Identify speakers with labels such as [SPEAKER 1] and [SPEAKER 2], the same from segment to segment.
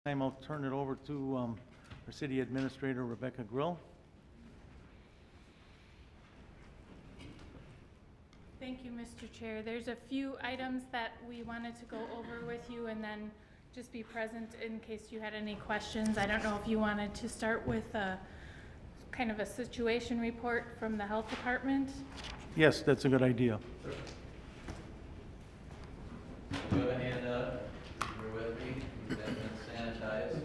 [SPEAKER 1] I'll turn it over to our City Administrator, Rebecca Grill.
[SPEAKER 2] Thank you, Mr. Chair. There's a few items that we wanted to go over with you and then just be present in case you had any questions. I don't know if you wanted to start with kind of a situation report from the health department.
[SPEAKER 1] Yes, that's a good idea.
[SPEAKER 3] Sure. Do you have a hand up? You're with me. You've been sanitized.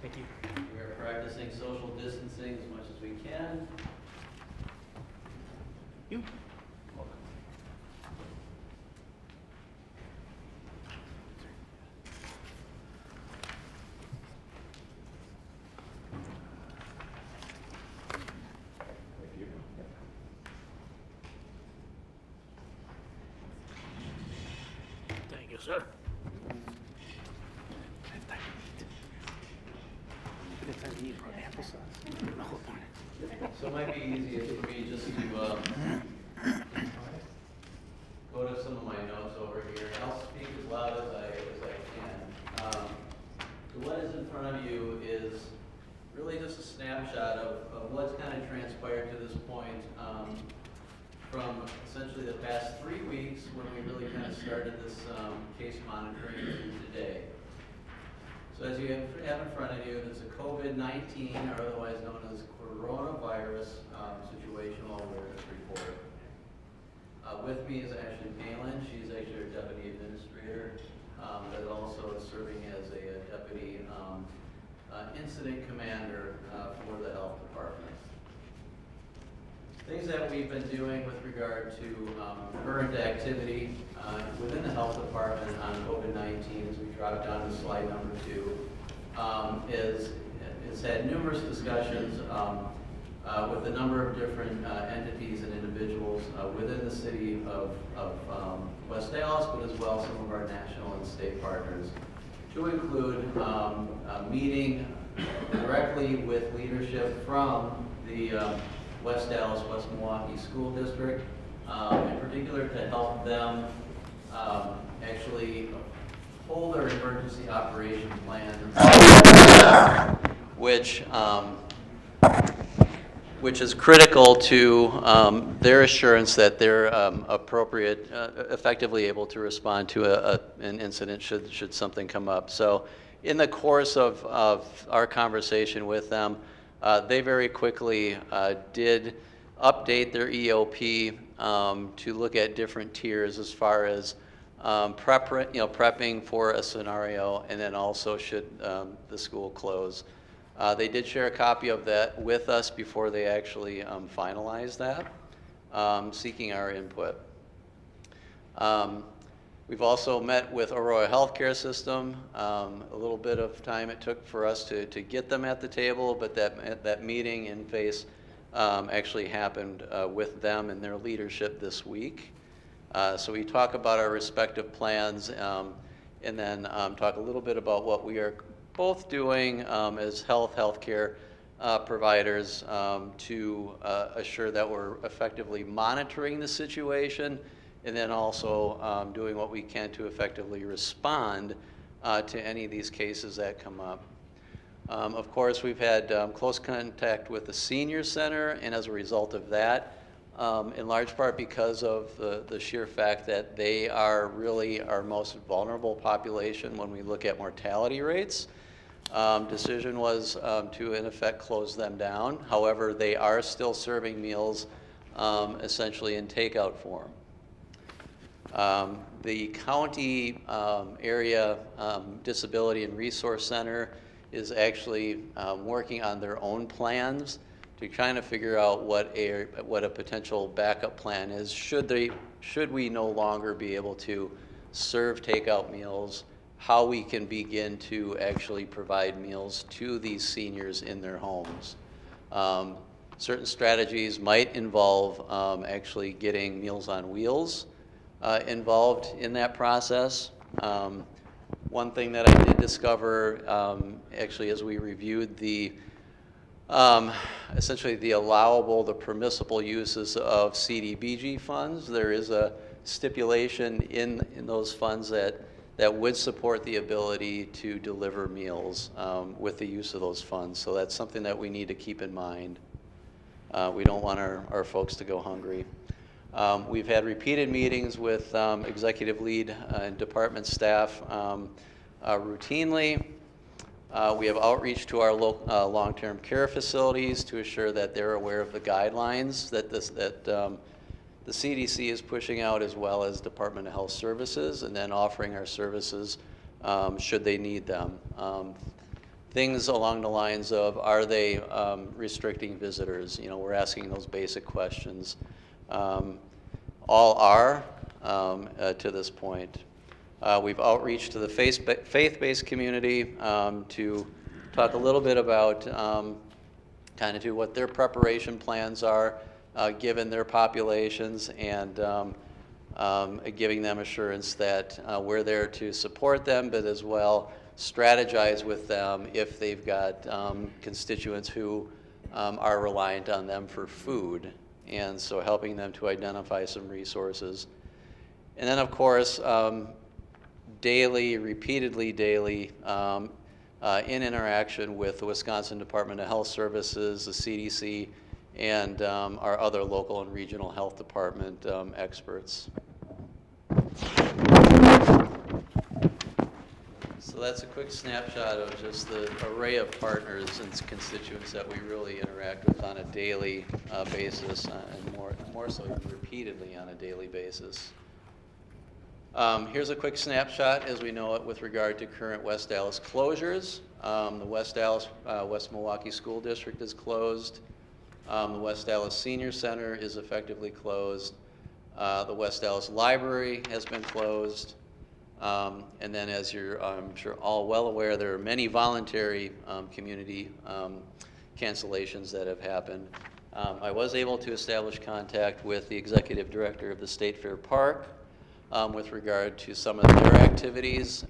[SPEAKER 4] Thank you.
[SPEAKER 3] We are practicing social distancing as much as we can.
[SPEAKER 4] You. Thank you, sir.
[SPEAKER 3] So it might be easiest for me just to go to some of my notes over here. And I'll speak as loud as I can. What is in front of you is really just a snapshot of what's kind of transpired to this point from essentially the past 3 weeks when we really kind of started this case monitoring to today. So as you have in front of you, it's a COVID-19, or otherwise known as coronavirus, situational awareness report. With me is Ashley Palin. She's actually our deputy administrator, but also is serving as a deputy incident commander for the health department. Things that we've been doing with regard to current activity within the health department on COVID-19, as we drop down to slide number 2, is had numerous discussions with a number of different entities and individuals within the city of West Allis, but as well some of our national and state partners, to include a meeting directly with leadership from the West Allis, West Milwaukee School District, in particular to help them actually hold their emergency operation plan, which is critical to their assurance that they're effectively able to respond to an incident should something come up. So in the course of our conversation with them, they very quickly did update their EOP to look at different tiers as far as prepping for a scenario, and then also should the school close. They did share a copy of that with us before they actually finalized that, seeking our input. We've also met with Aurora Healthcare System. A little bit of time it took for us to get them at the table, but that meeting in face actually happened with them and their leadership this week. So we talk about our respective plans and then talk a little bit about what we are both doing as healthcare providers to assure that we're effectively monitoring the situation, and then also doing what we can to effectively respond to any of these cases that come up. Of course, we've had close contact with the Senior Center, and as a result of that, in large part because of the sheer fact that they are really our most vulnerable population when we look at mortality rates, decision was to, in effect, close them down. However, they are still serving meals essentially in takeout form. The county area disability and resource center is actually working on their own plans to kind of figure out what a potential backup plan is should we no longer be able to serve takeout meals, how we can begin to actually provide meals to these seniors in their homes. Certain strategies might involve actually getting Meals on Wheels involved in that process. One thing that I did discover actually as we reviewed the essentially the permissible uses of CDBG funds, there is a stipulation in those funds that that would support the ability to deliver meals with the use of those funds. So that's something that we need to keep in mind. We don't want our folks to go hungry. We've had repeated meetings with executive lead and department staff routinely. We have outreach to our long-term care facilities to assure that they're aware of the guidelines that the CDC is pushing out, as well as Department of Health Services, and then offering our services should they need them. Things along the lines of, are they restricting visitors? You know, we're asking those basic questions. All are to this point. We've outreached to the faith-based community to talk a little bit about kind of what their preparation plans are given their populations, and giving them assurance that we're there to support them, but as well strategize with them if they've got constituents who are reliant on them for food, and so helping them to identify some resources. And then, of course, repeatedly daily, in interaction with the Wisconsin Department of Health Services, the CDC, and our other local and regional health department experts. So that's a quick snapshot of just the array of partners and constituents that we really interact with on a daily basis, and more so repeatedly on a daily basis. Here's a quick snapshot as we know it with regard to current West Allis closures. The West Allis, West Milwaukee School District is closed. The West Allis Senior Center is effectively closed. The West Allis Library has been closed. And then, as you're, I'm sure, all well aware, there are many voluntary community cancellations that have happened. I was able to establish contact with the executive director of the State Fair Park with regard to some of their activities.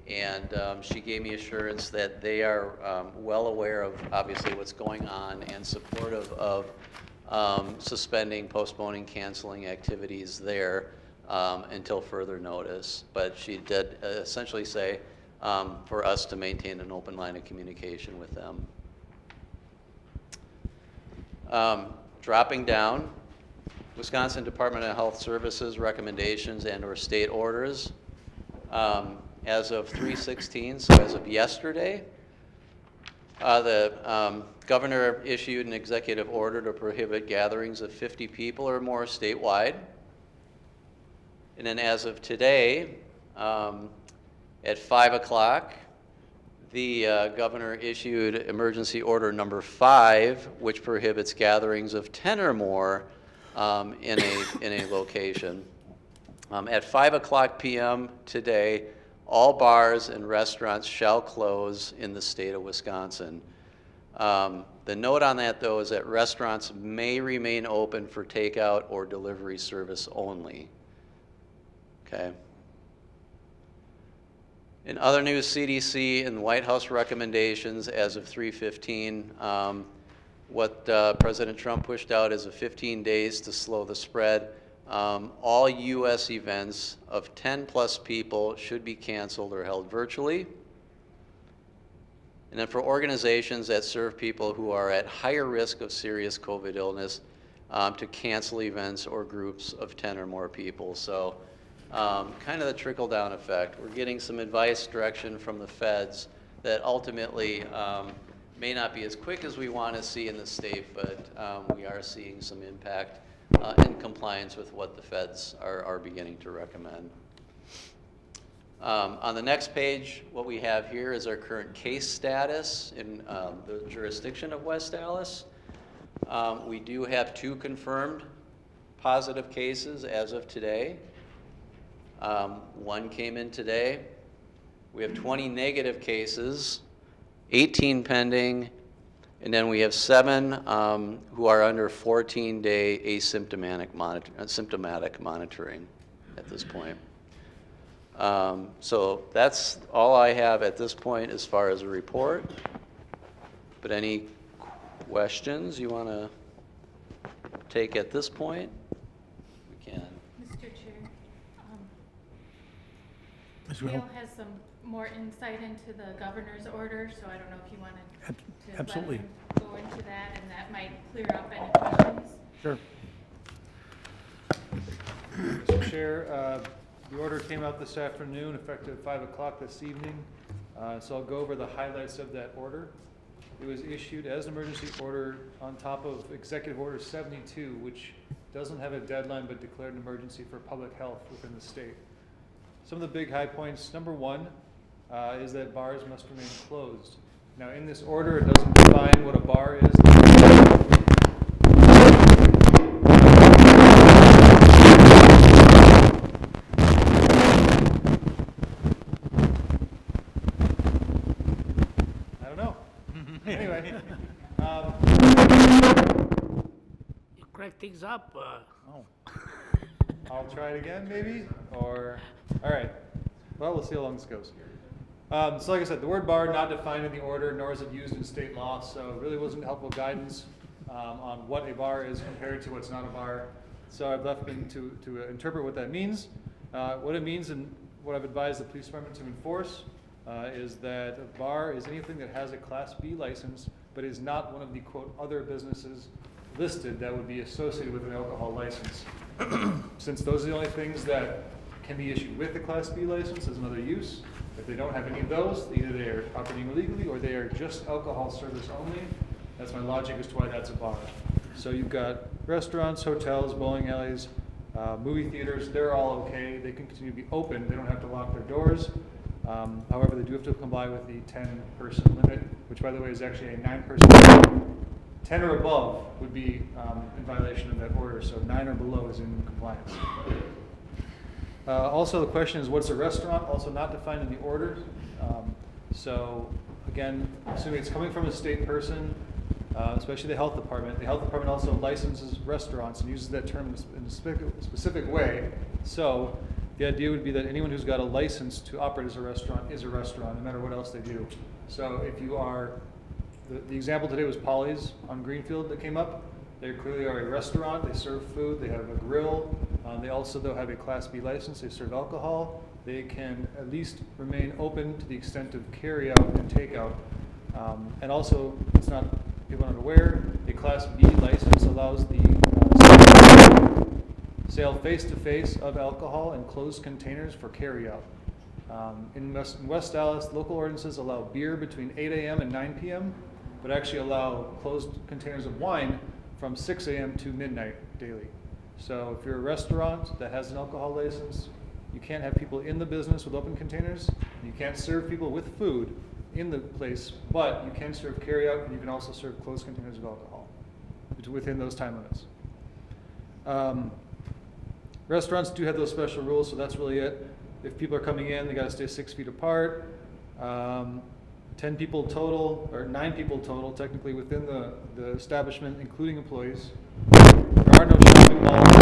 [SPEAKER 3] And she gave me assurance that they are well aware of obviously what's going on and supportive of suspending, postponing, canceling activities there until further notice. But she did essentially say for us to maintain an open line of communication with them. Dropping down, Wisconsin Department of Health Services recommendations and/or state orders. As of 3/16, so as of yesterday, the governor issued an executive order to prohibit gatherings of 50 people or more statewide. And then as of today, at 5 o'clock, the governor issued emergency order number 5, which prohibits gatherings of 10 or more in a location. At 5 o'clock p.m. today, all bars and restaurants shall close in the state of Wisconsin. The note on that, though, is that restaurants may remain open for takeout or delivery service only. Okay. In other news, CDC and White House recommendations as of 3/15, what President Trump pushed out is 15 days to slow the spread. All U.S. events of 10 plus people should be canceled or held virtually. And then for organizations that serve people who are at higher risk of serious COVID illness, to cancel events or groups of 10 or more people. So kind of the trickle-down effect. We're getting some advice, direction from the feds that ultimately may not be as quick as we want to see in the state, but we are seeing some impact in compliance with what the feds are beginning to recommend. On the next page, what we have here is our current case status in the jurisdiction of West Allis. We do have 2 confirmed positive cases as of today. 1 came in today. We have 20 negative cases, 18 pending, and then we have 7 who are under 14-day asymptomatic monitoring at this point. So that's all I have at this point as far as a report. But any questions you want to take at this point? We can.
[SPEAKER 2] Mr. Chair,
[SPEAKER 1] Well-
[SPEAKER 2] Gail has some more insight into the governor's order, so I don't know if you wanted to let
[SPEAKER 1] Absolutely.
[SPEAKER 2] him go into that, and that might clear up any questions.
[SPEAKER 1] Sure.
[SPEAKER 5] Mr. Chair, the order came out this afternoon, effective 5 o'clock this evening. So I'll go over the highlights of that order. It was issued as an emergency order on top of Executive Order 72, which doesn't have a deadline but declared an emergency for public health within the state. Some of the big high points, number one, is that bars must remain closed. Now, in this order, it doesn't define what a bar is. I don't know. Anyway,
[SPEAKER 4] You crack things up,
[SPEAKER 1] Oh,
[SPEAKER 5] I'll try it again, maybe, or, all right. Well, we'll see how long this goes. So like I said, the word bar not defined in the order, nor is it used in state law, so it really wasn't helpful guidance on what a bar is compared to what's not a bar. So I've left them to interpret what that means. What it means and what I've advised the police department to enforce is that a bar is anything that has a Class B license, but is not one of the, quote, other businesses listed that would be associated with an alcohol license. Since those are the only things that can be issued with the Class B license as another use, if they don't have any of those, either they are operating illegally or they are just alcohol service only. That's my logic as to why that's a bar. So you've got restaurants, hotels, bowling alleys, movie theaters, they're all okay. They can continue to be open. They don't have to lock their doors. However, they do have to comply with the 10-person limit, which, by the way, is actually a 9-person limit. 10 or above would be in violation of that order, so 9 or below is in compliance. Also, the question is, what's a restaurant? Also not defined in the order. So, again, assuming it's coming from a state person, especially the health department also licenses restaurants and uses that term in a specific way. So, the idea would be that anyone who's got a license to operate as a restaurant is a restaurant, no matter what else they do. So, if you are, the example today was Polly's on Greenfield that came up. They clearly are a restaurant. They serve food. They have a grill. They also, though, have a Class B license. They serve alcohol. They can at least remain open to the extent of carry out and takeout. And also, it's not, people aren't aware, a Class B license allows the sale face-to-face of alcohol in closed containers for carry out. In West Allis, local ordinances allow beer between 8 a.m. and 9 p.m., but actually allow closed containers of wine from 6 a.m. to midnight daily. So if you're a restaurant that has an alcohol license, you can't have people in the business with open containers. You can't serve people with food in the place, but you can serve carry-out, and you can also serve closed containers of alcohol within those time limits. Restaurants do have those special rules, so that's really it. If people are coming in, they got to stay 6 feet apart. 10 people total, or 9 people total, technically within the establishment, including employees. There are no shopping malls.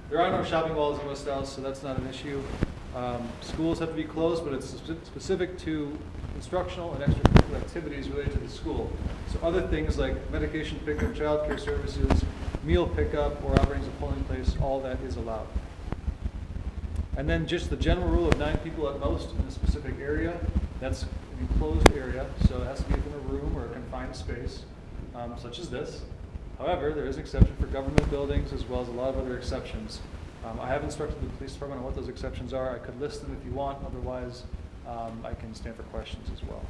[SPEAKER 5] There are no shopping malls in West Allis, so that's not an issue. Schools have to be closed, but it's specific to instructional and extracurricular activities related to the school. So other things like medication pickup, child care services, meal pickup, or operating as a polling place, all that is allowed. And then just the general rule of 9 people at most in a specific area. That's an enclosed area, so it has to be within a room or a confined space, such as this. However, there is an exception for government buildings as well as a lot of other exceptions. I have instructed the police department on what those exceptions are. I could list them if you want, otherwise I can stand for questions as well.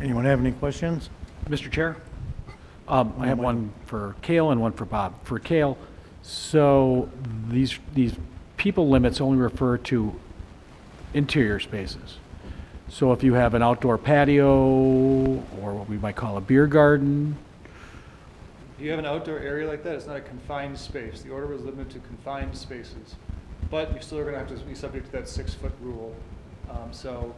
[SPEAKER 1] anyone have any questions?
[SPEAKER 6] Mr. Chair, I have one for Cale and one for Bob. For Cale, so these people limits only refer to interior spaces. So if you have an outdoor patio or what we might call a beer garden,
[SPEAKER 5] If you have an outdoor area like that, it's not a confined space. The order was limited to confined spaces. But you still are going to have to be subject to that 6-foot rule. So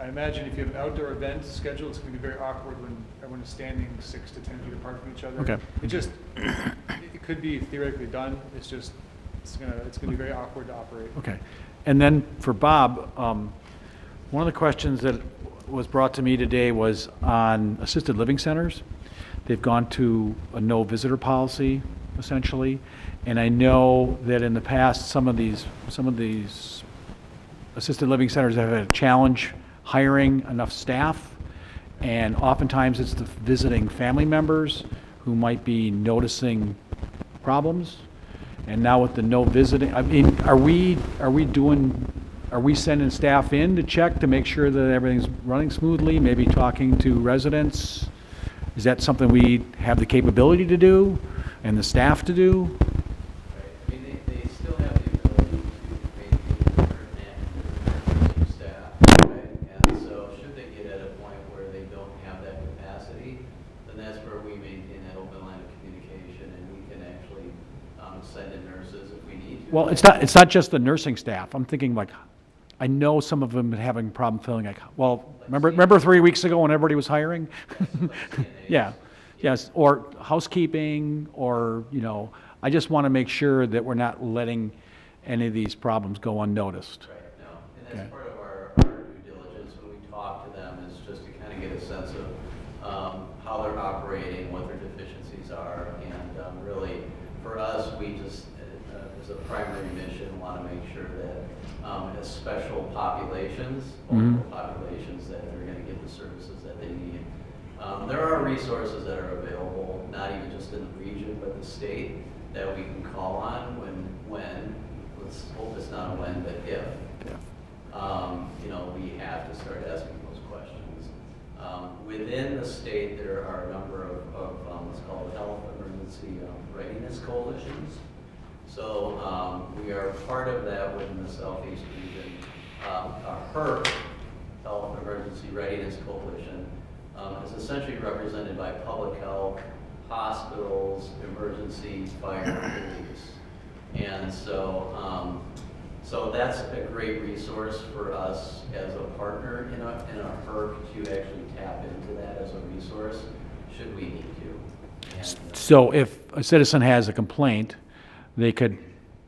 [SPEAKER 5] I imagine if you have an outdoor event scheduled, it's going to be very awkward when everyone is standing 6 to 10 feet apart from each other.
[SPEAKER 6] Okay.
[SPEAKER 5] It could be theoretically done. It's going to be very awkward to operate.
[SPEAKER 6] okay. And then for Bob, one of the questions that was brought to me today was on assisted living centers. they've gone to a no visitor policy, essentially. And I know that in the past, some of these assisted living centers have had a challenge hiring enough staff. And oftentimes it's the visiting family members who might be noticing problems. And now with the no visiting, I mean, are we sending staff in to check to make sure that everything's running smoothly, maybe talking to residents? Is that something we have the capability to do and the staff to do?
[SPEAKER 3] Right. I mean, they still have the ability to maintain their staff, right? And so should they get at a point where they don't have that capacity, then that's where we maintain that open line of communication, and we can actually send in nurses if we need to.
[SPEAKER 6] Well, it's not just the nursing staff. I'm thinking like, I know some of them are having a problem feeling like, well, remember 3 weeks ago when everybody was hiring? Yeah, yes, or housekeeping, or, I just want to make sure that we're not letting any of these problems go unnoticed.
[SPEAKER 3] Right, no, and that's
[SPEAKER 6] Okay.
[SPEAKER 3] part of our due diligence when we talk to them, is just to kind of get a sense of how they're operating, what their deficiencies are, and really, for us, we just, as a primary mission, want to make sure that as special populations, vulnerable populations, that they're going to get the services that they need. There are resources that are available, not even just in the region, but the state, that we can call on when, let's hope it's not a when, but if, we have to start asking those questions. Within the state, there are a number of what's called health emergency readiness coalitions. So we are part of that within the Southeast region. HERC, Health Emergency Readiness Coalition, is essentially represented by public health, hospitals, emergency, fire, police. And so that's a great resource for us as a partner in a HERC to actually tap into that as a resource, should we need to. And,
[SPEAKER 6] So if a citizen has a complaint, they could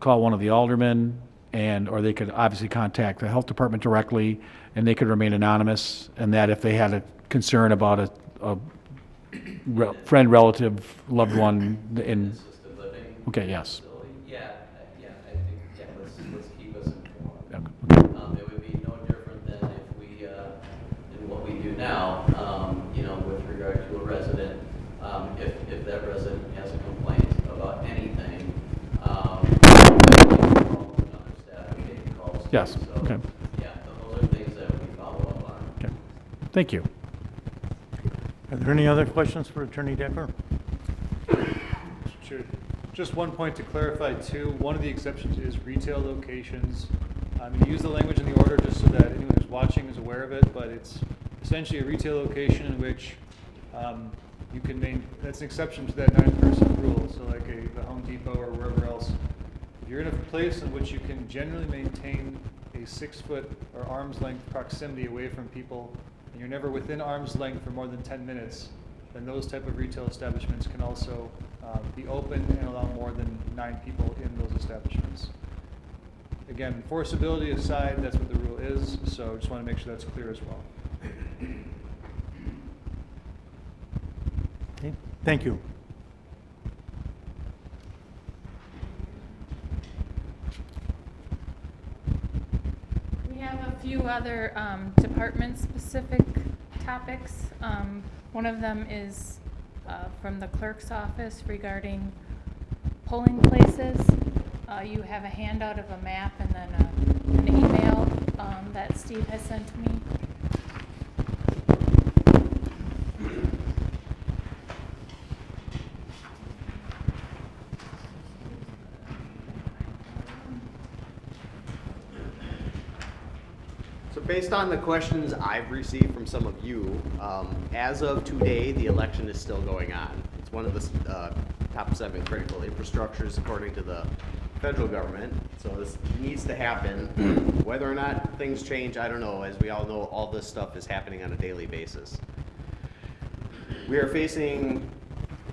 [SPEAKER 6] call one of the aldermen, or they could obviously contact the health department directly, and they could remain anonymous, and that if they had a concern about a friend, relative, loved one in,
[SPEAKER 3] assisted living.
[SPEAKER 6] okay, yes.
[SPEAKER 3] Facility. I think, let's keep us informed.
[SPEAKER 6] Okay.
[SPEAKER 3] It would be no different than if we, in what we do now, with regard to a resident, if that resident has a complaint about anything, another staff would take calls.
[SPEAKER 6] Yes,
[SPEAKER 3] So,
[SPEAKER 6] okay.
[SPEAKER 3] Yeah, those are things that we follow up on.
[SPEAKER 6] Okay. Thank you.
[SPEAKER 1] Are there any other questions for Attorney Decker?
[SPEAKER 5] Sure. Just one point to clarify too, one of the exceptions is retail locations. You use the language in the order just so that anyone who's watching is aware of it, but it's essentially a retail location in which you can that's an exception to that 9-person rule, so like the Home Depot or wherever else. If you're in a place in which you can generally maintain a 6-foot or arm's length proximity away from people, and you're never within arm's length for more than 10 minutes, then those type of retail establishments can also be open and allow more than 9 people in those establishments. Again, enforceability aside, that's what the rule is, so just want to make sure that's clear as well.
[SPEAKER 1] Okay, thank you.
[SPEAKER 2] We have a few other department-specific topics. One of them is from the clerk's office regarding polling places. You have a handout of a map and then an email that Steve has sent to me.
[SPEAKER 7] So based on the questions I've received from some of you, as of today, the election is still going on. It's one of the top 7 critical infrastructures according to the federal government. So this needs to happen. Whether or not things change, I don't know. As we all know, all this stuff is happening on a daily basis. We are facing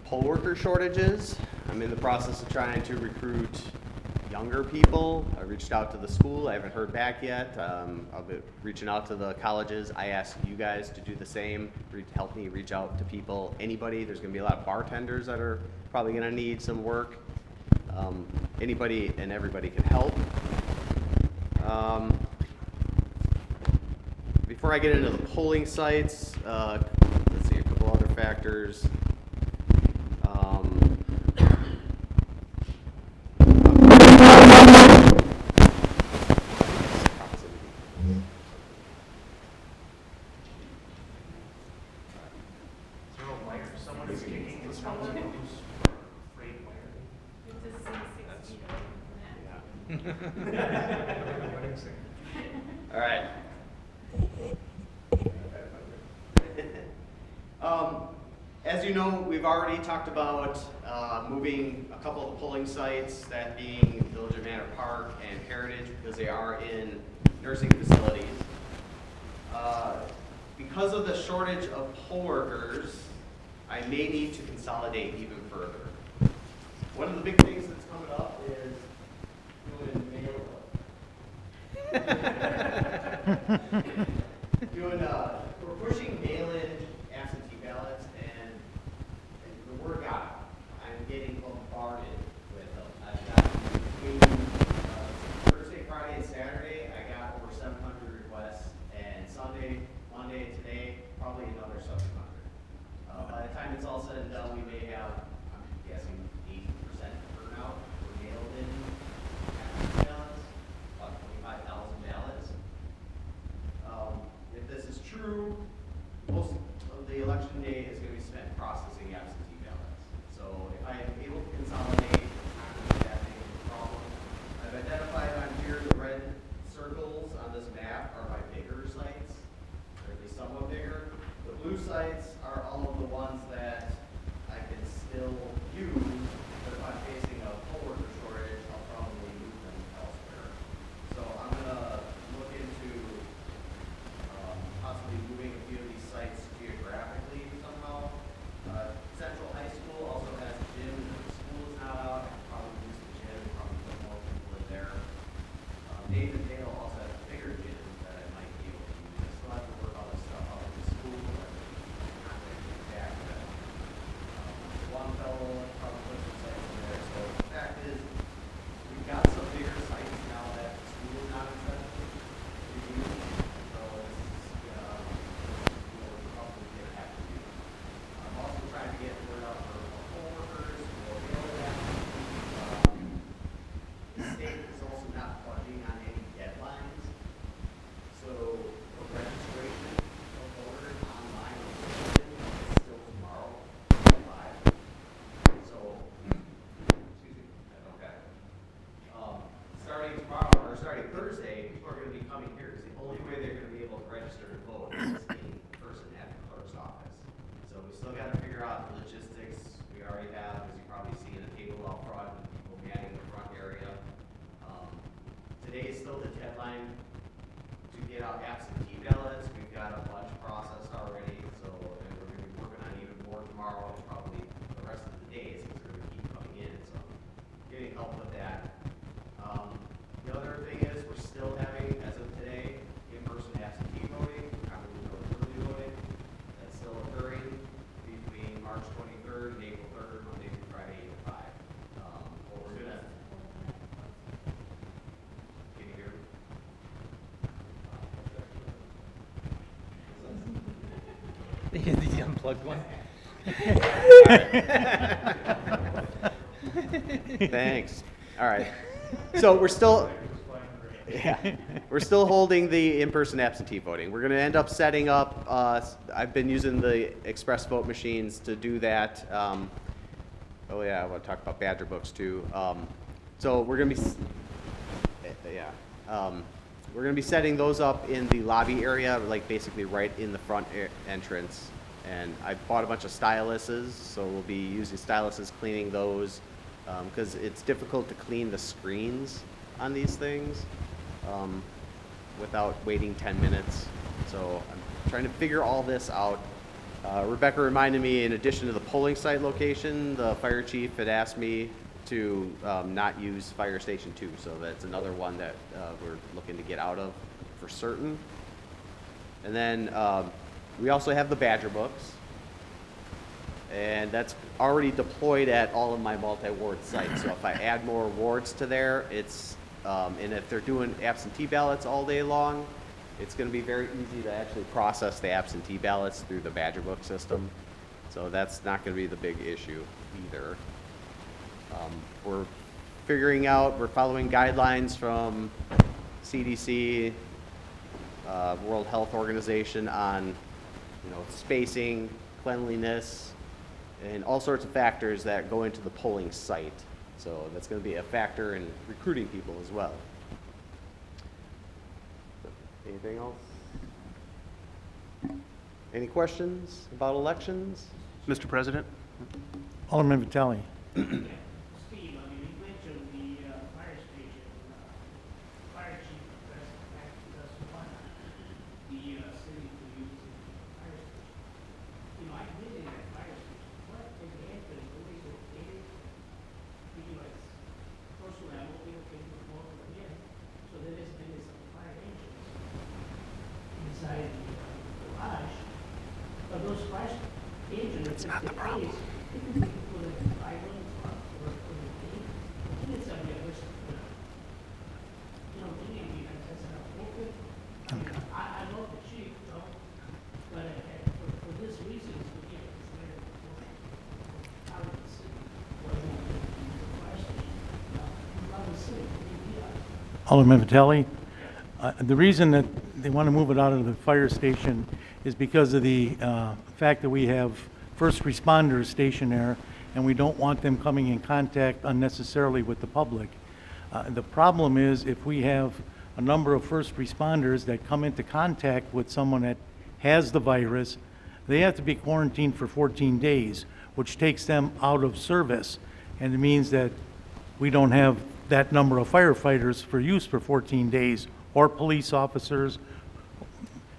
[SPEAKER 7] poll worker shortages. I'm in the process of trying to recruit younger people. I reached out to the school, I haven't heard back yet. I'll be reaching out to the colleges. I asked you guys to do the same, help me reach out to people, anybody. There's gonna be a lot of bartenders that are probably gonna need some work. Anybody and everybody can help. Before I get into the polling sites, let's see, a couple other factors. All right. As you know, we've already talked about moving a couple of the polling sites, that being Village of Manor Park and Heritage, because they are in nursing facilities. Because of the shortage of poll workers, I may need to consolidate even further. One of the big things that's coming up is we're pushing mail-in absentee ballots, and the word got out. I'm getting bombarded with them. I've got between Thursday, Friday, and Saturday, I got over 700 requests, and Sunday, Monday, and today, probably another 700. By the time it's all said and done, we may have, I'm guessing, 80% turnout for mailed-in absentee ballots, about 25,000 ballots. If this is true, most of the election day is going to be spent processing absentee ballots. So if I am able to consolidate, it's not going to be that big of a problem. I've identified on here the red circles on this map are my bigger sites, or at least somewhat bigger. The blue sites are all of the ones that I can still use, but if I'm facing a poll worker shortage, I'll probably move them elsewhere. So I'm going to look into possibly moving a few of these sites geographically somehow. Central High School also has a gym, and if the school is not out, I could probably use the gym, probably put more people in there. Nathan Dale also has a bigger gym that I might be able to use. I still have to work all this stuff out with the school, but I'm not going to get back to that. Longfellow probably put some sites in there. So the fact is, we've got some bigger sites now that the school is not accepted to use. So this is, probably gonna have to do. I'm also trying to get word out for poll workers, for mail the state is also not budging on any deadlines. So for registration of voters online is still tomorrow at 5. So, excuse me, okay. Starting tomorrow, or starting Thursday, people are gonna be coming here, because the only way they're gonna be able to register to vote is in person at the clerk's office. So we still gotta figure out the logistics. We already have, as you probably see, a table out front, people manning the front area. Today is still the deadline to get out absentee ballots. We've got a bunch processed already, so and we're gonna be working on even more tomorrow, and probably the rest of the days, because they're gonna keep coming in, so getting help with that. The other thing is, we're still having, as of today, in-person absentee voting, probably no early voting. That's still occurring between March 23rd and April 3rd, Monday through Friday, 8 to 5. What we're gonna, can you hear me?
[SPEAKER 1] The unplugged one?
[SPEAKER 7] Thanks. All right. So we're still, yeah, we're still holding the in-person absentee voting. We're going to end up setting up, I've been using the express vote machines to do that. Oh yeah, I want to talk about Badger books too. So we're going to be, we're going to be setting those up in the lobby area, like basically right in the front entrance. And I bought a bunch of styluses, so we'll be using styluses, cleaning those, because it's difficult to clean the screens on these things without waiting 10 minutes. So I'm trying to figure all this out. Rebecca reminded me, in addition to the polling site location, the fire chief had asked me to not use Fire Station 2. So that's another one that we're looking to get out of for certain. And then we also have the Badger books. And that's already deployed at all of my multi-ward sites. So if I add more wards to there, it's, and if they're doing absentee ballots all day long, it's gonna be very easy to actually process the absentee ballots through the Badger book system. So that's not gonna be the big issue either. We're figuring out, we're following guidelines from CDC, World Health Organization on, spacing, cleanliness, and all sorts of factors that go into the polling site. So that's going to be a factor in recruiting people as well. Anything else? Any questions about elections?
[SPEAKER 8] Mr. President?
[SPEAKER 1] Alderman Vitale.
[SPEAKER 4] Steve, I mean, you mentioned the fire station, fire chief doesn't want the city to use the fire station. I visited that fire station. What is happening? What is it? It's personal ammo, people can go in, so there is some fire engines inside the garage. But those fire engines, it's not the problem. I know the chief, but for this reason, we can't consider it out of the city. Out of the city,
[SPEAKER 1] Alderman Vitale. The reason that they want to move it out of the fire station is because of the fact that we have first responders stationed there, and we don't want them coming in contact unnecessarily with the public. The problem is if we have a number of first responders that come into contact with someone that has the virus, they have to be quarantined for 14 days, which takes them out of service. And it means that we don't have that number of firefighters for use for 14 days, or police officers.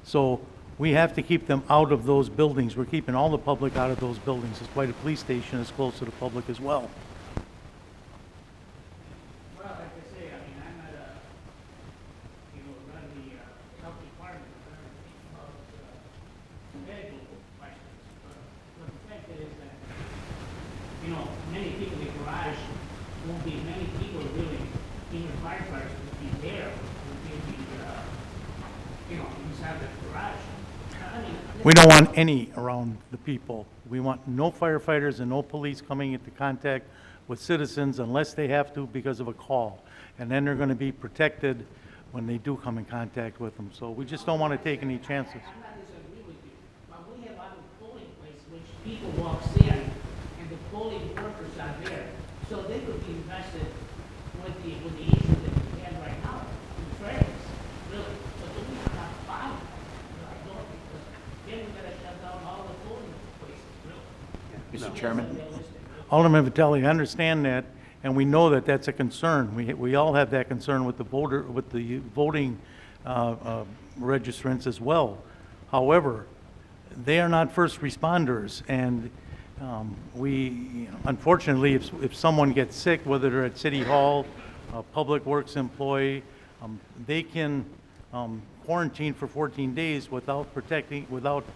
[SPEAKER 1] So we have to keep them out of those buildings. We're keeping all the public out of those buildings. That's why the police station is close to the public as well.
[SPEAKER 4] well, like I say, I mean, I'm not a, run the health department, I'm not thinking about medical questions. But the fact is that, many people in the garage won't be, many people really, even firefighters will be there, will be, inside the garage. I mean,
[SPEAKER 1] We don't want any around the people. We want no firefighters and no police coming into contact with citizens unless they have to because of a call. And then they're going to be protected when they do come in contact with them. So we just don't want to take any chances.
[SPEAKER 4] I'm not disagree with you, but we have other polling places which people walks in and the polling workers are there. So they could be invested with the issue that we have right now, in fairness, really. So do we not follow? I don't, because then we gotta shut down all the polling places, really.
[SPEAKER 8] Mr. Chairman?
[SPEAKER 1] Alderman Vitale, I understand that, and we know that that's a concern. We all have that concern with the voting registrants as well. However, they are not first responders, and unfortunately, if someone gets sick, whether they're at City Hall, a Public Works employee, they can quarantine for 14 days without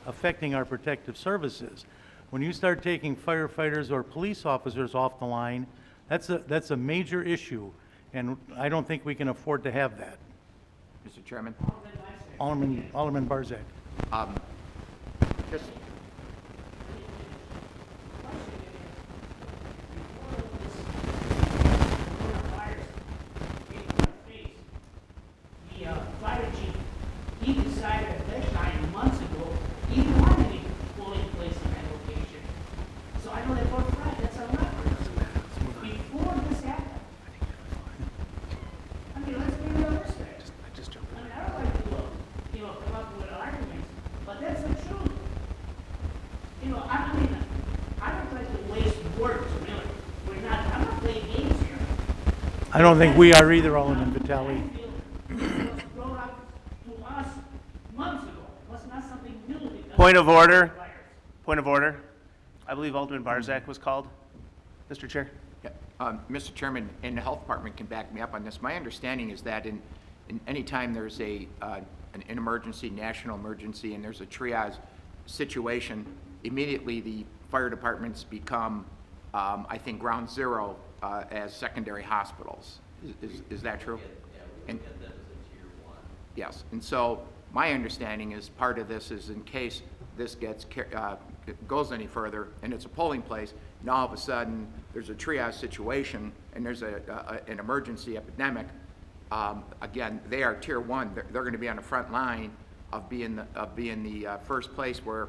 [SPEAKER 1] affecting our protective services. When you start taking firefighters or police officers off the line, that's a major issue, and I don't think we can afford to have that.
[SPEAKER 8] Mr. Chairman?
[SPEAKER 1] Alderman Barzak.
[SPEAKER 8] Just
[SPEAKER 4] The fire chief, he decided at that time, months ago, he didn't want any polling place in that location. So I know that for a fact, that's a record. Before this happened. I mean, let's be realistic. I mean, I don't like to, come up with arguments, but that's the truth. I mean, I don't like to waste words, really. I'm not playing games here.
[SPEAKER 1] I don't think we are either, Alderman Vitale.
[SPEAKER 4] It was brought up to us months ago. It was not something new. because
[SPEAKER 8] Point of order.
[SPEAKER 4] fires.
[SPEAKER 8] Point of order. I believe Alderman Barzak was called. Mr. Chair? Mr. Chairman, and the health department can back me up on this. My understanding is that in any time there's an emergency, national emergency, and there's a triage situation, immediately the fire departments become, I think, ground zero as secondary hospitals. Is that true? And- Yes, and so my understanding is part of this is in case this goes any further and it's a polling place, and all of a sudden there's a triage situation and there's an emergency epidemic, again, they are tier one. They're going to be on the front line of being the first place where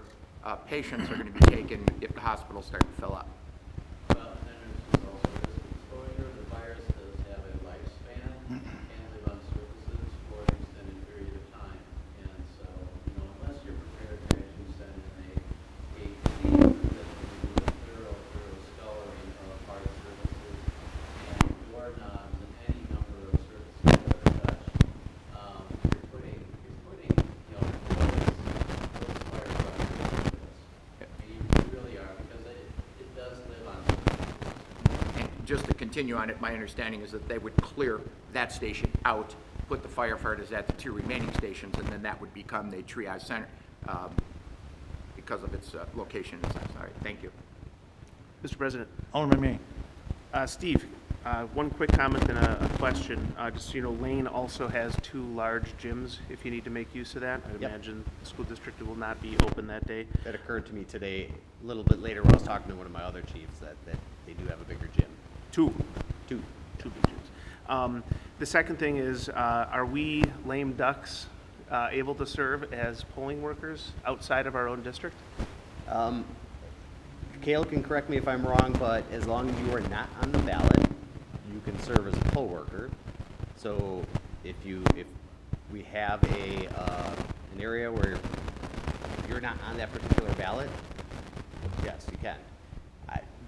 [SPEAKER 8] patients are going to be taken if the hospitals start to fill up.
[SPEAKER 3] Well, and there's also risk of exposure. The virus does have a lifespan and live on surfaces for an extended period of time. And so, unless you're prepared to actually send in a team that's going to do a thorough scouring of hard surfaces and doorknobs and any number of surfaces that are touched, you're putting those fire trucks at risk. And you really are, because it does live on surfaces.
[SPEAKER 8] And just to continue on it, my understanding is that they would clear that station out, put the firefighters at the two remaining stations, and then that would become the triage center because of its location and size. All right, thank you.
[SPEAKER 9] Mr. President,
[SPEAKER 1] Alderman May.
[SPEAKER 9] Steve, one quick comment and a question. Just so you know, Lane also has 2 large gyms if you need to make use of that. I'd
[SPEAKER 7] Yep.
[SPEAKER 9] imagine the school district will not be open that day.
[SPEAKER 7] That occurred to me today, a little bit later when I was talking to one of my other chiefs, that they do have a bigger gym.
[SPEAKER 9] 2
[SPEAKER 7] Two.
[SPEAKER 9] big gyms. The second thing is, are we lame ducks able to serve as polling workers outside of our own district?
[SPEAKER 7] Kale can correct me if I'm wrong, but as long as you are not on the ballot, you can serve as a poll worker. So if we have an area where you're not on that particular ballot, yes, you can.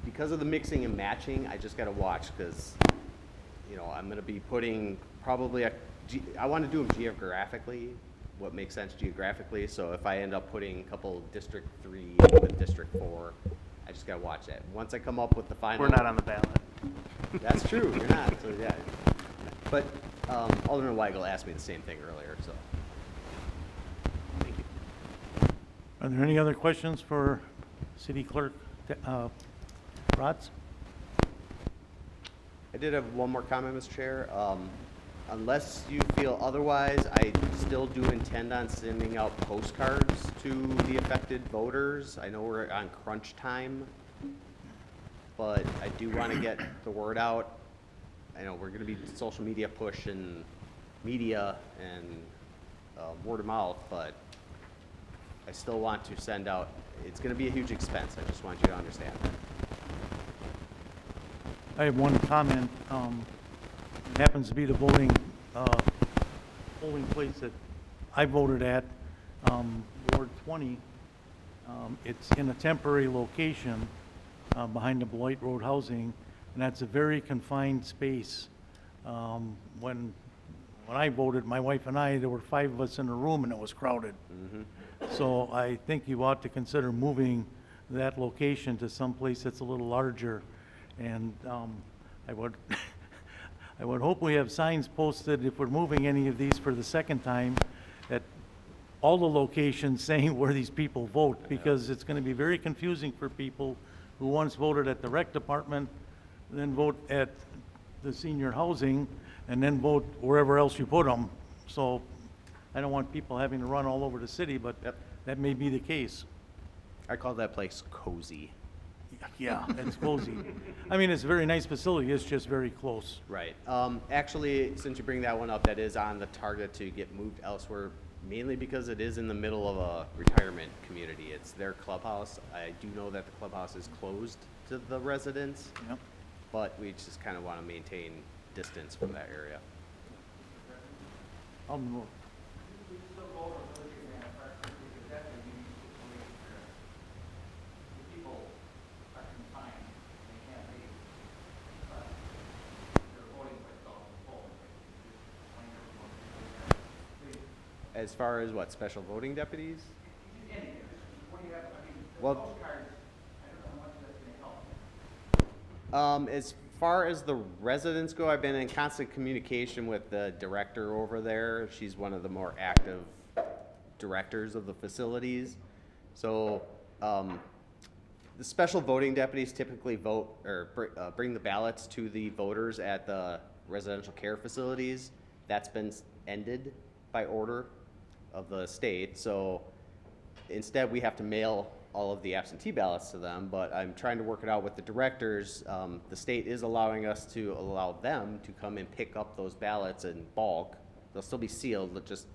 [SPEAKER 7] Because of the mixing and matching, I just gotta watch, because, I'm gonna be putting probably I want to do them geographically, what makes sense geographically. So if I end up putting a couple District 3 with District 4, I just gotta watch that. Once I come up with the final.
[SPEAKER 9] We're not on the ballot.
[SPEAKER 7] That's true, you're not, so yeah. But Alderman Weigel asked me the same thing earlier, so.
[SPEAKER 9] Thank you.
[SPEAKER 1] Are there any other questions for City Clerk Rotz?
[SPEAKER 7] I did have one more comment, Mr. Chair. Unless you feel otherwise, I still do intend on sending out postcards to the affected voters. I know we're on crunch time, but I do want to get the word out. I know we're going to be social media push and media and word of mouth, but I still want to send out. It's going to be a huge expense. I just want you to understand that.
[SPEAKER 1] I have one comment. It happens to be the polling place that I voted at, Ward 20. It's in a temporary location behind the Beloit Road housing, and that's a very confined space. When I voted, my wife and I, there were 5 of us in a room, and it was crowded. So I think you ought to consider moving that location to someplace that's a little larger. And I would I would hope we have signs posted if we're moving any of these for the second time at all the locations saying where these people vote, because it's going to be very confusing for people who once voted at the rec department, then vote at the senior housing, and then vote wherever else you put them. So I don't want people having to run all over the city, but that may be the case.
[SPEAKER 7] I call that place cozy.
[SPEAKER 1] Yeah, it's cozy. I mean, it's a very nice facility, it's just very close.
[SPEAKER 7] Right. Actually, since you bring that one up, that is on the target to get moved elsewhere, mainly because it is in the middle of a retirement community. It's their clubhouse. I do know that the clubhouse is closed to the residents,
[SPEAKER 1] Yep.
[SPEAKER 7] but we just kind of want to maintain distance from that area.
[SPEAKER 1] I'll move.
[SPEAKER 7] As far as what, special voting deputies? Well, as far as the residents go, I've been in constant communication with the director over there. She's one of the more active directors of the facilities. So, the special voting deputies typically vote or bring the ballots to the voters at the residential care facilities. That's been ended by order of the state. So instead, we have to mail all of the absentee ballots to them, but I'm trying to work it out with the directors. The state is allowing us to allow them to come and pick up those ballots in bulk. They'll still be sealed, but just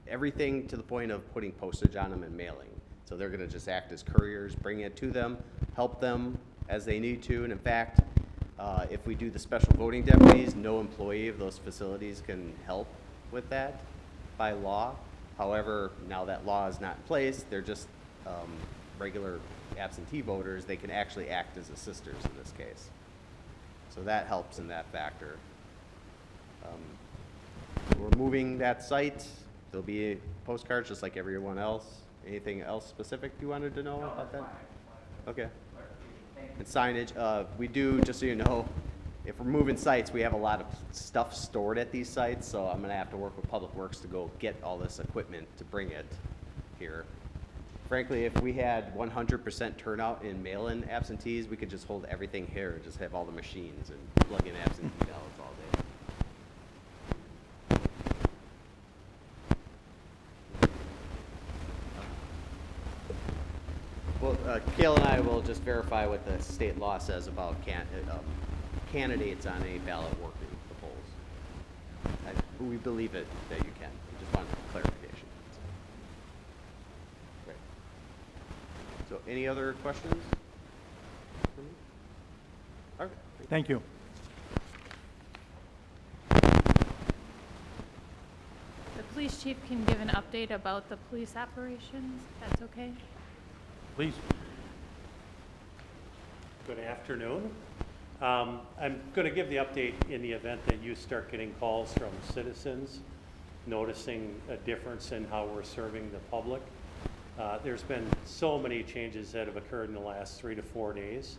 [SPEAKER 7] everything to the point of putting postage on them and mailing. So they're gonna just act as couriers, bring it to them, help them as they need to. And in fact, if we do the special voting deputies, no employee of those facilities can help with that by law. However, now that law is not in place, they're just regular absentee voters. They can actually act as assisters in this case. So that helps in that factor. We're moving that site. There'll be postcards just like everyone else. Anything else specific you wanted to know about that? Okay. And signage, we do, just so you know, if we're moving sites, we have a lot of stuff stored at these sites, so I'm gonna have to work with Public Works to go get all this equipment to bring it here. Frankly, if we had 100% turnout in mail-in absentees, we could just hold everything here and just have all the machines and plug in absentee ballots all day. Well, Kale and I will just verify what the state law says about candidates on a ballot working the polls. We believe it that you can. We just wanted clarification. Great. So any other questions? for me? All right.
[SPEAKER 1] Thank you.
[SPEAKER 2] The police chief can give an update about the police operations, if that's okay?
[SPEAKER 1] Please.
[SPEAKER 10] Good afternoon. I'm going to give the update in the event that you start getting calls from citizens noticing a difference in how we're serving the public. There's been so many changes that have occurred in the last 3 to 4 days.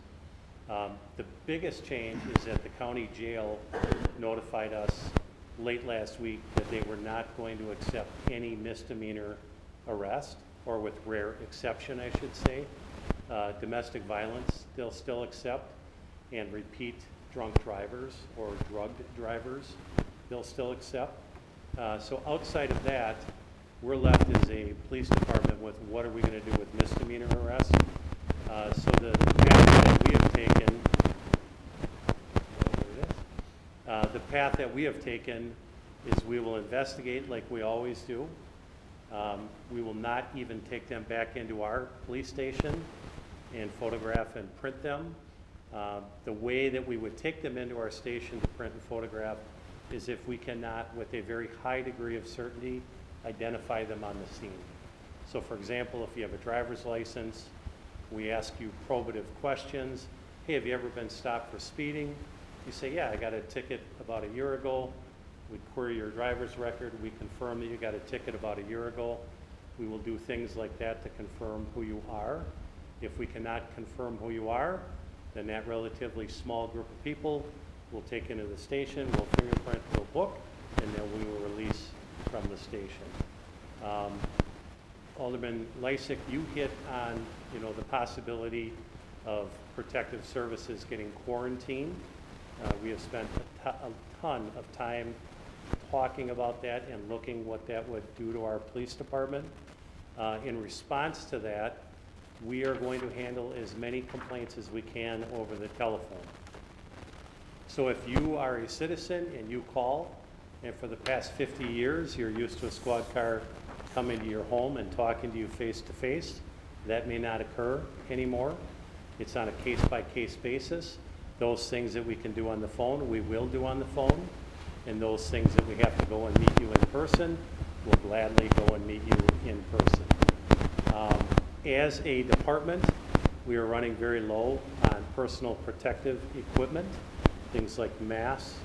[SPEAKER 10] The biggest change is that the county jail notified us late last week that they were not going to accept any misdemeanor arrest, or with rare exception, I should say. Domestic violence, they'll still accept, and repeat drunk drivers or drugged drivers, they'll still accept. So outside of that, we're left as a police department with what are we going to do with misdemeanor arrests. So the path that we have taken, the path that we have taken is we will investigate like we always do. We will not even take them back into our police station and photograph and print them. The way that we would take them into our station to print and photograph is if we cannot, with a very high degree of certainty, identify them on the scene. So for example, if you have a driver's license, we ask you probative questions. Hey, have you ever been stopped for speeding? You say, yeah, I got a ticket about a year ago. We query your driver's record. We confirm that you got a ticket about a year ago. We will do things like that to confirm who you are. If we cannot confirm who you are, then that relatively small group of people will take into the station, we'll fingerprint, we'll book, and then we will release from the station. Alderman Lysick, you hit on, the possibility of protective services getting quarantined. We have spent a ton of time talking about that and looking what that would do to our police department. In response to that, we are going to handle as many complaints as we can over the telephone. So if you are a citizen and you call, and for the past 50 years you're used to a squad car coming to your home and talking to you face to face, that may not occur anymore. It's on a case-by-case basis. Those things that we can do on the phone, we will do on the phone. And those things that we have to go and meet you in person, we'll gladly go and meet you in person. As a department, we are running very low on personal protective equipment, things like masks,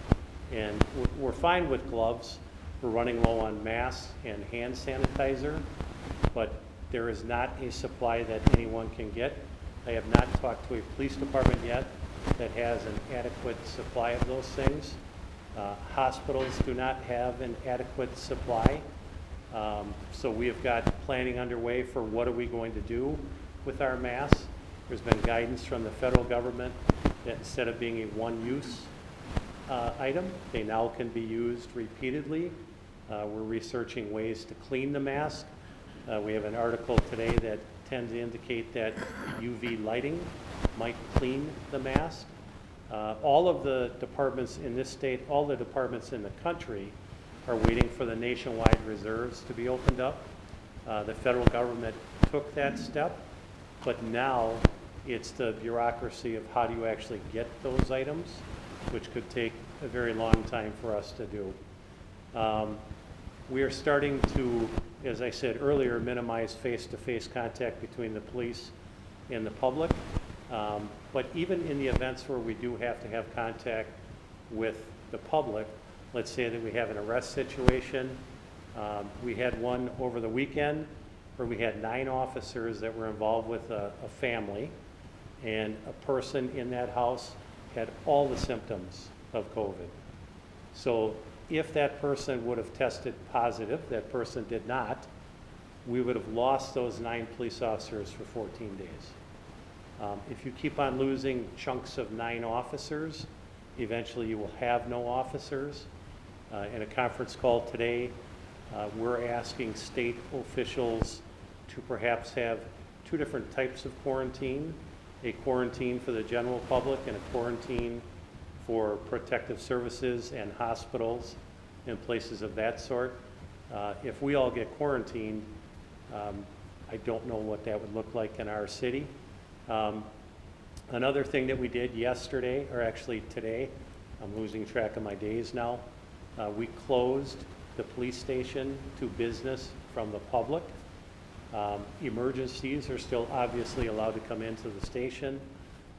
[SPEAKER 10] and we're fine with gloves. We're running low on masks and hand sanitizer, but there is not a supply that anyone can get. I have not talked to a police department yet that has an adequate supply of those things. Hospitals do not have an adequate supply. So we have got planning underway for what are we going to do with our masks. There's been guidance from the federal government that instead of being a one-use item, they now can be used repeatedly. We're researching ways to clean the mask. We have an article today that tends to indicate that UV lighting might clean the mask. All of the departments in this state, all the departments in the country are waiting for the nationwide reserves to be opened up. The federal government took that step, but now it's the bureaucracy of how do you actually get those items, which could take a very long time for us to do. We are starting to, as I said earlier, minimize face-to-face contact between the police and the public. But even in the events where we do have to have contact with the public, let's say that we have an arrest situation. We had one over the weekend where we had 9 officers that were involved with a family, and a person in that house had all the symptoms of COVID. So if that person would have tested positive, that person did not, we would have lost those 9 police officers for 14 days. If you keep on losing chunks of 9 officers, eventually you will have no officers. In a conference call today, we're asking state officials to perhaps have 2 different types of quarantine, a quarantine for the general public and a quarantine for protective services and hospitals and places of that sort. If we all get quarantined, I don't know what that would look like in our city. Another thing that we did yesterday, or actually today, I'm losing track of my days now, we closed the police station to business from the public. Emergencies are still obviously allowed to come into the station,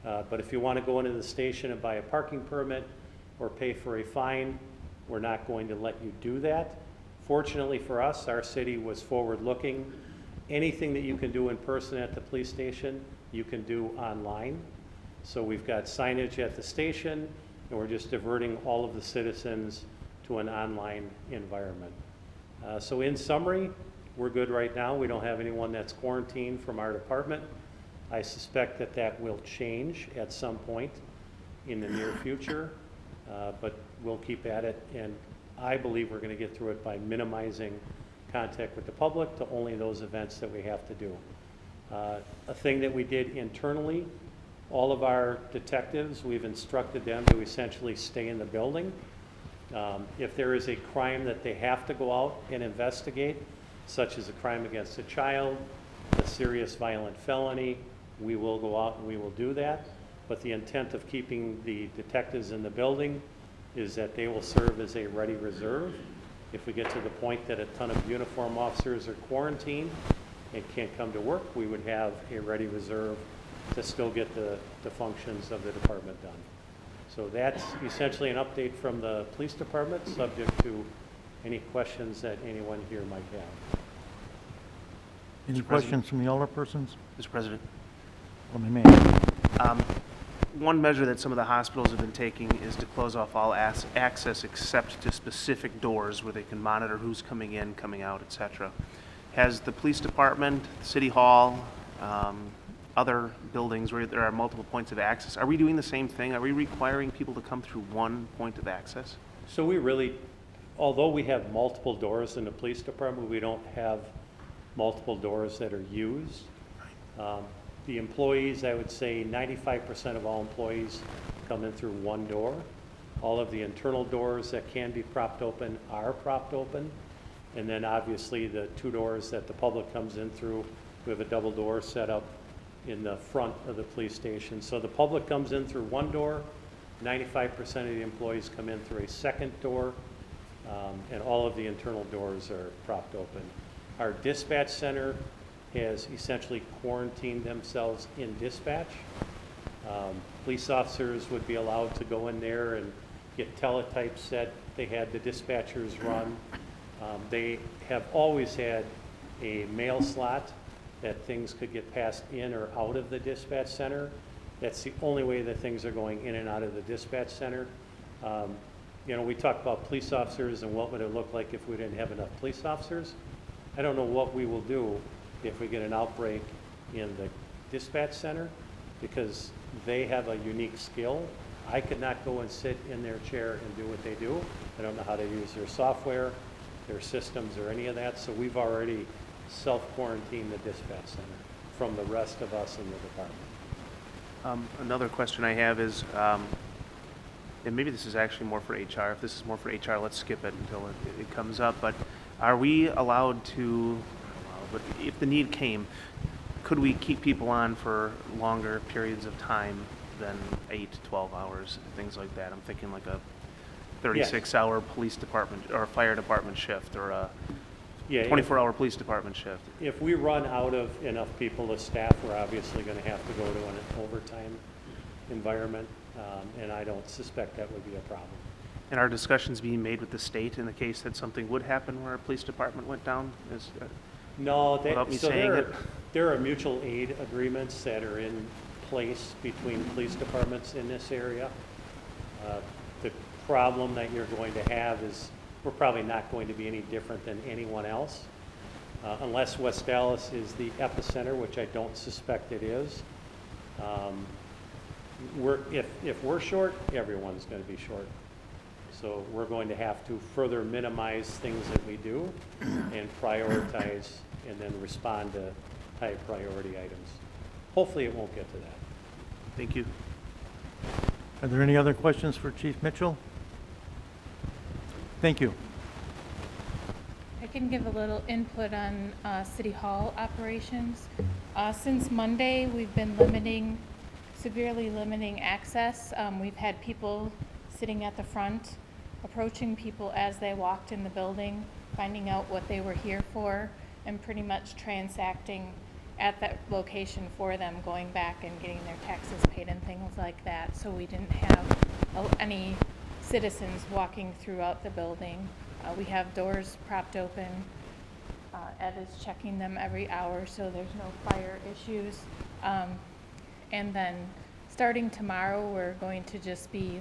[SPEAKER 10] but if you want to go into the station and buy a parking permit or pay for a fine, we're not going to let you do that. Fortunately for us, our city was forward-looking. Anything that you can do in person at the police station, you can do online. So we've got signage at the station, and we're just diverting all of the citizens to an online environment. So in summary, we're good right now. We don't have anyone that's quarantined from our department. I suspect that that will change at some point in the near future, but we'll keep at it, and I believe we're going to get through it by minimizing contact with the public to only those events that we have to do. A thing that we did internally, all of our detectives, we've instructed them to essentially stay in the building. If there is a crime that they have to go out and investigate, such as a crime against a child, a serious violent felony, we will go out and we will do that. But the intent of keeping the detectives in the building is that they will serve as a ready reserve. If we get to the point that a ton of uniform officers are quarantined and can't come to work, we would have a ready reserve to still get the functions of the department done. So that's essentially an update from the police department, subject to any questions that anyone here might have.
[SPEAKER 1] Any questions from the alderpersons?
[SPEAKER 9] Mr. President,
[SPEAKER 1] Alderman May.
[SPEAKER 9] one measure that some of the hospitals have been taking is to close off all access except to specific doors where they can monitor who's coming in, coming out, et cetera. Has the police department, City Hall, other buildings where there are multiple points of access, are we doing the same thing? Are we requiring people to come through one point of access?
[SPEAKER 10] So we really, although we have multiple doors in the police department, we don't have multiple doors that are used. The employees, I would say 95% of all employees come in through one door. All of the internal doors that can be propped open are propped open. And then obviously the 2 doors that the public comes in through, we have a double door set up in the front of the police station. So the public comes in through one door, 95% of the employees come in through a second door, and all of the internal doors are propped open. Our dispatch center has essentially quarantined themselves in dispatch. Police officers would be allowed to go in there and get teletypes that they had the dispatchers run. They have always had a mail slot that things could get passed in or out of the dispatch center. That's the only way that things are going in and out of the dispatch center. You know, we talk about police officers and what would it look like if we didn't have enough police officers. I don't know what we will do if we get an outbreak in the dispatch center, because they have a unique skill. I could not go and sit in their chair and do what they do. I don't know how to use their software, their systems, or any of that, so we've already self-quarantined the dispatch center from the rest of us in the department.
[SPEAKER 9] Another question I have is, and maybe this is actually more for HR. If this is more for HR, let's skip it until it comes up. But are we allowed to, but if the need came, could we keep people on for longer periods of time than 8 to 12 hours, things like that? I'm thinking like a 36-hour police department or fire department shift, or a
[SPEAKER 10] Yeah,
[SPEAKER 9] 24-hour police department shift.
[SPEAKER 10] if we run out of enough people to staff, we're obviously going to have to go to an overtime environment, and I don't suspect that would be a problem.
[SPEAKER 9] And are discussions being made with the state in the case that something would happen where a police department went down?
[SPEAKER 10] No,
[SPEAKER 9] Without me
[SPEAKER 10] so
[SPEAKER 9] saying it.
[SPEAKER 10] there are mutual aid agreements that are in place between police departments in this area. The problem that you're going to have is we're probably not going to be any different than anyone else, unless West Allis is the epicenter, which I don't suspect it is. If we're short, everyone's going to be short. So we're going to have to further minimize things that we do and prioritize and then respond to high priority items. Hopefully it won't get to that.
[SPEAKER 9] Thank you.
[SPEAKER 1] Are there any other questions for Chief Mitchell? Thank you.
[SPEAKER 2] I can give a little input on City Hall operations. Since Monday, we've been severely limiting access. We've had people sitting at the front, approaching people as they walked in the building, finding out what they were here for, and pretty much transacting at that location for them, going back and getting their taxes paid and things like that. So we didn't have any citizens walking throughout the building. We have doors propped open. Ed is checking them every hour, so there's no fire issues. And then starting tomorrow, we're going to just be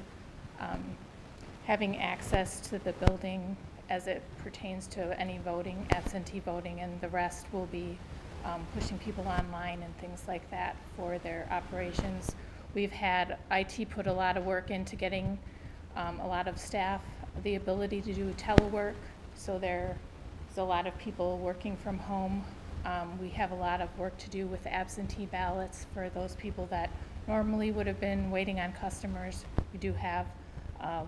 [SPEAKER 2] having access to the building as it pertains to any voting, absentee voting, and the rest will be pushing people online and things like that for their operations. We've had IT put a lot of work into getting a lot of staff the ability to do telework, so there's a lot of people working from home. We have a lot of work to do with absentee ballots for those people that normally would have been waiting on customers. We do have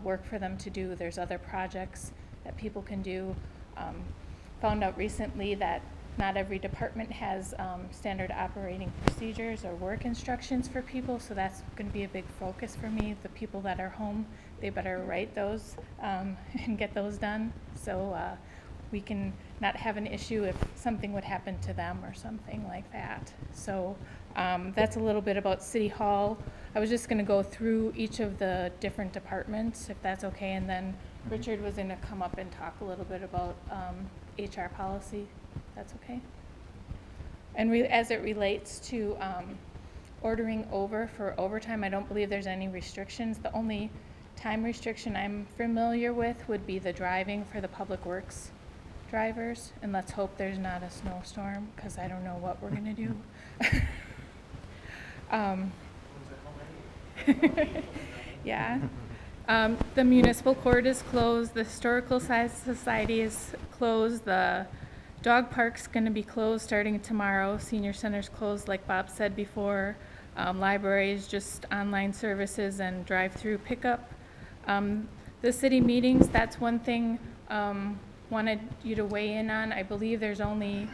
[SPEAKER 2] work for them to do. There's other projects that people can do. Found out recently that not every department has standard operating procedures or work instructions for people, so that's going to be a big focus for me. The people that are home, they better write those and get those done, so we can not have an issue if something would happen to them or something like that. So that's a little bit about City Hall. I was just going to go through each of the different departments, if that's okay, and then Richard was going to come up and talk a little bit about HR policy. That's okay. And as it relates to ordering over for overtime, I don't believe there's any restrictions. The only time restriction I'm familiar with would be the driving for the public works drivers, and let's hope there's not a snowstorm, because I don't know what we're gonna do. Yeah. The municipal court is closed, the historical society is closed, the dog park's gonna be closed starting tomorrow, senior center's closed like Bob said before, libraries just online services and drive-through pickup. The city meetings, that's one thing wanted you to weigh in on. I believe there's only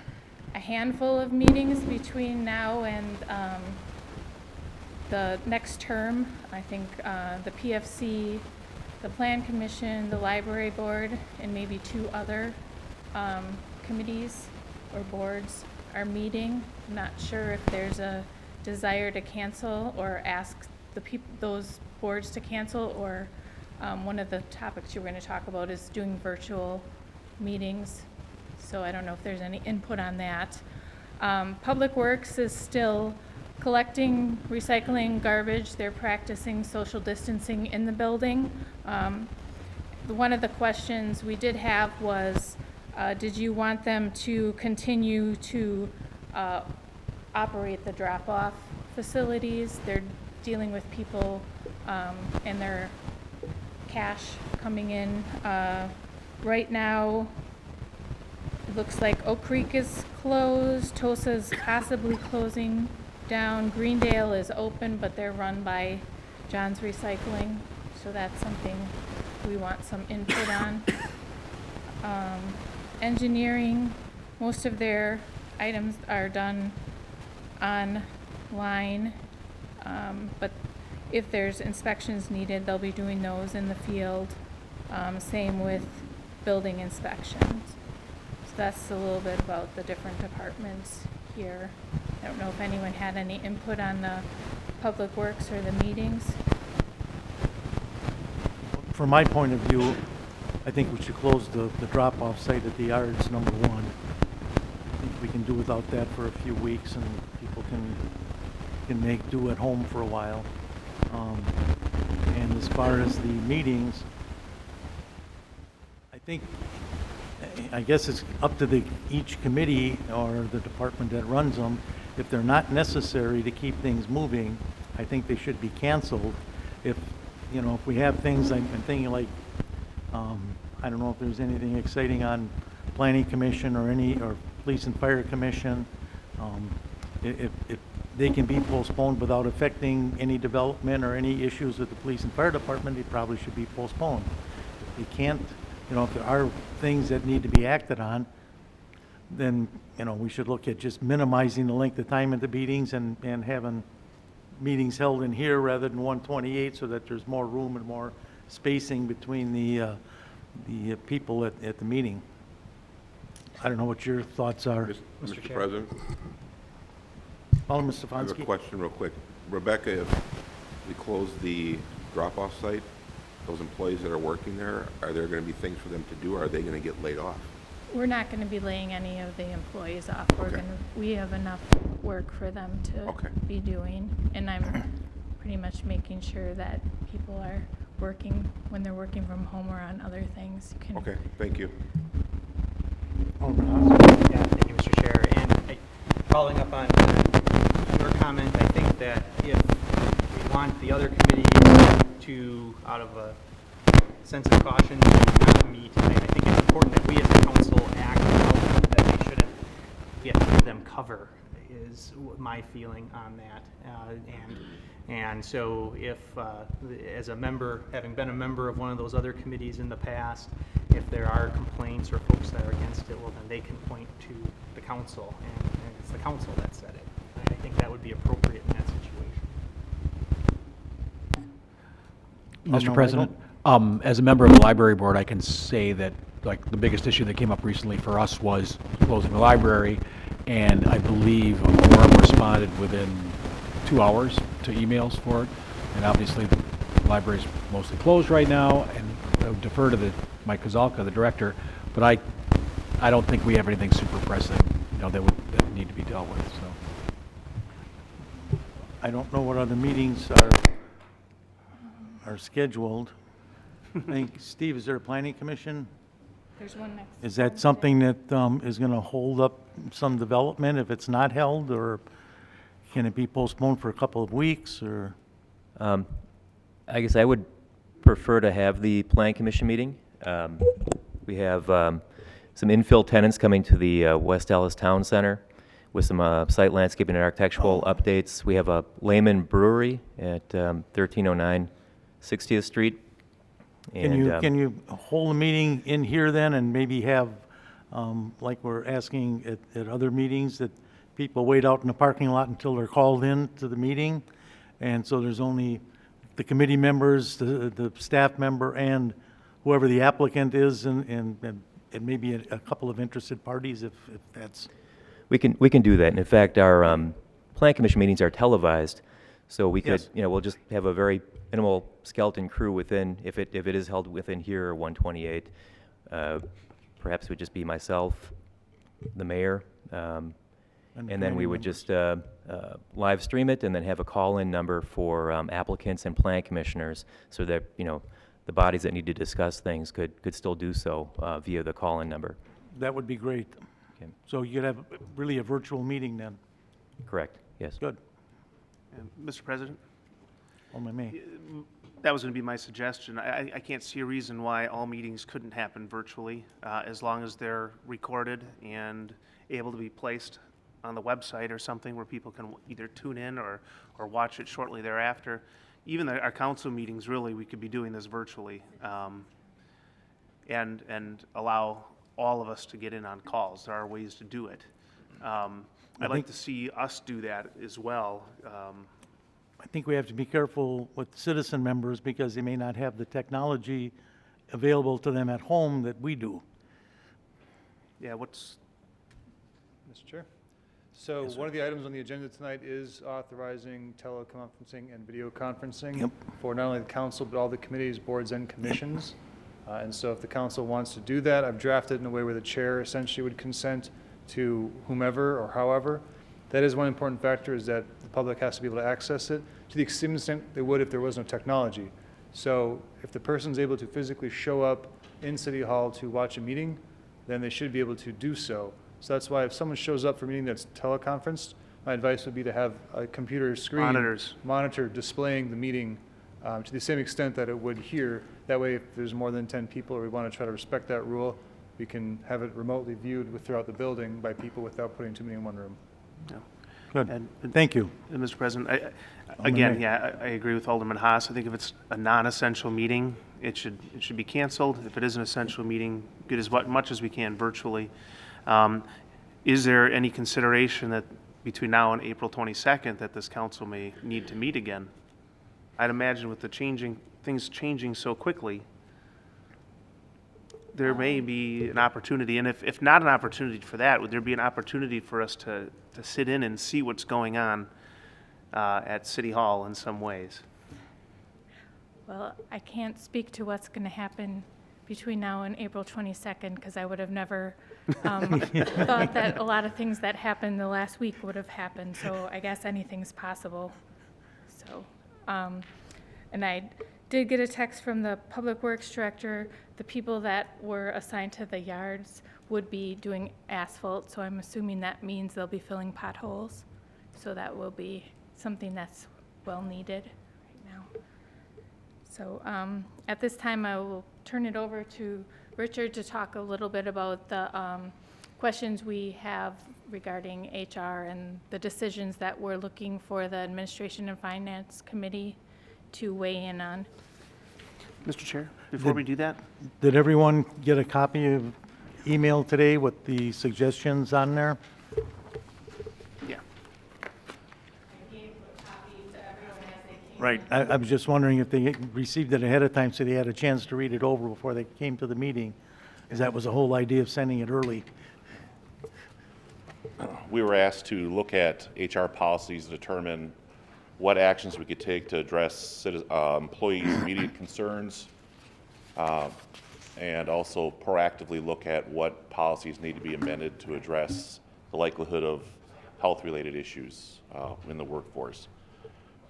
[SPEAKER 2] a handful of meetings between now and the next term. I think the PFC, the Plan Commission, the Library Board, and maybe 2 other committees or boards are meeting. I'm not sure if there's a desire to cancel or ask those boards to cancel, or one of the topics you were going to talk about is doing virtual meetings. So I don't know if there's any input on that. Public Works is still collecting, recycling garbage. They're practicing social distancing in the building. One of the questions we did have was, did you want them to continue to operate the drop-off facilities? They're dealing with people and their cash coming in. Right now, it looks like Oak Creek is closed, Tosa's possibly closing down, Greendale is open, but they're run by John's Recycling, so that's something we want some input on. Engineering, most of their items are done online, but if there's inspections needed, they'll be doing those in the field. Same with building inspections. So that's a little bit about the different departments here. I don't know if anyone had any input on the public works or the meetings.
[SPEAKER 1] From my point of view, I think we should close the drop-off site at the yards, number one. I think we can do without that for a few weeks, and people can make do at home for a while. And as far as the meetings, I guess it's up to each committee or the department that runs them. If they're not necessary to keep things moving, I think they should be canceled. If we have things, I'm thinking like, I don't know if there's anything exciting on planning commission or police and fire commission. If they can be postponed without affecting any development or any issues with the police and fire department, they probably should be postponed. If they can't, if there are things that need to be acted on, then, we should look at just minimizing the length of time at the meetings and having meetings held in here rather than 128, so that there's more room and more spacing between the people at the meeting. I don't know what your thoughts are.
[SPEAKER 11] Mr. President,
[SPEAKER 1] Alderman Stefanski.
[SPEAKER 11] I have a question real quick. Rebecca, if we close the drop-off site, those employees that are working there, are there going to be things for them to do, or are they going to get laid off?
[SPEAKER 2] We're not going to be laying any of the employees off.
[SPEAKER 11] Okay.
[SPEAKER 2] We have enough work for them to
[SPEAKER 11] Okay.
[SPEAKER 2] be doing, and I'm pretty much making sure that people are working when they're working from home or on other things. You can
[SPEAKER 11] Okay, thank you.
[SPEAKER 1] Alderman Haas.
[SPEAKER 12] Yeah, thank you, Mr. Chair. And following up on your comment, I think that if we want the other committees to, out of a sense of caution, not meet, I think it's important that we as a council act out, that we shouldn't, we have to give them cover, is my feeling on that. And so if, as a member, having been a member of one of those other committees in the past, if there are complaints or folks that are against it, well, then they can point to the council, and it's the council that said it. I think that would be appropriate in that situation.
[SPEAKER 6] Mr. President, as a member of the library board, I can say that the biggest issue that came up recently for us was closing the library, and I believe Orem responded within 2 hours to emails for it. And obviously, the library's mostly closed right now, and I would defer to Mike Kozalka, the director, but I don't think we have anything super pressing, that need to be dealt with. So
[SPEAKER 1] I don't know what other meetings are scheduled. I think, Steve, is there a planning commission?
[SPEAKER 2] There's one next.
[SPEAKER 1] Is that
[SPEAKER 2] Wednesday.
[SPEAKER 1] something that is going to hold up some development if it's not held, or can it be postponed for a couple of weeks, or?
[SPEAKER 13] I guess I would prefer to have the Plan Commission meeting. We have some infill tenants coming to the West Allis Town Center with some site landscaping and architectural updates. We have a Lehman Brewery at 1309 60th Street.
[SPEAKER 1] Can you hold a meeting in here then, and maybe have, like we're asking at other meetings, that people wait out in the parking lot until they're called in to the meeting? And so there's only the committee members, the staff member, and whoever the applicant is, and maybe a couple of interested parties, if that's...
[SPEAKER 13] We can do that. And in fact, our Plan Commission meetings are televised, so we could,
[SPEAKER 1] Yes.
[SPEAKER 13] we'll just have a very minimal skeleton crew within, if it is held within here, 128. Perhaps it would just be myself, the mayor, And then
[SPEAKER 1] family
[SPEAKER 13] we would
[SPEAKER 1] members.
[SPEAKER 13] just live stream it and then have a call-in number for applicants and plan commissioners so that, the bodies that need to discuss things could still do so via the call-in number.
[SPEAKER 1] That would be great.
[SPEAKER 13] Okay.
[SPEAKER 1] So you could have really a virtual meeting then.
[SPEAKER 13] Correct, yes.
[SPEAKER 1] Good.
[SPEAKER 9] Mr. President,
[SPEAKER 1] Alderman May.
[SPEAKER 9] that was going to be my suggestion. I can't see a reason why all meetings couldn't happen virtually, as long as they're recorded and able to be placed on the website or something where people can either tune in or watch it shortly thereafter. Even our council meetings, really, we could be doing this virtually, and allow all of us to get in on calls. There are ways to do it. I'd like to see us do that as well.
[SPEAKER 1] I think we have to be careful with citizen members because they may not have the technology available to them at home that we do.
[SPEAKER 9] Yeah,
[SPEAKER 5] Mr. Chair? So one of the items on the agenda tonight is authorizing teleconferencing and video conferencing
[SPEAKER 1] Yep.
[SPEAKER 5] for not only the council, but all the committees, boards, and commissions. And so if the council wants to do that, I've drafted in a way where the chair essentially would consent to whomever or however. That is one important factor, is that the public has to be able to access it to the extent they would if there was no technology. So if the person's able to physically show up in City Hall to watch a meeting, then they should be able to do so. So that's why if someone shows up for a meeting that's teleconferenced, my advice would be to have a computer screen monitor displaying the meeting to the same extent that it would here. That way, if there's more than 10 people or we want to try to respect that rule, we can have it remotely viewed throughout the building by people without putting too many in one room.
[SPEAKER 9] Yeah.
[SPEAKER 1] Good.
[SPEAKER 9] And
[SPEAKER 1] Thank you.
[SPEAKER 9] Mr. President,
[SPEAKER 1] Alderman
[SPEAKER 9] again,
[SPEAKER 1] May.
[SPEAKER 9] yeah, I agree with Alderman Haas. I think if it's a non-essential meeting, it should be canceled. If it is an essential meeting, get as much as we can virtually. Is there any consideration that between now and April 22nd that this council may need to meet again? I'd imagine with the things changing so quickly, there may be an opportunity, and if not an opportunity for that, would there be an opportunity for us to sit in and see what's going on at City Hall in some ways?
[SPEAKER 2] Well, I can't speak to what's going to happen between now and April 22nd, because I would have never thought that a lot of things that happened the last week would have happened, so I guess anything's possible. So, and I did get a text from the Public Works Director. The people that were assigned to the yards would be doing asphalt, so I'm assuming that means they'll be filling potholes. So that will be something that's well needed right now. So at this time, I will turn it over to Richard to talk a little bit about the questions we have regarding HR and the decisions that we're looking for the Administration and Finance Committee to weigh in on.
[SPEAKER 9] Mr. Chair, before we do that,
[SPEAKER 1] Did everyone get a copy of email today with the suggestions on there?
[SPEAKER 9] yeah.
[SPEAKER 1] Right. I was just wondering if they received it ahead of time so they had a chance to read it over before they came to the meeting, because that was the whole idea of sending it early.
[SPEAKER 14] We were asked to look at HR policies to determine what actions we could take to address employees' immediate concerns, and also proactively look at what policies need to be amended to address the likelihood of health-related issues in the workforce.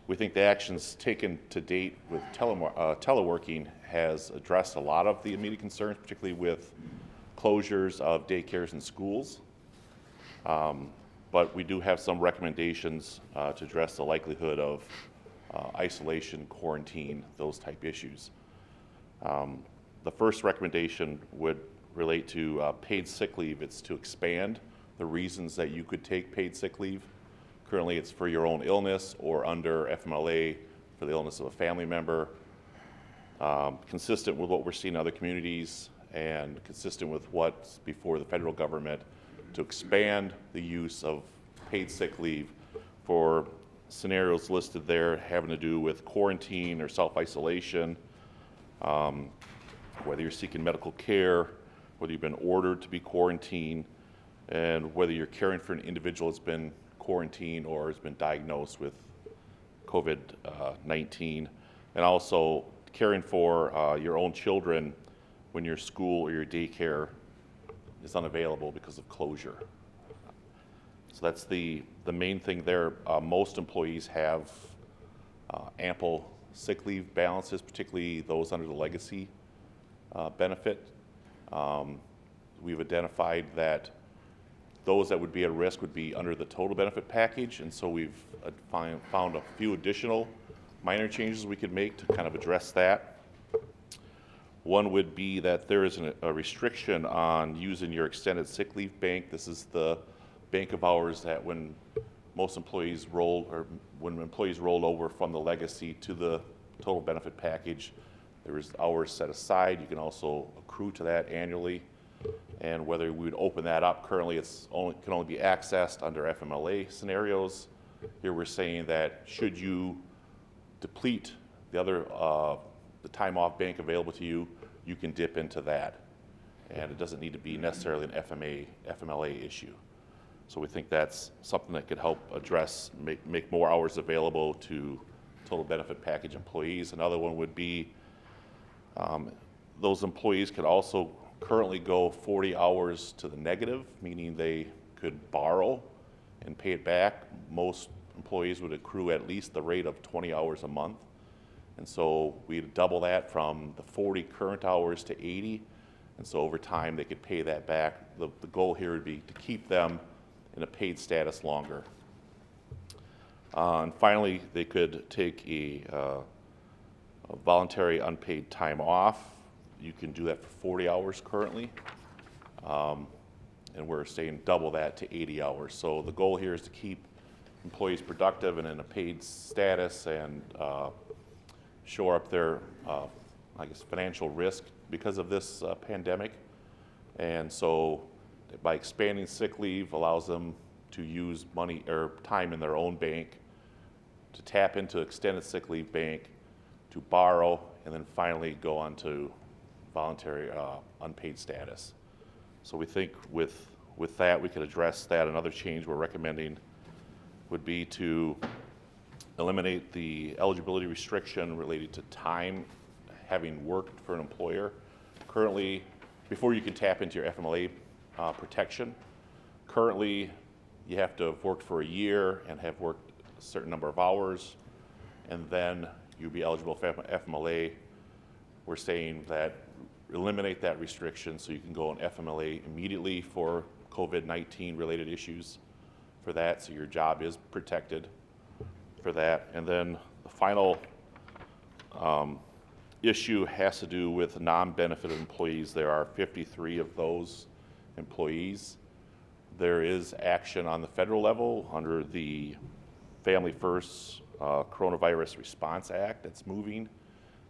[SPEAKER 14] We think the actions taken to date with teleworking has addressed a lot of the immediate concerns, particularly with closures of daycares and schools. But we do have some recommendations to address the likelihood of isolation, quarantine, those type issues. The first recommendation would relate to paid sick leave. It's to expand the reasons that you could take paid sick leave. Currently, it's for your own illness or under FMLA for the illness of a family member. Consistent with what we're seeing in other communities and consistent with what's before the federal government, to expand the use of paid sick leave for scenarios listed there having to do with quarantine or self-isolation, whether you're seeking medical care, whether you've been ordered to be quarantined, and whether you're caring for an individual that's been quarantined or has been diagnosed with COVID-19, and also caring for your own children when your school or your daycare is unavailable because of closure. So that's the main thing there. Most employees have ample sick leave balances, particularly those under the legacy benefit. We've identified that those that would be at risk would be under the total benefit package, and so we've found a few additional minor changes we could make to kind of address that. One would be that there is a restriction on using your extended sick leave bank. This is the bank of hours that when employees rolled over from the legacy to the total benefit package, there is hours set aside. You can also accrue to that annually. And whether we would open that up, currently can only be accessed under FMLA scenarios. Here we're saying that should you deplete the time off bank available to you, you can dip into that. And it doesn't need to be necessarily an FMLA issue. So we think that's something that could help address, make more hours available to total benefit package employees. Another one would be those employees could also currently go 40 hours to the negative, meaning they could borrow and pay it back. Most employees would accrue at least the rate of 20 hours a month. And so we'd double that from the 40 current hours to 80. And so over time, they could pay that back. The goal here would be to keep them in a paid status longer. And finally, they could take a voluntary unpaid time off. You can do that for 40 hours currently. And we're saying double that to 80 hours. So the goal here is to keep employees productive and in a paid status and shore up their, financial risk because of this pandemic. And so by expanding sick leave allows them to use money or time in their own bank, to tap into extended sick leave bank, to borrow, and then finally go on to voluntary unpaid status. So we think with that we could address that. Another change we're recommending would be to eliminate the eligibility restriction related to time having worked for an employer. Currently, before you can tap into your FMLA protection, currently you have to have worked for a year and have worked a certain number of hours, and then you'll be eligible for FMLA. We're saying that eliminate that restriction so you can go on FMLA immediately for COVID-19 related issues for that, so your job is protected for that. And then the final issue has to do with non-benefited employees. There are 53 of those employees. There is action on the federal level under the Family First Coronavirus Response Act that's moving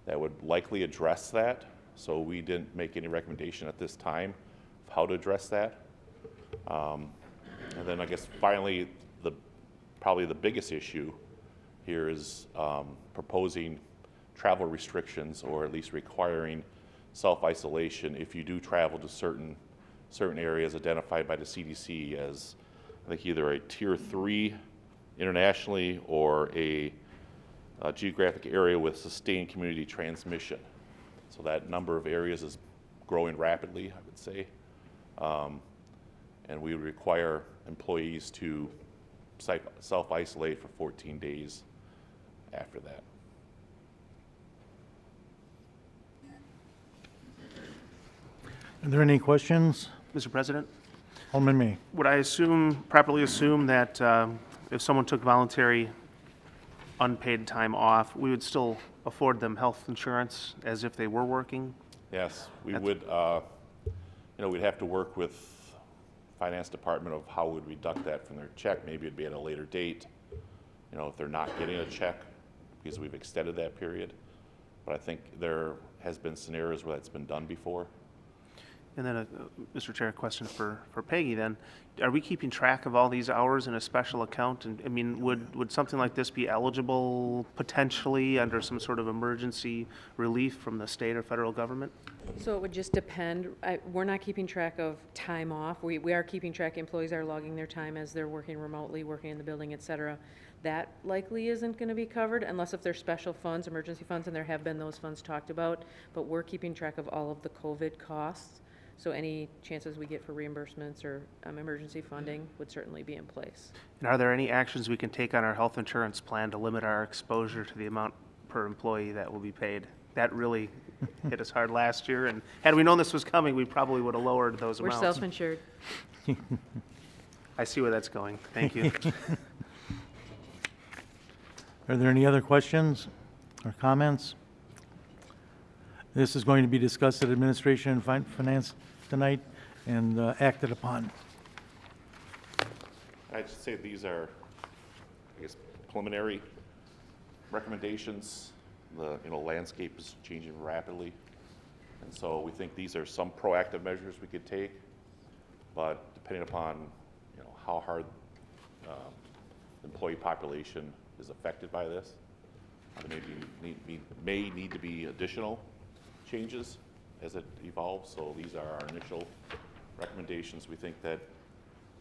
[SPEAKER 14] that would likely address that. So we didn't make any recommendation at this time of how to address that. And then I guess finally, probably the biggest issue here is proposing travel restrictions, or at least requiring self-isolation if you do travel to certain areas identified by the CDC as, I think, either a tier 3 internationally or a geographic area with sustained community transmission. So that number of areas is growing rapidly, I would say. And we would require employees to self-isolate for 14 days after that.
[SPEAKER 1] Are there any questions?
[SPEAKER 9] Mr. President,
[SPEAKER 1] Alderman May.
[SPEAKER 9] would I properly assume that if someone took voluntary unpaid time off, we would still afford them health insurance as if they were working?
[SPEAKER 14] Yes, we would, we'd have to work with finance department of how we'd deduct that from their check. Maybe it'd be at a later date, if they're not getting a check because we've extended that period. But I think there has been scenarios where that's been done before.
[SPEAKER 9] And then, Mr. Chair, a question for Peggy then. Are we keeping track of all these hours in a special account? And I mean, would something like this be eligible potentially under some sort of emergency relief from the state or federal government?
[SPEAKER 15] So it would just depend. We're not keeping track of time off. We are keeping track. Employees are logging their time as they're working remotely, working in the building, et cetera. That likely isn't going to be covered unless if there's special funds, emergency funds, and there have been those funds talked about. But we're keeping track of all of the COVID costs. So any chances we get for reimbursements or emergency funding would certainly be in place.
[SPEAKER 9] And are there any actions we can take on our health insurance plan to limit our exposure to the amount per employee that will be paid? That really hit us hard last year, and had we known this was coming, we probably would have lowered those
[SPEAKER 15] We're
[SPEAKER 9] amounts.
[SPEAKER 15] self-insured.
[SPEAKER 9] I see where that's going. Thank you.
[SPEAKER 1] Are there any other questions or comments? This is going to be discussed at Administration and Finance tonight and acted upon.
[SPEAKER 14] I'd just say these are, I guess, preliminary recommendations. The, landscape is changing rapidly. And so we think these are some proactive measures we could take, but depending upon, how hard the employee population is affected by this, there may need to be additional changes as it evolves. So these are our initial recommendations. We think that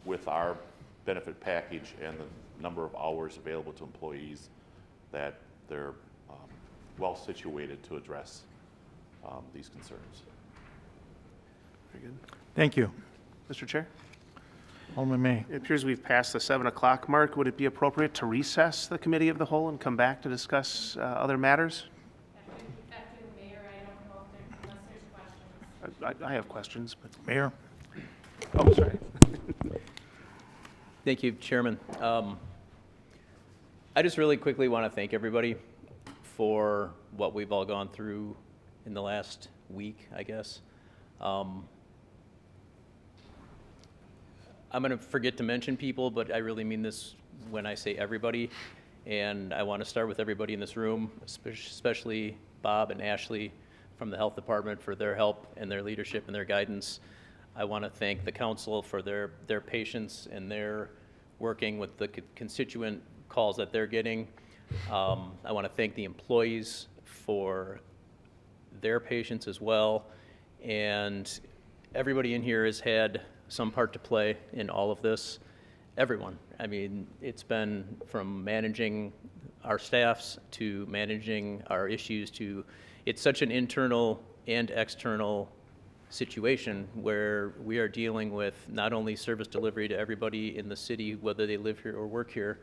[SPEAKER 14] with our benefit package and the number of hours available to employees, that they're well situated to address these concerns.
[SPEAKER 9] Very good.
[SPEAKER 1] Thank you.
[SPEAKER 9] Mr. Chair?
[SPEAKER 1] Alderman May.
[SPEAKER 9] It appears we've passed the 7 o'clock mark. Would it be appropriate to recess the committee of the whole and come back to discuss other matters?
[SPEAKER 2] After the mayor, I don't know if unless there's questions.
[SPEAKER 9] I have questions, but...
[SPEAKER 1] Mayor.
[SPEAKER 9] Oh, sorry.
[SPEAKER 16] Thank you, Chairman. I just really quickly want to thank everybody for what we've all gone through in the last week, I guess. I'm going to forget to mention people, but I really mean this when I say everybody. And I want to start with everybody in this room, especially Bob and Ashley from the Health Department for their help and their leadership and their guidance. I want to thank the council for their patience and their working with the constituent calls that they're getting. I want to thank the employees for their patience as well. And everybody in here has had some part to play in all of this. Everyone. I mean, it's been from managing our staffs to managing our issues to, it's such an internal and external situation where we are dealing with not only service delivery to everybody in the city, whether they live here or work here,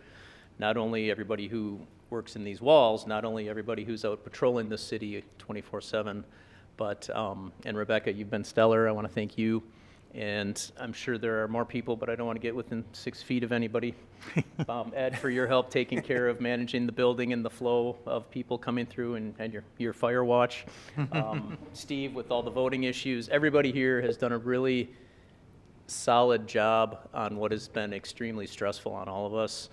[SPEAKER 16] not only everybody who works in these walls, not only everybody who's out patrolling the city 24/7, but, and Rebecca, you've been stellar. I want to thank you. And I'm sure there are more people, but I don't want to get within 6 feet of anybody. Ed, for your help taking care of managing the building and the flow of people coming through and your fire watch. Steve, with all the voting issues. Everybody here has done a really solid job on what has been extremely stressful on all of us,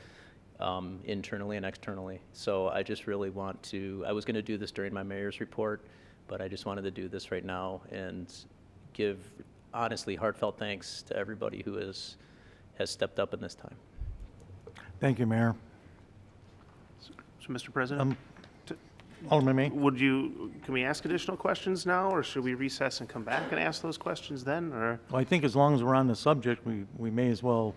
[SPEAKER 16] internally and externally. So I just really want to, I was going to do this during my mayor's report, but I just wanted to do this right now and give honestly heartfelt thanks to everybody who has stepped up in this time.
[SPEAKER 1] Thank you, Mayor.
[SPEAKER 9] So, Mr. President,
[SPEAKER 1] Alderman May.
[SPEAKER 9] can we ask additional questions now, or should we recess and come back and ask those questions then, or?
[SPEAKER 1] Well, I think as long as we're on the subject, we may as well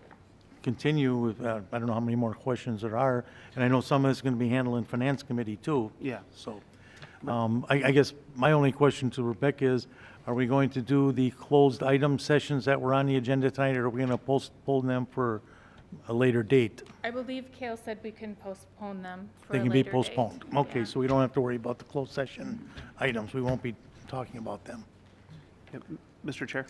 [SPEAKER 1] continue with, I don't know how many more questions there are, and I know some of this is going to be handled in Finance Committee too.
[SPEAKER 9] Yeah.
[SPEAKER 1] So, I guess my only question to Rebecca is, are we going to do the closed item sessions that were on the agenda tonight, or are we going to postpone them for a later date?
[SPEAKER 2] I believe Kale said we can postpone them for
[SPEAKER 1] They
[SPEAKER 2] a
[SPEAKER 1] can be
[SPEAKER 2] later date.
[SPEAKER 1] postponed. Okay,
[SPEAKER 2] Yeah.
[SPEAKER 1] so we don't have to worry about the closed session items. We won't be talking about them.
[SPEAKER 9] Mr. Chair?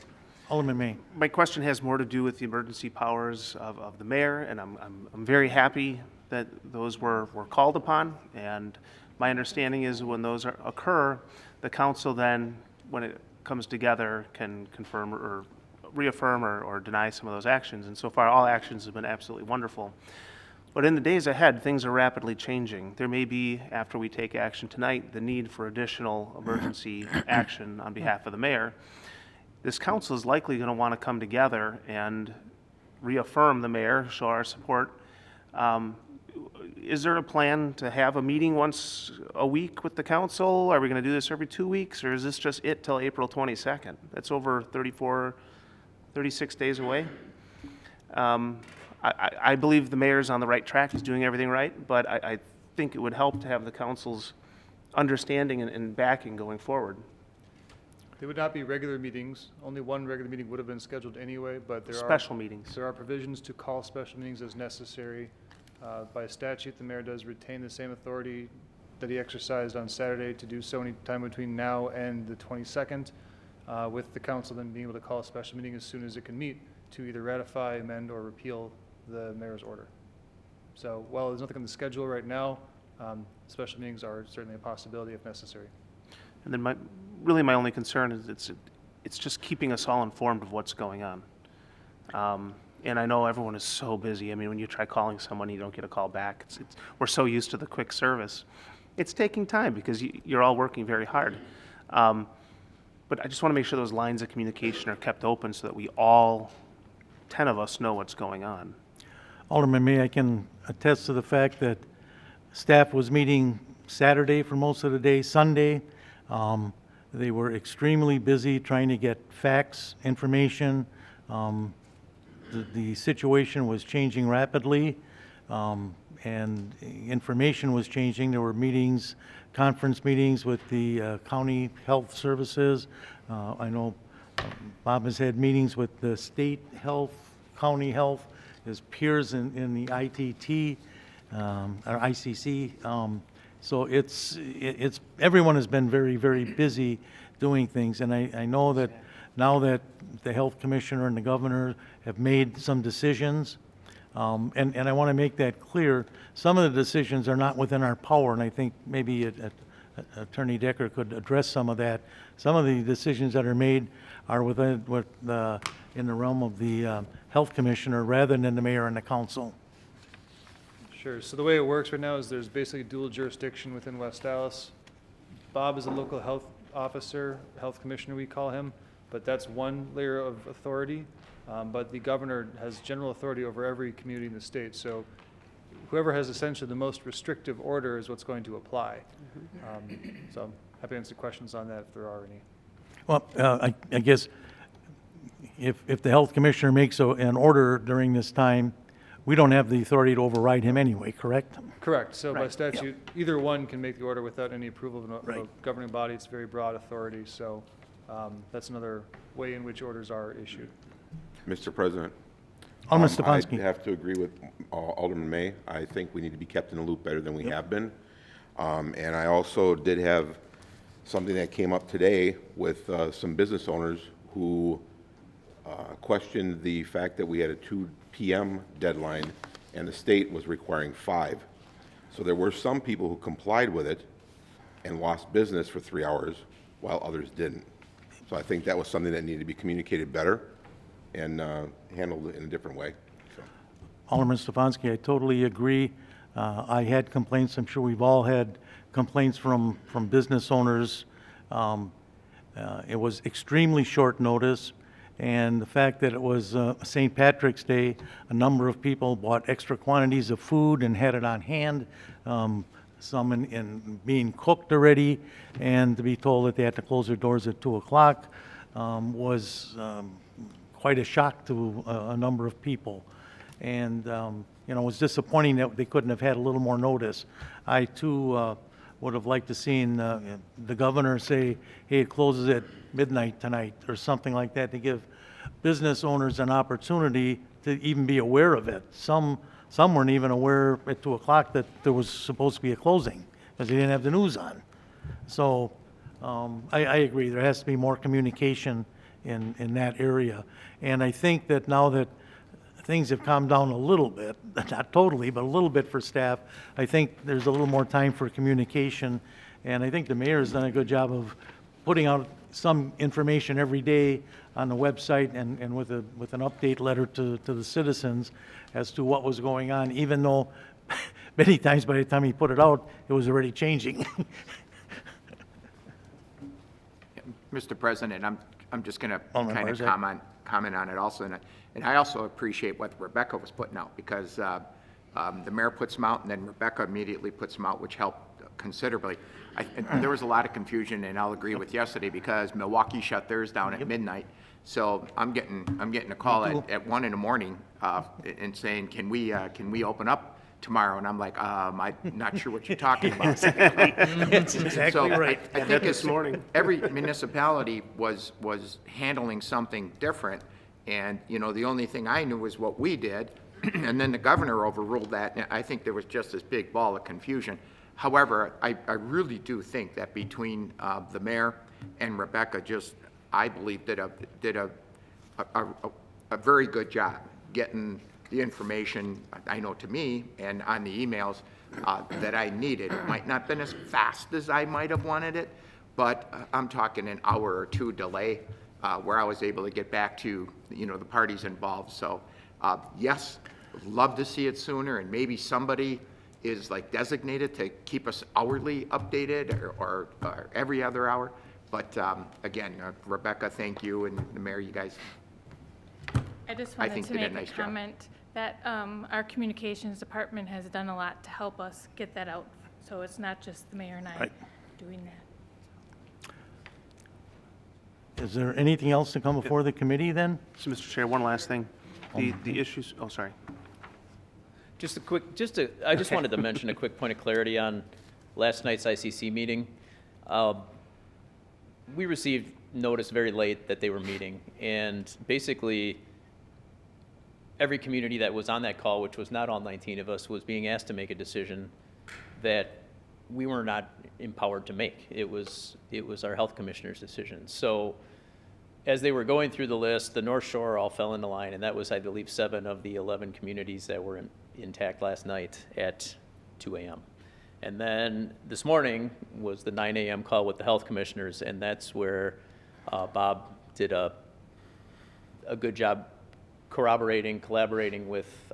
[SPEAKER 1] Alderman May.
[SPEAKER 9] My question has more to do with the emergency powers of the mayor, and I'm very happy that those were called upon. And my understanding is when those occur, the council then, when it comes together, can confirm or reaffirm or deny some of those actions. And so far, all actions have been absolutely wonderful. But in the days ahead, things are rapidly changing. There may be, after we take action tonight, the need for additional emergency action on behalf of the mayor. This council is likely going to want to come together and reaffirm the mayor, show our support. Is there a plan to have a meeting once a week with the council? Are we going to do this every 2 weeks, or is this just it till April 22nd? That's over 36 days away. I believe the mayor's on the right track, he's doing everything right, but I think it would help to have the council's understanding and backing going forward.
[SPEAKER 5] They would not be regular meetings. Only one regular meeting would have been scheduled anyway, but there are.
[SPEAKER 9] Special meetings.
[SPEAKER 5] There are provisions to call special meetings as necessary. By statute, the mayor does retain the same authority that he exercised on Saturday to do so any time between now and the 22nd, with the council then being able to call a special meeting as soon as it can meet to either ratify, amend, or repeal the mayor's order. So while there's nothing on the schedule right now, special meetings are certainly a possibility if necessary.
[SPEAKER 9] And then my only concern is it's just keeping us all informed of what's going on. And I know everyone is so busy. I mean, when you try calling someone, you don't get a call back. We're so used to the quick service. It's taking time because you're all working very hard. But I just want to make sure those lines of communication are kept open so that we all, 10 of us, know what's going on.
[SPEAKER 1] Alderman May, I can attest to the fact that staff was meeting Saturday for most of the day, Sunday. They were extremely busy trying to get facts, information. The situation was changing rapidly, and information was changing. There were meetings, conference meetings with the county health services. I know Bob has had meetings with the state health, county health, his peers in the ITT, or ICC. So it's everyone has been very, very busy doing things. And I know that now that the health commissioner and the governor have made some decisions, and I want to make that clear, some of the decisions are not within our power, and I think maybe Attorney Decker could address some of that. Some of the decisions that are made are in the realm of the health commissioner rather than the mayor and the council.
[SPEAKER 5] Sure. So the way it works right now is there's basically dual jurisdiction within West Allis. Bob is a local health officer, health commissioner we call him, but that's one layer of authority. But the governor has general authority over every community in the state. So whoever has essentially the most restrictive order is what's going to apply. So I'm happy to answer questions on that if there are any.
[SPEAKER 1] Well, I guess if the health commissioner makes an order during this time, we don't have the authority to override him anyway, correct?
[SPEAKER 5] Correct. So by
[SPEAKER 1] Right.
[SPEAKER 5] statute, either one can make the order without any approval of a
[SPEAKER 1] Right.
[SPEAKER 5] governing body. It's very broad authority. So that's another way in which orders are issued.
[SPEAKER 11] Mr. President.
[SPEAKER 1] Alderman
[SPEAKER 11] I
[SPEAKER 1] Stefanski.
[SPEAKER 11] have to agree with Alderman May. I think we need to be kept in the loop better than we have been. And I also did have something that came up today with some business owners who questioned the fact that we had a 2 p.m. deadline and the state was requiring 5. So there were some people who complied with it and lost business for 3 hours while others didn't. So I think that was something that needed to be communicated better and handled in a different way. So.
[SPEAKER 1] Alderman Stefanski, I totally agree. I had complaints. I'm sure we've all had complaints from business owners. It was extremely short notice. And the fact that it was St. Patrick's Day, a number of people bought extra quantities of food and had it on hand, some in being cooked already, and to be told that they had to close their doors at 2 o'clock was quite a shock to a number of people. And, it was disappointing that they couldn't have had a little more notice. I, too, would have liked to seen the governor say, hey, it closes at midnight tonight, or something like that, to give business owners an opportunity to even be aware of it. Some weren't even aware at 2 o'clock that there was supposed to be a closing, because they didn't have the news on. So I agree, there has to be more communication in that area. And I think that now that things have calmed down a little bit, not totally, but a little bit for staff, I think there's a little more time for communication. And I think the mayor has done a good job of putting out some information every day on the website and with an update letter to the citizens as to what was going on, even though many times by the time he put it out, it was already changing.
[SPEAKER 8] Mr. President, I'm just going to
[SPEAKER 1] Alderman
[SPEAKER 8] kind of
[SPEAKER 1] Barzak.
[SPEAKER 8] comment on it also. And I also appreciate what Rebecca was putting out, because the mayor puts them out, and then Rebecca immediately puts them out, which helped considerably. There was a lot of confusion, and I'll agree with yesterday, because Milwaukee shut theirs down at midnight. So I'm getting a call at 1 in the morning and saying, can we open up tomorrow, and I'm like, I'm not sure what you're talking about.
[SPEAKER 9] That's exactly
[SPEAKER 8] So
[SPEAKER 9] right.
[SPEAKER 8] I
[SPEAKER 9] Had
[SPEAKER 8] think
[SPEAKER 9] that this morning.
[SPEAKER 8] every municipality was handling something different, and, you know, the only thing I knew was what we did, and then the governor overruled that, and I think there was just this big ball of confusion. However, I really do think that between the mayor and Rebecca, I believe, did a very good job getting the information, I know to me, and on the emails that I needed. It might not have been as fast as I might have wanted it, but I'm talking an hour or two delay where I was able to get back to, you know, the parties involved. So yes, love to see it sooner, and maybe somebody is like designated to keep us hourly updated or every other hour. But again, Rebecca, thank you, and the mayor, you guys.
[SPEAKER 2] I just
[SPEAKER 8] I
[SPEAKER 2] wanted
[SPEAKER 8] think
[SPEAKER 2] to
[SPEAKER 8] did a
[SPEAKER 2] make a
[SPEAKER 8] nice job.
[SPEAKER 2] comment that our communications department has done a lot to help us get that out. So it's not just the mayor and I
[SPEAKER 1] Right.
[SPEAKER 2] doing that.
[SPEAKER 1] Is there anything else to come before the committee then?
[SPEAKER 9] So, Mr. Chair, one last thing. The issues, oh, sorry.
[SPEAKER 16] I just wanted to mention a quick point of clarity on last night's ICC meeting. We received notice very late that they were meeting, and basically, every community that was on that call, which was not all 19 of us, was being asked to make a decision that we were not empowered to make. It was our health commissioner's decision. So as they were going through the list, the North Shore all fell into line, and that was, I believe, 7 of the 11 communities that were intact last night at 2 a.m. And then this morning was the 9 a.m. call with the health commissioners, and that's where Bob did a good job corroborating, collaborating with,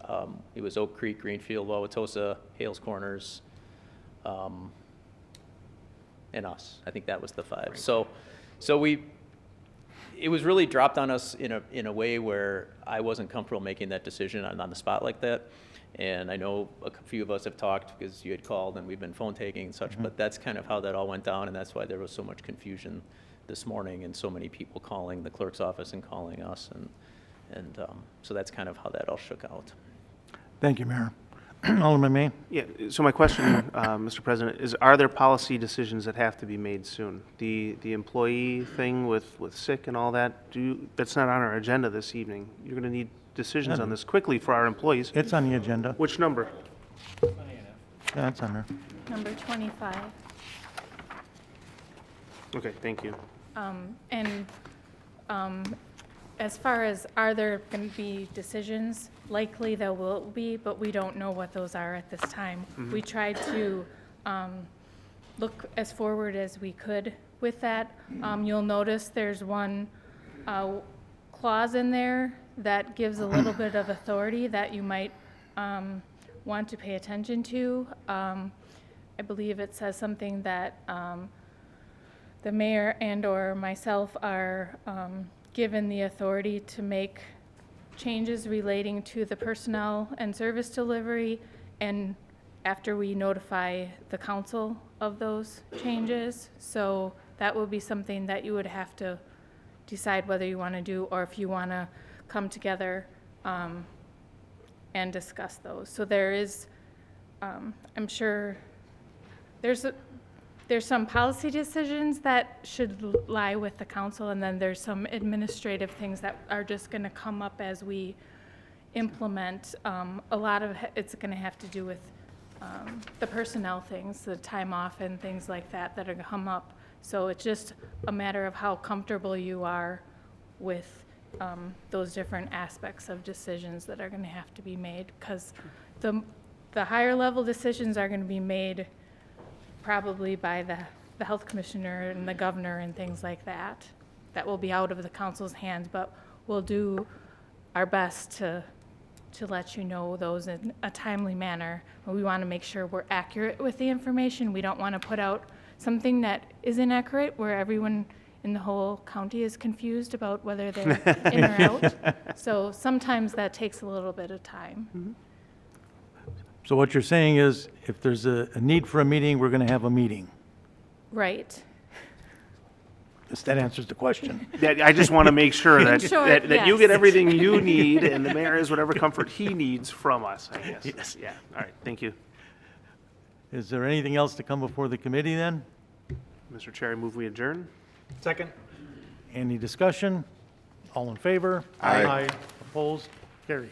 [SPEAKER 16] it was Oak Creek, Greenfield, Wauwatosa, Hales Corners, and us. I think that was the 5. So it was really dropped on us in a way where I wasn't comfortable making that decision on the spot like that. And I know a few of us have talked because you had called and we've been phone taking and such, but that's kind of how that all went down, and that's why there was so much confusion this morning and so many people calling the clerk's office and calling us, and so that's kind of how that all shook out.
[SPEAKER 1] Thank you, Mayor. Alderman May?
[SPEAKER 9] Yeah, so my question, Mr. President, is are there policy decisions that have to be made soon? The employee thing with sick and all that, that's not on our agenda this evening. You're going to need decisions on this quickly for our employees.
[SPEAKER 1] It's on the agenda.
[SPEAKER 9] Which number?
[SPEAKER 1] Yeah, it's on there.
[SPEAKER 2] Number 25.
[SPEAKER 9] Okay, thank you.
[SPEAKER 2] As far as are there going to be decisions, likely there will be, but we don't know what those are at this time. We tried to look as forward as we could with that. You'll notice there's one clause in there that gives a little bit of authority that you might want to pay attention to. I believe it says something that the mayor and/or myself are given the authority to make changes relating to the personnel and service delivery, and after we notify the council of those changes. So that will be something that you would have to decide whether you want to do, or if you want to come together and discuss those. So there is, I'm sure, there's some policy decisions that should lie with the council, and then there's some administrative things that are just going to come up as we implement. A lot of it's going to have to do with the personnel things, the time off and things like that that are going to come up. So it's just a matter of how comfortable you are with those different aspects of decisions that are going to have to be made, because the higher level decisions are going to be made probably by the health commissioner and the governor and things like that. That will be out of the council's hands, but we'll do our best to let you know those in a timely manner. We want to make sure we're accurate with the information. We don't want to put out something that is inaccurate where everyone in the whole county is confused about whether they're in or out. So sometimes that takes a little bit of time.
[SPEAKER 1] So what you're saying is, if there's a need for a meeting, we're going to have a meeting.
[SPEAKER 2] Right.
[SPEAKER 1] If that answers the question.
[SPEAKER 9] That, I just want to make sure that,
[SPEAKER 2] Sure,
[SPEAKER 9] that you
[SPEAKER 2] yes.
[SPEAKER 9] get everything you need and the mayor has whatever comfort he needs from us, I guess.
[SPEAKER 1] Yes.
[SPEAKER 9] Yeah, all right, thank you.
[SPEAKER 1] Is there anything else to come before the committee then?
[SPEAKER 9] Mr. Chair, I move we adjourn.
[SPEAKER 12] Second?
[SPEAKER 1] Any discussion? All in favor?
[SPEAKER 11] Aye.
[SPEAKER 1] Opposed? Carried.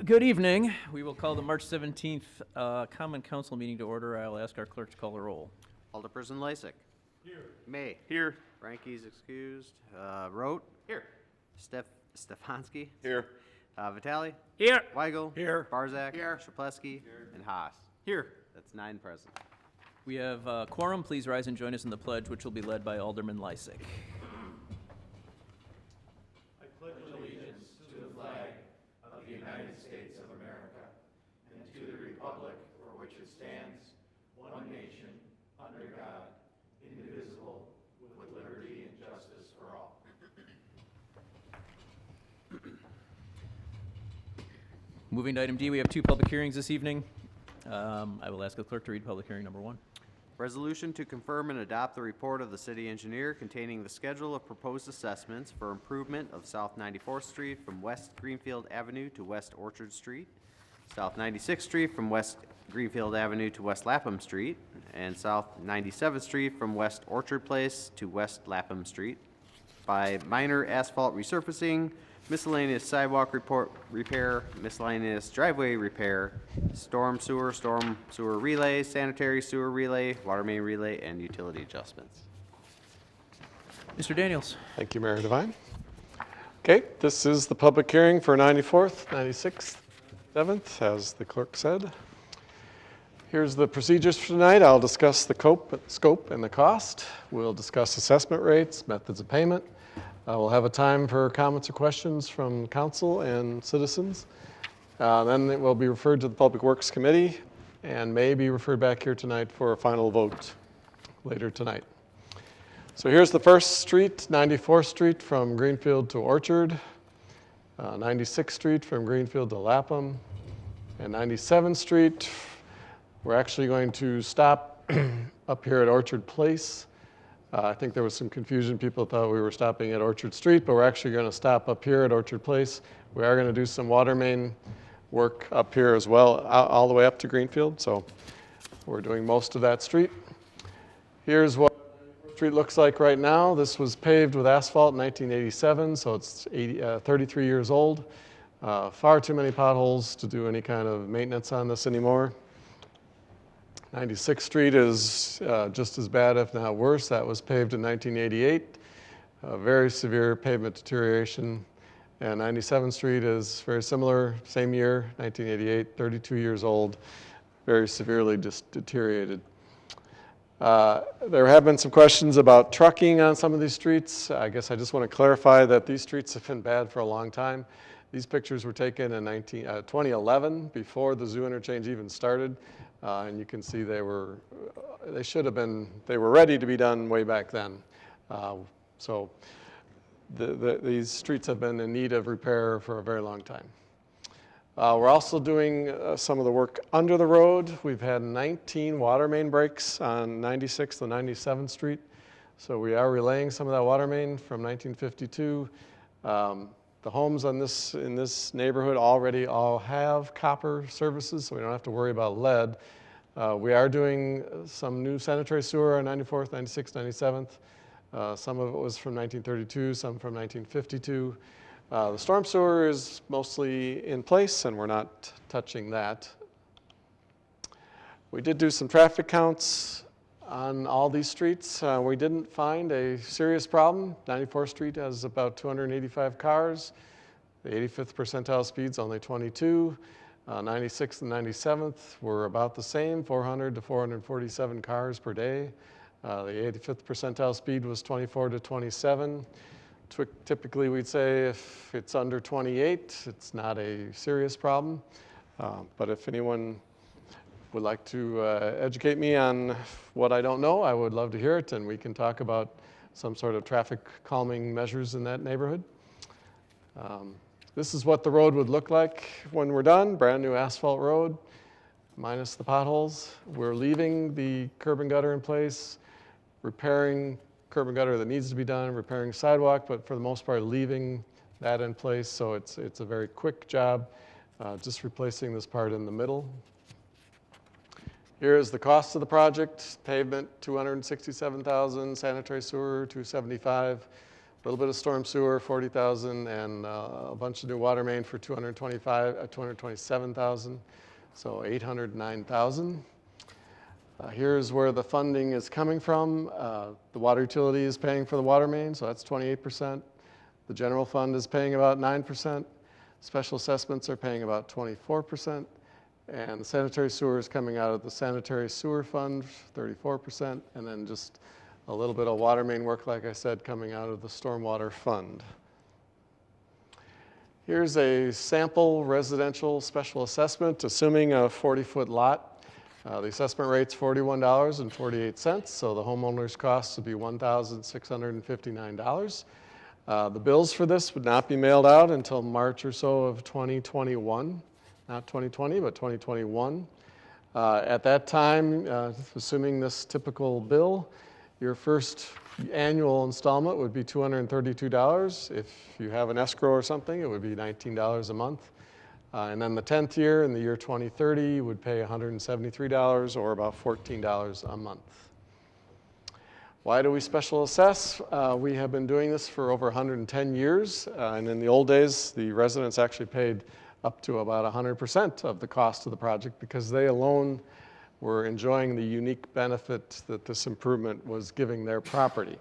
[SPEAKER 16] Good evening. We will call the March 17th Common Council meeting to order. I'll ask our clerk to call the roll.
[SPEAKER 7] Alderperson Lysick.
[SPEAKER 9] Here.
[SPEAKER 7] May.
[SPEAKER 9] Here.
[SPEAKER 7] Frankie's excused. Rote.
[SPEAKER 8] Here.
[SPEAKER 7] Stefanski.
[SPEAKER 14] Here.
[SPEAKER 7] Vitale.
[SPEAKER 16] Here.
[SPEAKER 7] Weigel.
[SPEAKER 6] Here.
[SPEAKER 7] Barzak.
[SPEAKER 8] Here.
[SPEAKER 7] Shaplesky. And Haas.
[SPEAKER 16] Here.
[SPEAKER 7] That's 9 present.
[SPEAKER 16] We have quorum. Please rise and join us in the pledge, which will be led by Alderman Lysick. Moving to item D, we have 2 public hearings this evening. I will ask the clerk to read public hearing number 1.
[SPEAKER 7] Resolution to confirm and adopt the report of the city engineer containing the schedule of proposed assessments for improvement of South 94th Street from West Greenfield Avenue to West Orchard Street, South 96th Street from West Greenfield Avenue to West Lapham Street, and South 97th Street from West Orchard Place to West Lapham Street by minor asphalt resurfacing, miscellaneous sidewalk repair, miscellaneous driveway repair, storm sewer relay, sanitary sewer relay, water main relay, and utility adjustments.
[SPEAKER 16] Mr. Daniels.
[SPEAKER 17] Thank you, Mayor Devine. Okay, this is the public hearing for 94th, 96th, 7th, as the clerk said. Here's the procedures for tonight. I'll discuss the scope and the cost. We'll discuss assessment rates, methods of payment. We'll have a time for comments or questions from council and citizens. Then it will be referred to the Public Works Committee and may be referred back here tonight for a final vote later tonight. So here's the first street, 94th Street from Greenfield to Orchard, 96th Street from Greenfield to Lapham, and 97th Street. We're actually going to stop up here at Orchard Place. I think there was some confusion. People thought we were stopping at Orchard Street, but we're actually going to stop up here at Orchard Place. We are going to do some water main work up here as well, all the way up to Greenfield. So we're doing most of that street. Here's what the street looks like right now. This was paved with asphalt in 1987, so it's 33 years old. Far too many potholes to do any kind of maintenance on this anymore. 96th Street is just as bad, if not worse. That was paved in 1988. Very severe pavement deterioration. And 97th Street is very similar, same year, 1988, 32 years old, very severely deteriorated. There have been some questions about trucking on some of these streets. I guess I just want to clarify that these streets have been bad for a long time. These pictures were taken in 2011, before the zoo interchange even started. And you can see they were ready to be done way back then. So these streets have been in need of repair for a very long time. We're also doing some of the work under the road. We've had 19 water main breaks on 96th and 97th Street. So we are relaying some of that water main from 1952. The homes in this neighborhood already all have copper services, so we don't have to worry about lead. We are doing some new sanitary sewer on 94th, 96th, 97th. Some of it was from 1932, some from 1952. The storm sewer is mostly in place, and we're not touching that. We did do some traffic counts on all these streets. We didn't find a serious problem. 94th Street has about 285 cars. The 85th percentile speed's only 22. 96th and 97th were about the same, 400 to 447 cars per day. The 85th percentile speed was 24 to 27. Typically, we'd say if it's under 28, it's not a serious problem. But if anyone would like to educate me on what I don't know, I would love to hear it, and we can talk about some sort of traffic calming measures in that neighborhood. This is what the road would look like when we're done, brand new asphalt road, minus the potholes. We're leaving the curb and gutter in place, repairing curb and gutter that needs to be done, repairing sidewalk, but for the most part, leaving that in place. So it's a very quick job, just replacing this part in the middle. Here is the cost of the project: pavement, $267,000, sanitary sewer, $275,000, little bit of storm sewer, 40,000, and a bunch of new water main for 227,000, so 809,000. Here's where the funding is coming from. The water utility is paying for the water main, so that's 28%. The general fund is paying about 9%. Special assessments are paying about 24%. And the sanitary sewer is coming out of the sanitary sewer fund, 34%. And then just a little bit of water main work, like I said, coming out of the stormwater fund. Here's a sample residential special assessment, assuming a 40-foot lot. The assessment rate's $41.48, so the homeowner's costs would be $1,659. The bills for this would not be mailed out until March or so of 2021, not 2020, but 2021. At that time, assuming this typical bill, your first annual installment would be $232. If you have an escrow or something, it would be $19 a month. And then the 10th year, in the year 2030, you would pay $173 or about $14 a month. Why do we special assess? We have been doing this for over 110 years. And in the old days, the residents actually paid up to about 100% of the cost of the project because they alone were enjoying the unique benefit that this improvement was giving their property.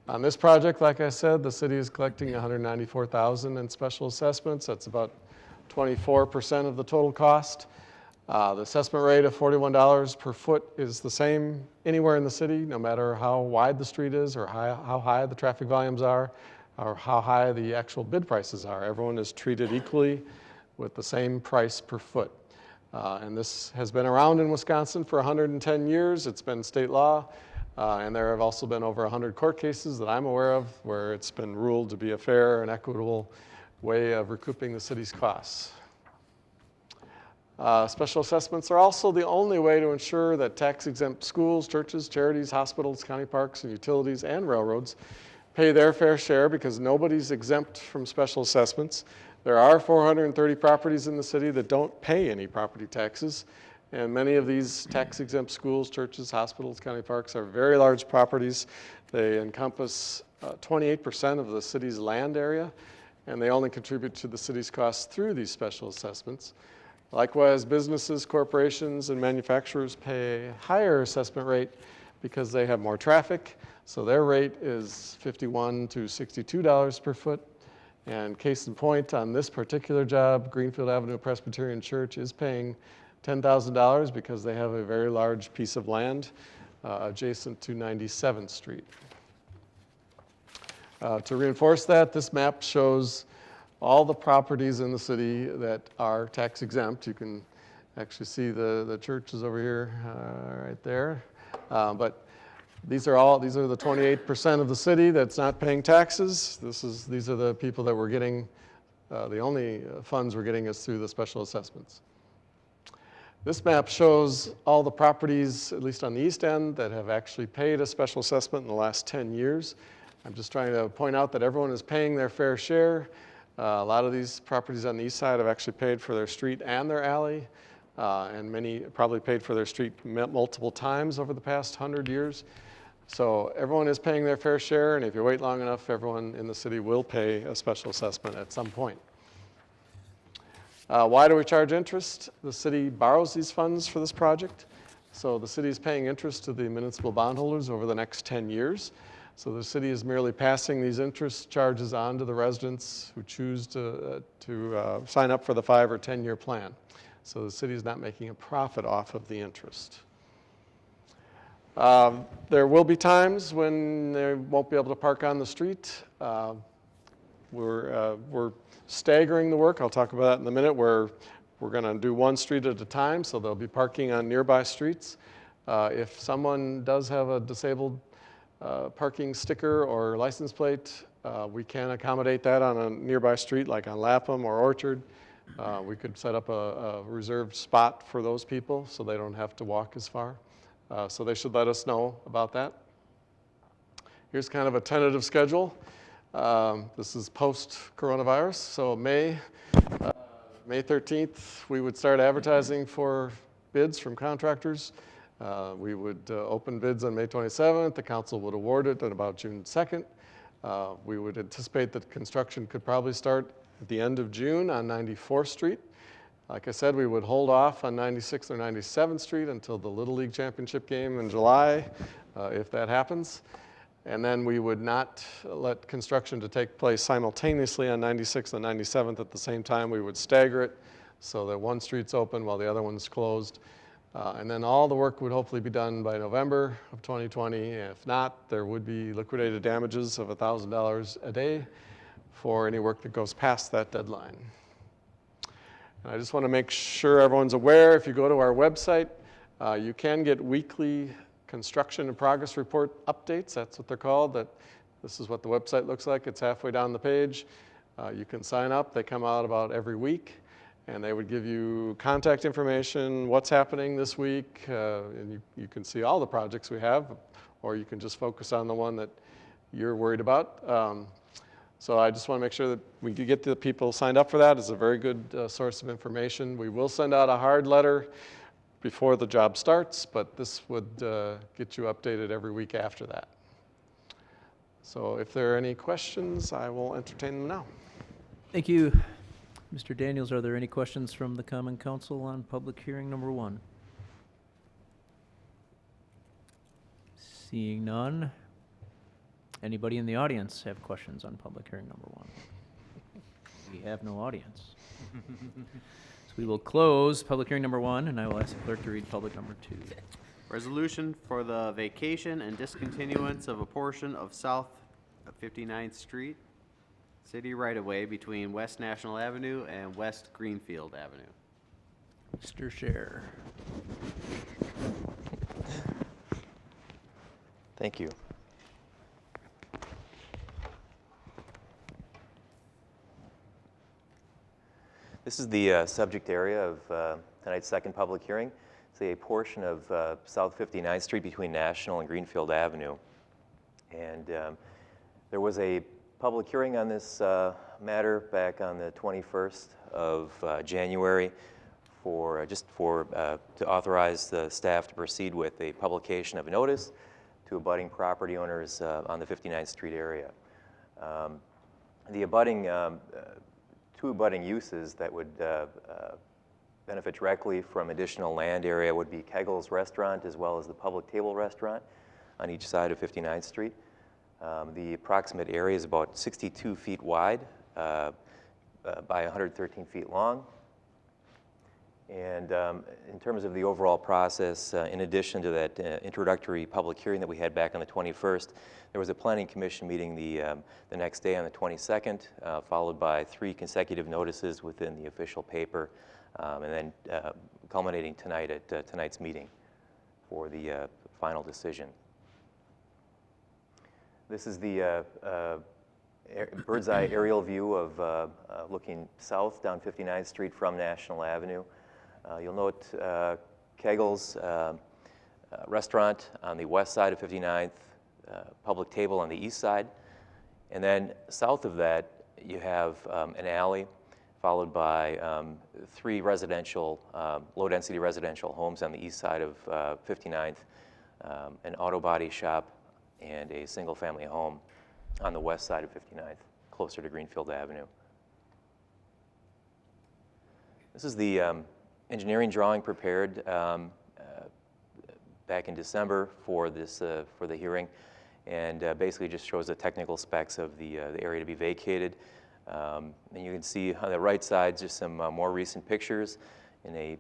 [SPEAKER 17] On this project, like I said, the city is collecting $194,000 in special assessments. That's about 24% of the total cost. The assessment rate of $41 per foot is the same anywhere in the city, no matter how wide the street is or how high the traffic volumes are or how high the actual bid prices are. Everyone is treated equally with the same price per foot. And this has been around in Wisconsin for 110 years. It's been state law. And there have also been over 100 court cases that I'm aware of where it's been ruled to be a fair and equitable way of recouping the city's costs. Special assessments are also the only way to ensure that tax-exempt schools, churches, charities, hospitals, county parks, and utilities, and railroads pay their fair share because nobody's exempt from special assessments. There are 430 properties in the city that don't pay any property taxes, and many of these tax-exempt schools, churches, hospitals, county parks are very large properties. They encompass 28% of the city's land area, and they only contribute to the city's costs through these special assessments. Likewise, businesses, corporations, and manufacturers pay a higher assessment rate because they have more traffic, so their rate is $51 to $62 per foot. And case in point, on this particular job, Greenfield Avenue Presbyterian Church is paying $10,000 because they have a very large piece of land adjacent to 97th Street. To reinforce that, this map shows all the properties in the city that are tax exempt. You can actually see the churches over here, right there. But these are the 28% of the city that's not paying taxes. These are the people that we're getting, the only funds we're getting is through the special assessments. This map shows all the properties, at least on the east end, that have actually paid a special assessment in the last 10 years. I'm just trying to point out that everyone is paying their fair share. A lot of these properties on the east side have actually paid for their street and their alley, and many probably paid for their street multiple times over the past 100 years. So everyone is paying their fair share, and if you wait long enough, everyone in the city will pay a special assessment at some point. Why do we charge interest? The city borrows these funds for this project. So the city is paying interest to the municipal bondholders over the next 10 years. So the city is merely passing these interest charges on to the residents who choose to sign up for the 5 or 10-year plan. So the city is not making a profit off of the interest. There will be times when they won't be able to park on the street. We're staggering the work. I'll talk about that in a minute, where we're going to do one street at a time, so they'll be parking on nearby streets. If someone does have a disabled parking sticker or license plate, we can accommodate that on a nearby street, like on Lapham or Orchard. We could set up a reserved spot for those people so they don't have to walk as far. So they should let us know about that. Here's kind of a tentative schedule. This is post-coronavirus, so May 13th, we would start advertising for bids from contractors. We would open bids on May 27th. The council would award it on about June 2nd. We would anticipate that construction could probably start at the end of June on 94th Street. Like I said, we would hold off on 96th or 97th Street until the Little League Championship game in July, if that happens. And then we would not let construction to take place simultaneously on 96th and 97th at the same time. We would stagger it so that one street's open while the other one's closed. And then all the work would hopefully be done by November of 2020. If not, there would be liquidated damages of $1,000 a day for any work that goes past that deadline. And I just want to make sure everyone's aware, if you go to our website, you can get weekly construction and progress report updates. That's what they're called. This is what the website looks like. It's halfway down the page. You can sign up. They come out about every week, and they would give you contact information, what's happening this week, and you can see all the projects we have, or you can just focus on the one that you're worried about. So I just want to make sure that we get the people signed up for that. It's a very good source of information. We will send out a hard letter before the job starts, but this would get you updated every week after that. So if there are any questions, I will entertain them now.
[SPEAKER 18] Thank you. Mr. Daniels, are there any questions from the Common Council on public hearing number 1? Seeing none. Anybody in the audience have questions on public hearing number 1? We have no audience. So we will close public hearing number 1, and I will ask the clerk to read public number 2.
[SPEAKER 7] Resolution for the vacation and discontinuance of a portion of South 59th Street, city right-of-way between West National Avenue and West Greenfield Avenue.
[SPEAKER 18] Mr. Scher.
[SPEAKER 13] Thank you. This is the subject area of tonight's second public hearing. It's a portion of South 59th Street between National and Greenfield Avenue. And there was a public hearing on this matter back on the 21st of January to authorize the staff to proceed with a publication of a notice to abutting property owners on the 59th Street area. The abutting two abutting uses that would benefit directly from additional land area would be Kegel's Restaurant as well as the Public Table Restaurant on each side of 59th Street. The approximate area is about 62 feet wide by 113 feet long. And in terms of the overall process, in addition to that introductory public hearing that we had back on the 21st, there was a Planning Commission meeting the next day on the 22nd, followed by 3 consecutive notices within the official paper, and then culminating tonight at tonight's meeting for the final decision. This is the bird's eye aerial view of looking south down 59th Street from National Avenue. You'll note Kegel's Restaurant on the west side of 59th, Public Table on the east side. And then south of that, you have an alley followed by 3 residential, low-density residential homes on the east side of 59th, an auto body shop, and a single-family home on the west side of 59th, closer to Greenfield Avenue. This is the engineering drawing prepared back in December for the hearing, and basically just shows the technical specs of the area to be vacated. And you can see on the right side just some more recent pictures in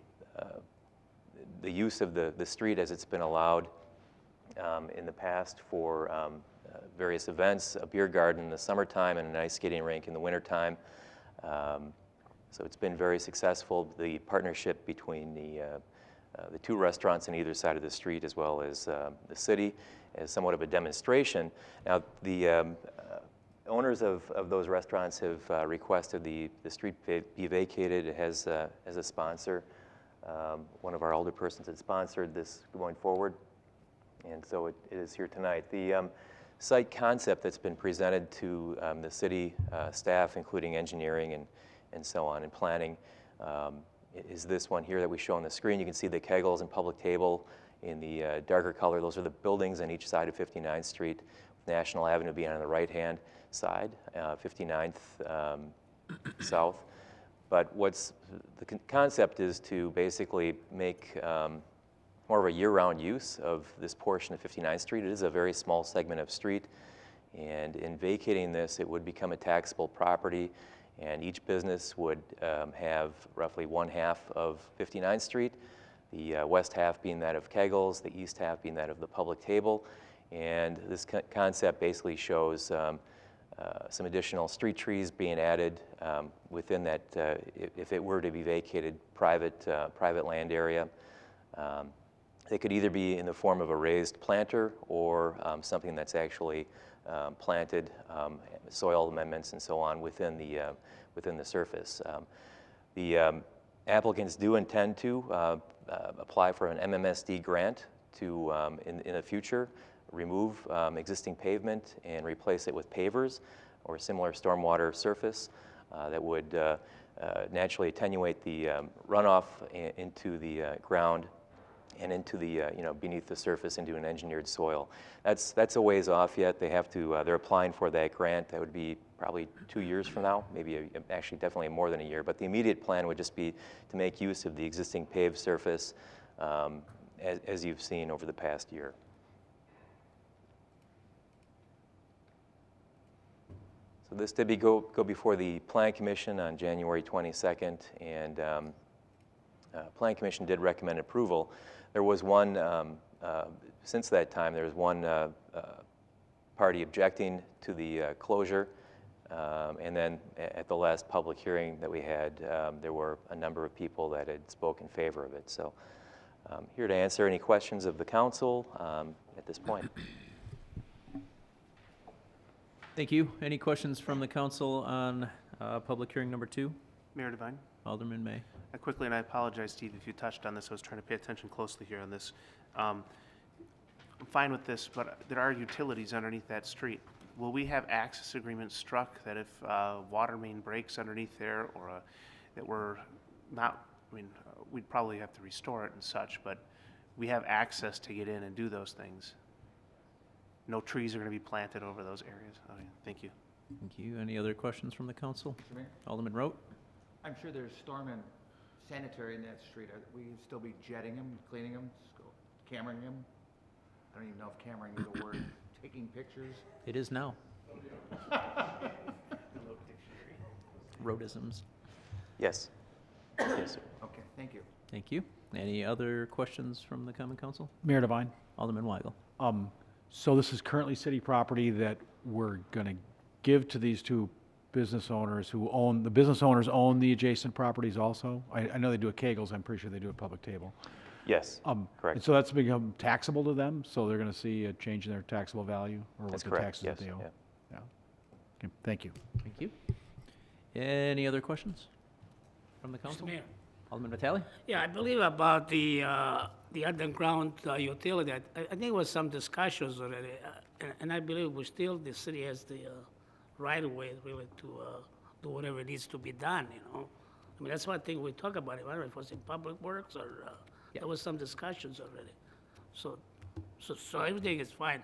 [SPEAKER 13] the use of the street as it's been allowed in the past for various events, a beer garden in the summertime and an ice skating rink in the wintertime. So it's been very successful. The partnership between the 2 restaurants on either side of the street as well as the city is somewhat of a demonstration. Now, the owners of those restaurants have requested the street be vacated. It has as a sponsor. One of our alderpersons had sponsored this going forward, and so it is here tonight. The site concept that's been presented to the city staff, including engineering and so on, and planning, is this one here that we show on the screen. You can see the Kegels and Public Table in the darker color. Those are the buildings on each side of 59th Street National Avenue being on the right-hand side, 59th south. But the concept is to basically make more of a year-round use of this portion of 59th Street. It is a very small segment of street, and in vacating this, it would become a taxable property, and each business would have roughly 1/2 of 59th Street, the west half being that of Kegel's, the east half being that of the Public Table. And this concept basically shows some additional street trees being added within that, if it were to be vacated, private land area. They could either be in the form of a raised planter or something that's actually planted, soil amendments and so on within the surface. The applicants do intend to apply for an MMSD grant to, in the future, remove existing pavement and replace it with pavers or similar stormwater surface that would naturally attenuate the runoff into the ground and into the, beneath the surface into an engineered soil. That's a ways off yet. They have to, they're applying for that grant. That would be probably 2 years from now, maybe actually definitely more than a year. But the immediate plan would just be to make use of the existing paved surface as you've seen over the past year. So this did go before the Plan Commission on January 22nd, and Plan Commission did recommend approval. There was one, since that time, there was one party objecting to the closure, and then at the last public hearing that we had, there were a number of people that had spoken in favor of it. So I'm here to answer any questions of the council at this point.
[SPEAKER 18] Thank you. Any questions from the council on public hearing number 2?
[SPEAKER 9] Mayor Devine?
[SPEAKER 18] Alderman May.
[SPEAKER 9] Quickly, and I apologize, Steve, if you touched on this. I was trying to pay attention closely here on this. I'm fine with this, but there are utilities underneath that street. Will we have access agreements struck that if water main breaks underneath there, or that we're not, we'd probably have to restore it and such, but we have access to get in and do those things? No trees are going to be planted over those areas. Okay, thank you.
[SPEAKER 18] Thank you. Any other questions from the council?
[SPEAKER 19] Mr. Mayor?
[SPEAKER 18] Alderman Rote.
[SPEAKER 19] I'm sure there's storm and sanitary in that street. Will you still be jetting them, cleaning them, cammering them? I don't even know if cammering is a word. Taking pictures?
[SPEAKER 18] It is now. Rotisms.
[SPEAKER 13] Yes. Yes, sir.
[SPEAKER 19] Okay, thank you.
[SPEAKER 18] Thank you. Any other questions from the common council?
[SPEAKER 6] Mayor Devine.
[SPEAKER 18] Alderman Weigel.
[SPEAKER 6] So this is currently city property that we're going to give to these two business owners who own, the business owners own the adjacent properties also? I know they do at Kegel's, I'm pretty sure they do at Public Table.
[SPEAKER 13] Yes, correct.
[SPEAKER 6] And so that's become taxable to them, so they're going to see a change in their taxable value? Or
[SPEAKER 13] That's
[SPEAKER 6] what the
[SPEAKER 13] correct,
[SPEAKER 6] taxes
[SPEAKER 13] yes,
[SPEAKER 6] that they owe?
[SPEAKER 13] yeah.
[SPEAKER 6] Yeah. Okay, thank you.
[SPEAKER 18] Thank you. Any other questions from the council?
[SPEAKER 4] Mr. Mayor.
[SPEAKER 18] Alderman Vitale?
[SPEAKER 4] Yeah, I believe about the underground utility, I think there was some discussions already, and I believe the city has the right of way really to do whatever it needs to be done, I mean, that's one thing we talk about, it, whether it was in Public Works or, there was some discussions already. So everything is fine.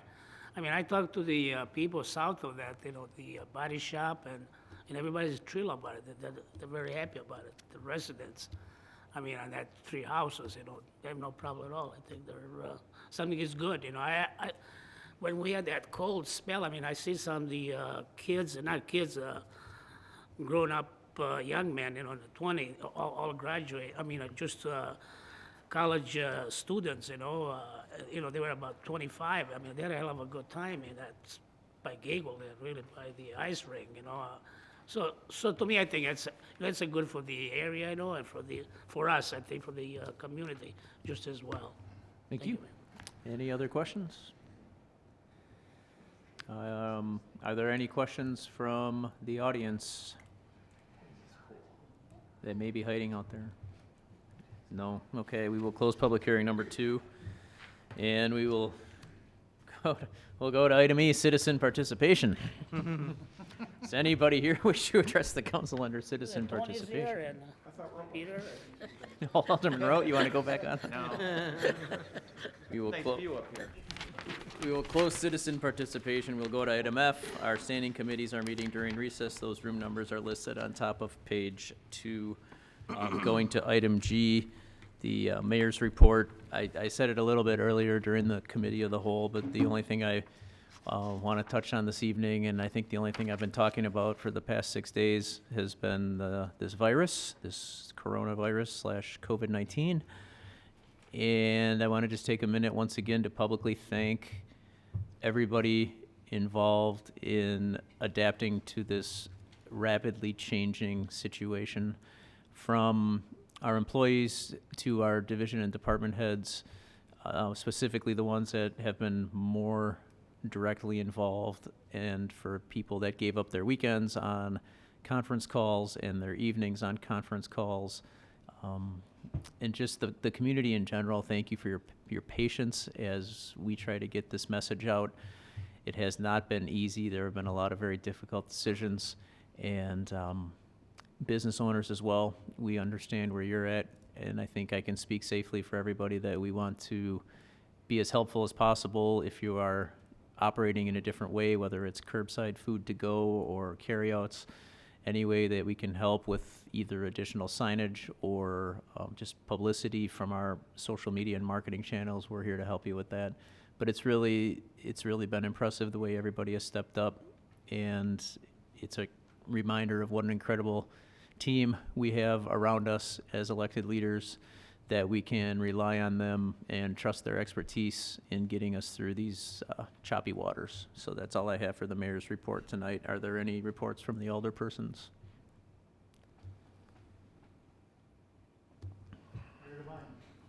[SPEAKER 4] I mean, I talked to the people south of that, the body shop, and everybody's thrilled about it. They're very happy about it, the residents. I mean, on that 3 houses, they have no problem at all. I think they're, something is good, when we had that cold spell, I mean, I see some of the kids, not kids, grown-up young men, in the 20s, all graduate, I mean, just college students, they were about 25. I mean, they had a hell of a good time, and that's by Gagel, really by the ice rink, So to me, I think that's a good for the area, and for us, I think, for the community just as well.
[SPEAKER 18] Thank you. Any other questions? Are there any questions from the audience that may be hiding out there? No? Okay, we will close public hearing number 2, and we will go to item E, citizen participation. Does anybody here wish to address the council under citizen participation?
[SPEAKER 4] Peter.
[SPEAKER 18] Alderman Rote, you want to go back on?
[SPEAKER 12] No.
[SPEAKER 18] We will
[SPEAKER 12] Nice
[SPEAKER 18] close.
[SPEAKER 12] view up here.
[SPEAKER 18] We will close citizen participation. We'll go to item F. Our standing committees are meeting during recess. Those room numbers are listed on top of page 2. Going to item G, the mayor's report. I said it a little bit earlier during the committee of the whole, but the only thing I want to touch on this evening, and I think the only thing I've been talking about for the past 6 days has been this virus, this coronavirus / COVID-19. And I want to just take a minute once again to publicly thank everybody involved in adapting to this rapidly changing situation, from our employees to our division and department heads, specifically the ones that have been more directly involved, and for people that gave up their weekends on conference calls and their evenings on conference calls. And just the community in general, thank you for your patience as we try to get this message out. It has not been easy. There have been a lot of very difficult decisions, and business owners as well. We understand where you're at, and I think I can speak safely for everybody that we want to be as helpful as possible. If you are operating in a different way, whether it's curbside food to go or carryouts, any way that we can help with either additional signage or just publicity from our social media and marketing channels, we're here to help you with that. But it's really been impressive the way everybody has stepped up, and it's a reminder of what an incredible team we have around us as elected leaders, that we can rely on them and trust their expertise in getting us through these choppy waters. So that's all I have for the mayor's report tonight. Are there any reports from the alderpersons?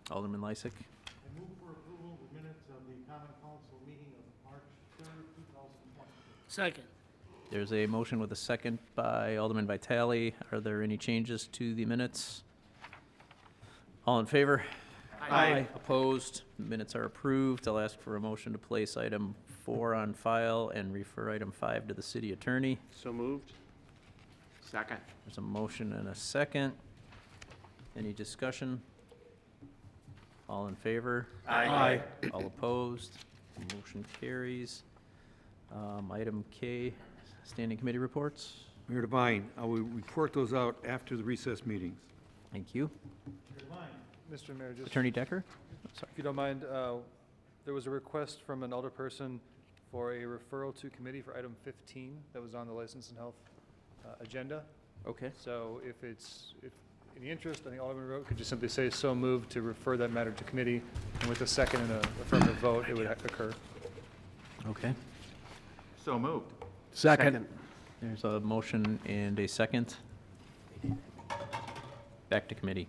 [SPEAKER 18] Alderman Lysick.
[SPEAKER 1] I move for approval of the minutes of the common council meeting of March 3rd, 2020.
[SPEAKER 4] Second.
[SPEAKER 18] There's a motion with a second by Alderman Vitale. Are there any changes to the minutes? All in favor?
[SPEAKER 4] Aye.
[SPEAKER 18] Opposed? Minutes are approved. I'll ask for a motion to place item 4 on file and refer item 5 to the city attorney.
[SPEAKER 9] So moved.
[SPEAKER 8] Second.
[SPEAKER 18] There's a motion and a second. Any discussion? All in favor?
[SPEAKER 9] Aye.
[SPEAKER 18] All opposed? Motion carries. Item K, standing committee reports.
[SPEAKER 20] Mayor Devine, I will report those out after the recess meetings.
[SPEAKER 18] Thank you.
[SPEAKER 5] Mr. Mayor, just
[SPEAKER 18] Attorney Decker? Sorry.
[SPEAKER 5] if you don't mind, there was a request from an alderperson for a referral to committee for item 15 that was on the License and Health agenda.
[SPEAKER 18] Okay.
[SPEAKER 5] So if in the interest, I think Alderman Rowe could just simply say so moved to refer that matter to committee, and with a second and a affirmative vote, it would occur.
[SPEAKER 18] Okay.
[SPEAKER 8] So moved.
[SPEAKER 6] Second.
[SPEAKER 18] There's a motion and a second. Back to committee.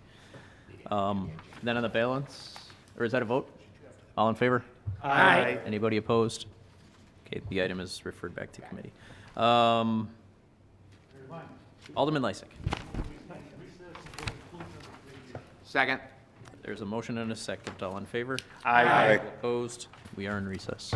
[SPEAKER 18] Then on the balance, or is that a vote? All in favor?
[SPEAKER 4] Aye.
[SPEAKER 18] Anybody opposed? Okay, the item is referred back to committee. Alderman Lysick.
[SPEAKER 8] Second.
[SPEAKER 18] There's a motion and a second. All in favor?
[SPEAKER 9] Aye.
[SPEAKER 18] Opposed? We are in recess.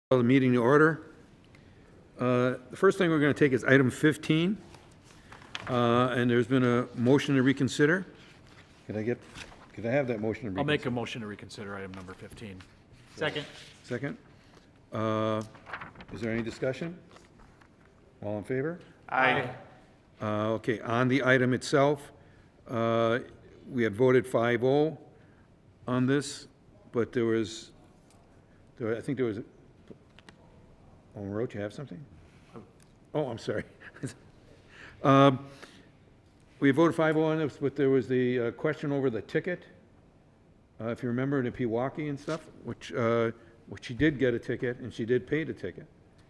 [SPEAKER 20] Call the meeting to order. The first thing we're going to take is item 15, and there's been a motion to reconsider. Could I have that motion to reconsider?
[SPEAKER 6] I'll make a motion to reconsider item number 15.
[SPEAKER 18] Second.
[SPEAKER 20] Second. Is there any discussion? All in favor?
[SPEAKER 12] Aye.
[SPEAKER 20] Okay, on the item itself, we had voted 5-0 on this, but I think there was, Alderman Roach, you have something? Oh, I'm sorry. We voted 5-0 on this, but there was the question over the ticket. If you remember, in Pewaukee and stuff, which she did get a ticket, and she did pay the ticket,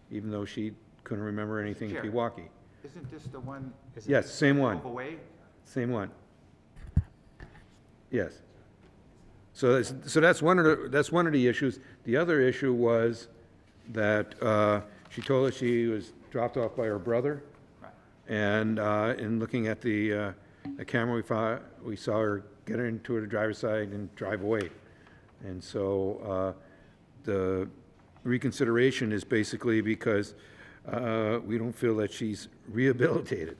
[SPEAKER 20] even though she couldn't remember anything in
[SPEAKER 19] Chair.
[SPEAKER 20] Pewaukee.
[SPEAKER 19] Isn't this the one?
[SPEAKER 20] Yes, same one.
[SPEAKER 19] Away?
[SPEAKER 20] Same one. Yes. So that's one of the issues. The other issue was that she told us she was dropped off by her brother.
[SPEAKER 19] Right.
[SPEAKER 20] And in looking at the camera, we saw her get into the driver's side and drive away. And so the reconsideration is basically because we don't feel that she's rehabilitated,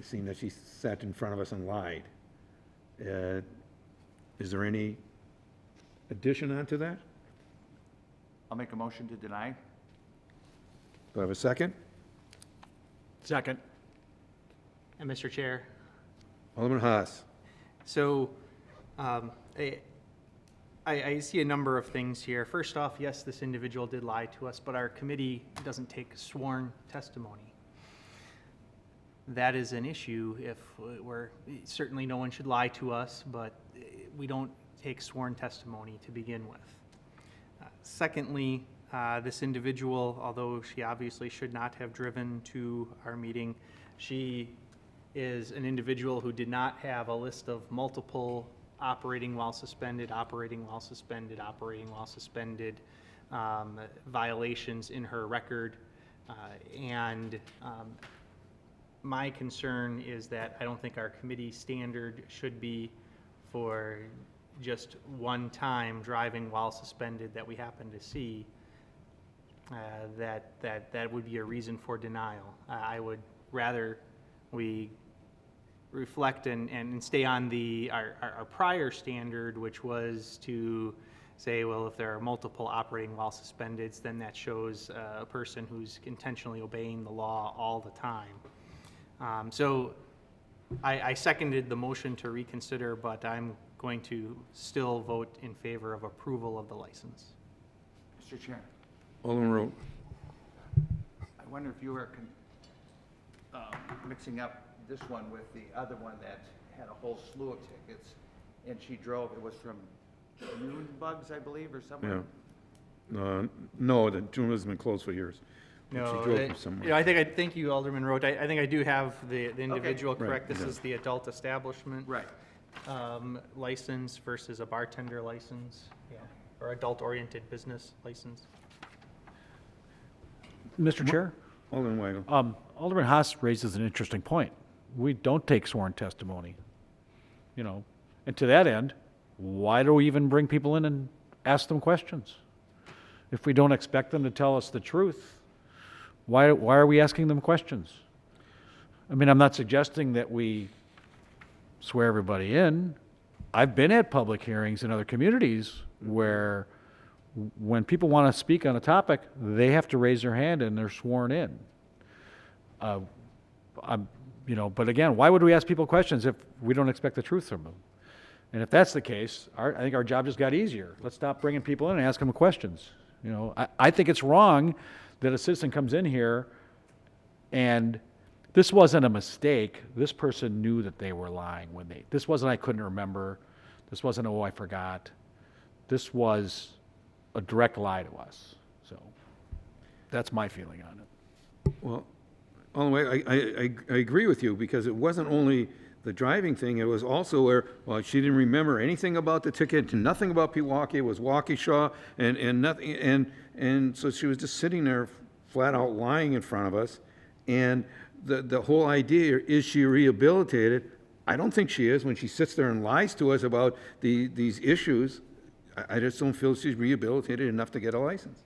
[SPEAKER 20] seeing that she sat in front of us and lied. Is there any addition onto that?
[SPEAKER 19] I'll make a motion to deny.
[SPEAKER 20] Do I have a second?
[SPEAKER 6] Second.
[SPEAKER 12] And Mr. Chair,
[SPEAKER 20] Alderman Haas.
[SPEAKER 12] so I see a number of things here. First off, yes, this individual did lie to us, but our committee doesn't take sworn testimony. That is an issue if certainly no one should lie to us, but we don't take sworn testimony to begin with. Secondly, this individual, although she obviously should not have driven to our meeting, she is an individual who did not have a list of multiple operating while suspended, violations in her record. And my concern is that I don't think our committee standard should be for just one time driving while suspended that we happen to see, that would be a reason for denial. I would rather we reflect and stay on our prior standard, which was to say, well, if there are multiple operating while suspended, then that shows a person who's intentionally obeying the law all the time. So I seconded the motion to reconsider, but I'm going to still vote in favor of approval of the license.
[SPEAKER 19] Mr. Chair,
[SPEAKER 20] Alderman Rowe.
[SPEAKER 19] I wonder if you were mixing up this one with the other one that had a whole slew of tickets, and she drove, it was from Noon Bugs, I believe, or somewhere?
[SPEAKER 20] Yeah. No, the June has been closed for years.
[SPEAKER 12] No,
[SPEAKER 20] She drove from somewhere.
[SPEAKER 12] thank you, Alderman Roach. I think I do have the individual
[SPEAKER 20] Okay.
[SPEAKER 12] correct.
[SPEAKER 20] Right,
[SPEAKER 12] This is the adult establishment.
[SPEAKER 19] Right.
[SPEAKER 12] License versus a bartender license, or adult-oriented business license.
[SPEAKER 6] Mr. Chair?
[SPEAKER 20] Alderman Weigel.
[SPEAKER 6] Alderman Haas raises an interesting point. We don't take sworn testimony, and to that end, why do we even bring people in and ask them questions? If we don't expect them to tell us the truth, why are we asking them questions? I mean, I'm not suggesting that we swear everybody in. I've been at public hearings in other communities where when people want to speak on a topic, they have to raise their hand and they're sworn in. But again, why would we ask people questions if we don't expect the truth from them? And if that's the case, I think our job just got easier. Let's stop bringing people in and ask them questions. I think it's wrong that a citizen comes in here and this wasn't a mistake. This person knew that they were lying this wasn't I couldn't remember. This wasn't, I forgot. This was a direct lie to us. So that's my feeling on it.
[SPEAKER 20] Well, I agree with you, because it wasn't only the driving thing, it was also where, well, she didn't remember anything about the ticket, nothing about Pewaukee, it was Waukesha, and nothing, and so she was just sitting there flat out lying in front of us, and the whole idea, is she rehabilitated? I don't think she is when she sits there and lies to us about these issues. I just don't feel she's rehabilitated enough to get a license.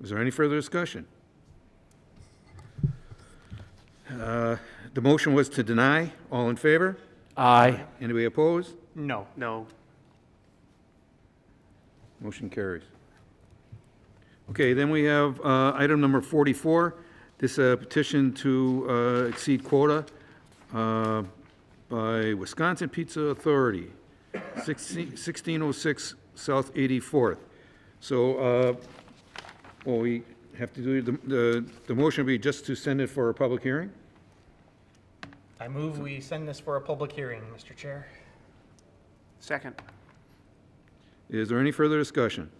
[SPEAKER 20] Is there any further discussion? The motion was to deny. All in favor?
[SPEAKER 6] Aye.
[SPEAKER 20] Anybody opposed?
[SPEAKER 12] No.
[SPEAKER 9] No.
[SPEAKER 20] Motion carries. Okay, then we have item number 44. This petition to exceed quota by Wisconsin Pizza Authority, 1606 South 84th. So, what we have to do, the motion would be just to send it for a public hearing?
[SPEAKER 12] I move we send this for a public hearing, Mr. Chair.
[SPEAKER 9] Second.
[SPEAKER 20] Is there any further discussion?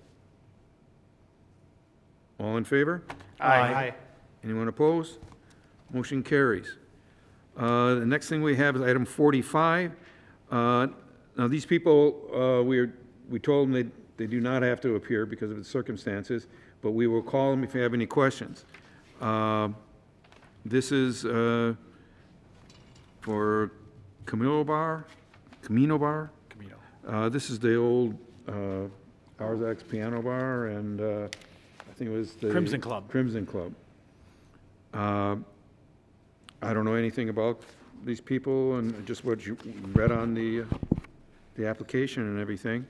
[SPEAKER 20] All in favor?
[SPEAKER 12] Aye.
[SPEAKER 20] Anyone opposed? Motion carries. The next thing we have is item 45. Now, these people, we told them they do not have to appear because of the circumstances, but we will call them if you have any questions. This is for Camino Bar? This is the old Barzak's Piano Bar, and I think it was the
[SPEAKER 6] Crimson Club.
[SPEAKER 20] Crimson Club. I don't know anything about these people, and just what you read on the application and everything.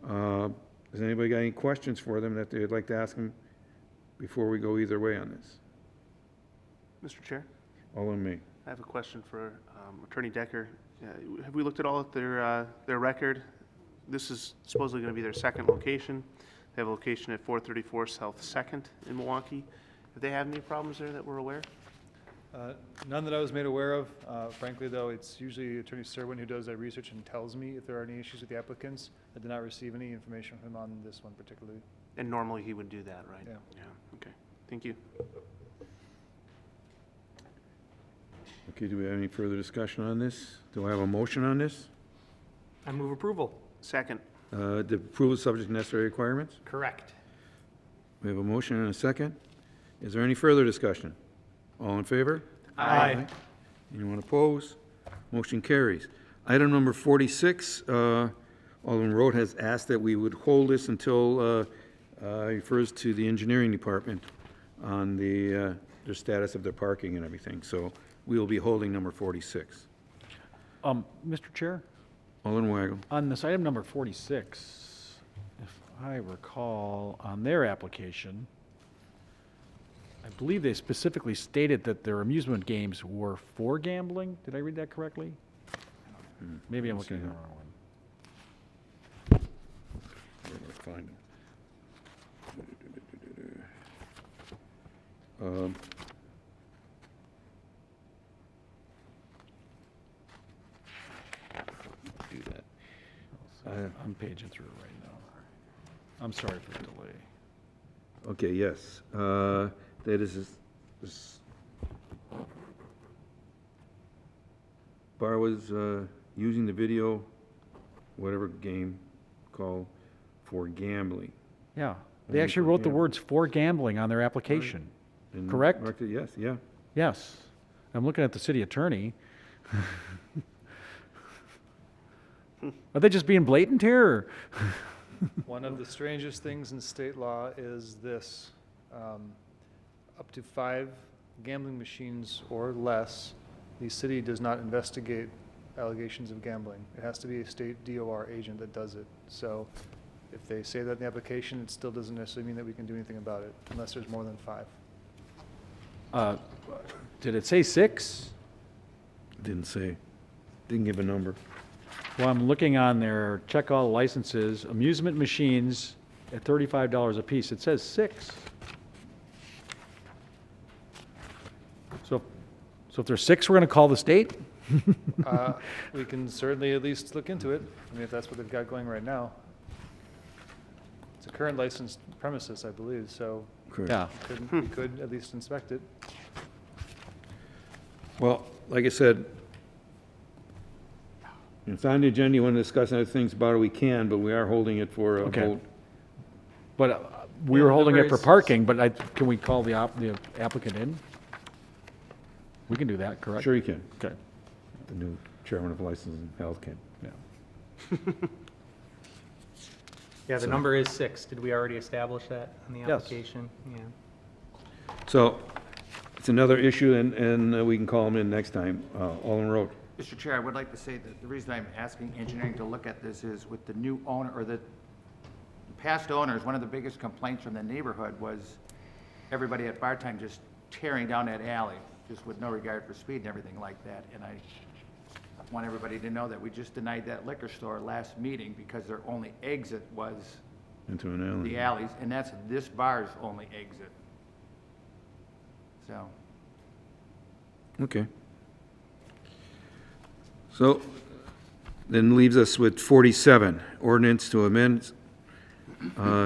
[SPEAKER 20] Has anybody got any questions for them that they'd like to ask them before we go either way on this?
[SPEAKER 9] Mr. Chair,
[SPEAKER 20] All in me.
[SPEAKER 9] I have a question for Attorney Decker. Have we looked at all of their record? This is supposedly going to be their second location. They have a location at 434 South 2nd in Milwaukee. Have they had any problems there that we're aware?
[SPEAKER 5] None that I was made aware of. Frankly, though, it's usually Attorney Serwin who does that research and tells me if there are any issues with the applicants. I did not receive any information from him on this one particularly.
[SPEAKER 9] And normally he would do that, right?
[SPEAKER 5] Yeah.
[SPEAKER 9] Yeah, okay. Thank you.
[SPEAKER 20] Okay, do we have any further discussion on this? Do I have a motion on this?
[SPEAKER 12] I move approval.
[SPEAKER 9] Second.
[SPEAKER 20] The approval is subject to necessary requirements?
[SPEAKER 12] Correct.
[SPEAKER 20] We have a motion and a second. Is there any further discussion? All in favor?
[SPEAKER 12] Aye.
[SPEAKER 20] Anyone opposed? Motion carries. Item number 46, Alderman Roth has asked that we would hold this until, refers to the engineering department on the status of their parking and everything. So we will be holding number 46.
[SPEAKER 6] Mr. Chair?
[SPEAKER 20] Alderman Weigel.
[SPEAKER 6] On this item number 46, if I recall, on their application, I believe they specifically stated that their amusement games were for gambling. Did I read that correctly? Maybe I'm looking at the wrong one.
[SPEAKER 20] Where do I find them? Do that.
[SPEAKER 6] I'm paging through it right now. I'm sorry for the delay.
[SPEAKER 20] Okay, yes. That is, this bar was using the video, whatever game called, for gambling.
[SPEAKER 6] Yeah, they
[SPEAKER 20] Only
[SPEAKER 6] actually
[SPEAKER 20] for
[SPEAKER 6] wrote the
[SPEAKER 20] gambling.
[SPEAKER 6] words "for gambling" on their application.
[SPEAKER 20] And
[SPEAKER 6] Correct?
[SPEAKER 20] marked it yes, yeah.
[SPEAKER 6] Yes. I'm looking at the city attorney. Are they just being blatant here? Or?
[SPEAKER 5] One of the strangest things in state law is this. Up to 5 gambling machines or less, the city does not investigate allegations of gambling. It has to be a state DOR agent that does it. So if they say that in the application, it still doesn't necessarily mean that we can do anything about it unless there's more than 5.
[SPEAKER 6] Did it say 6?
[SPEAKER 20] Didn't say, didn't give a number.
[SPEAKER 6] Well, I'm looking on their check all licenses, amusement machines at $35 a piece. It says 6. So if there's 6, we're going to call the state?
[SPEAKER 5] We can certainly at least look into it. I mean, if that's what they've got going right now. It's a current licensed premises, I believe, so
[SPEAKER 20] Correct.
[SPEAKER 6] Yeah.
[SPEAKER 5] we could at least inspect it.
[SPEAKER 20] Well, like I said, it's on the agenda. You want to discuss other things about it, we can, but we are holding it for a
[SPEAKER 6] Okay.
[SPEAKER 20] vote.
[SPEAKER 6] But we were holding it for parking, but can we call the applicant in? We can do that, correct?
[SPEAKER 20] Sure you can.
[SPEAKER 6] Okay.
[SPEAKER 20] The new chairman of licensing and health can.
[SPEAKER 6] Yeah.
[SPEAKER 12] Yeah, the
[SPEAKER 20] So-
[SPEAKER 12] number is 6. Did we already establish that in the
[SPEAKER 6] Yes.
[SPEAKER 12] application? Yeah.
[SPEAKER 20] So it's another issue, and we can call them in next time. Alderman Road.
[SPEAKER 19] Mr. Chair, I would like to say that the reason I'm asking engineering to look at this is with the new owner, or the past owners, one of the biggest complaints from the neighborhood was everybody at bar time just tearing down that alley, just with no regard for speed and everything like that. And I want everybody to know that we just denied that liquor store last meeting because their only exit was
[SPEAKER 20] Into an alley.
[SPEAKER 19] the alleys, and that's this bar's only exit. So,
[SPEAKER 20] Okay. So then leaves us with 47, ordinance to amend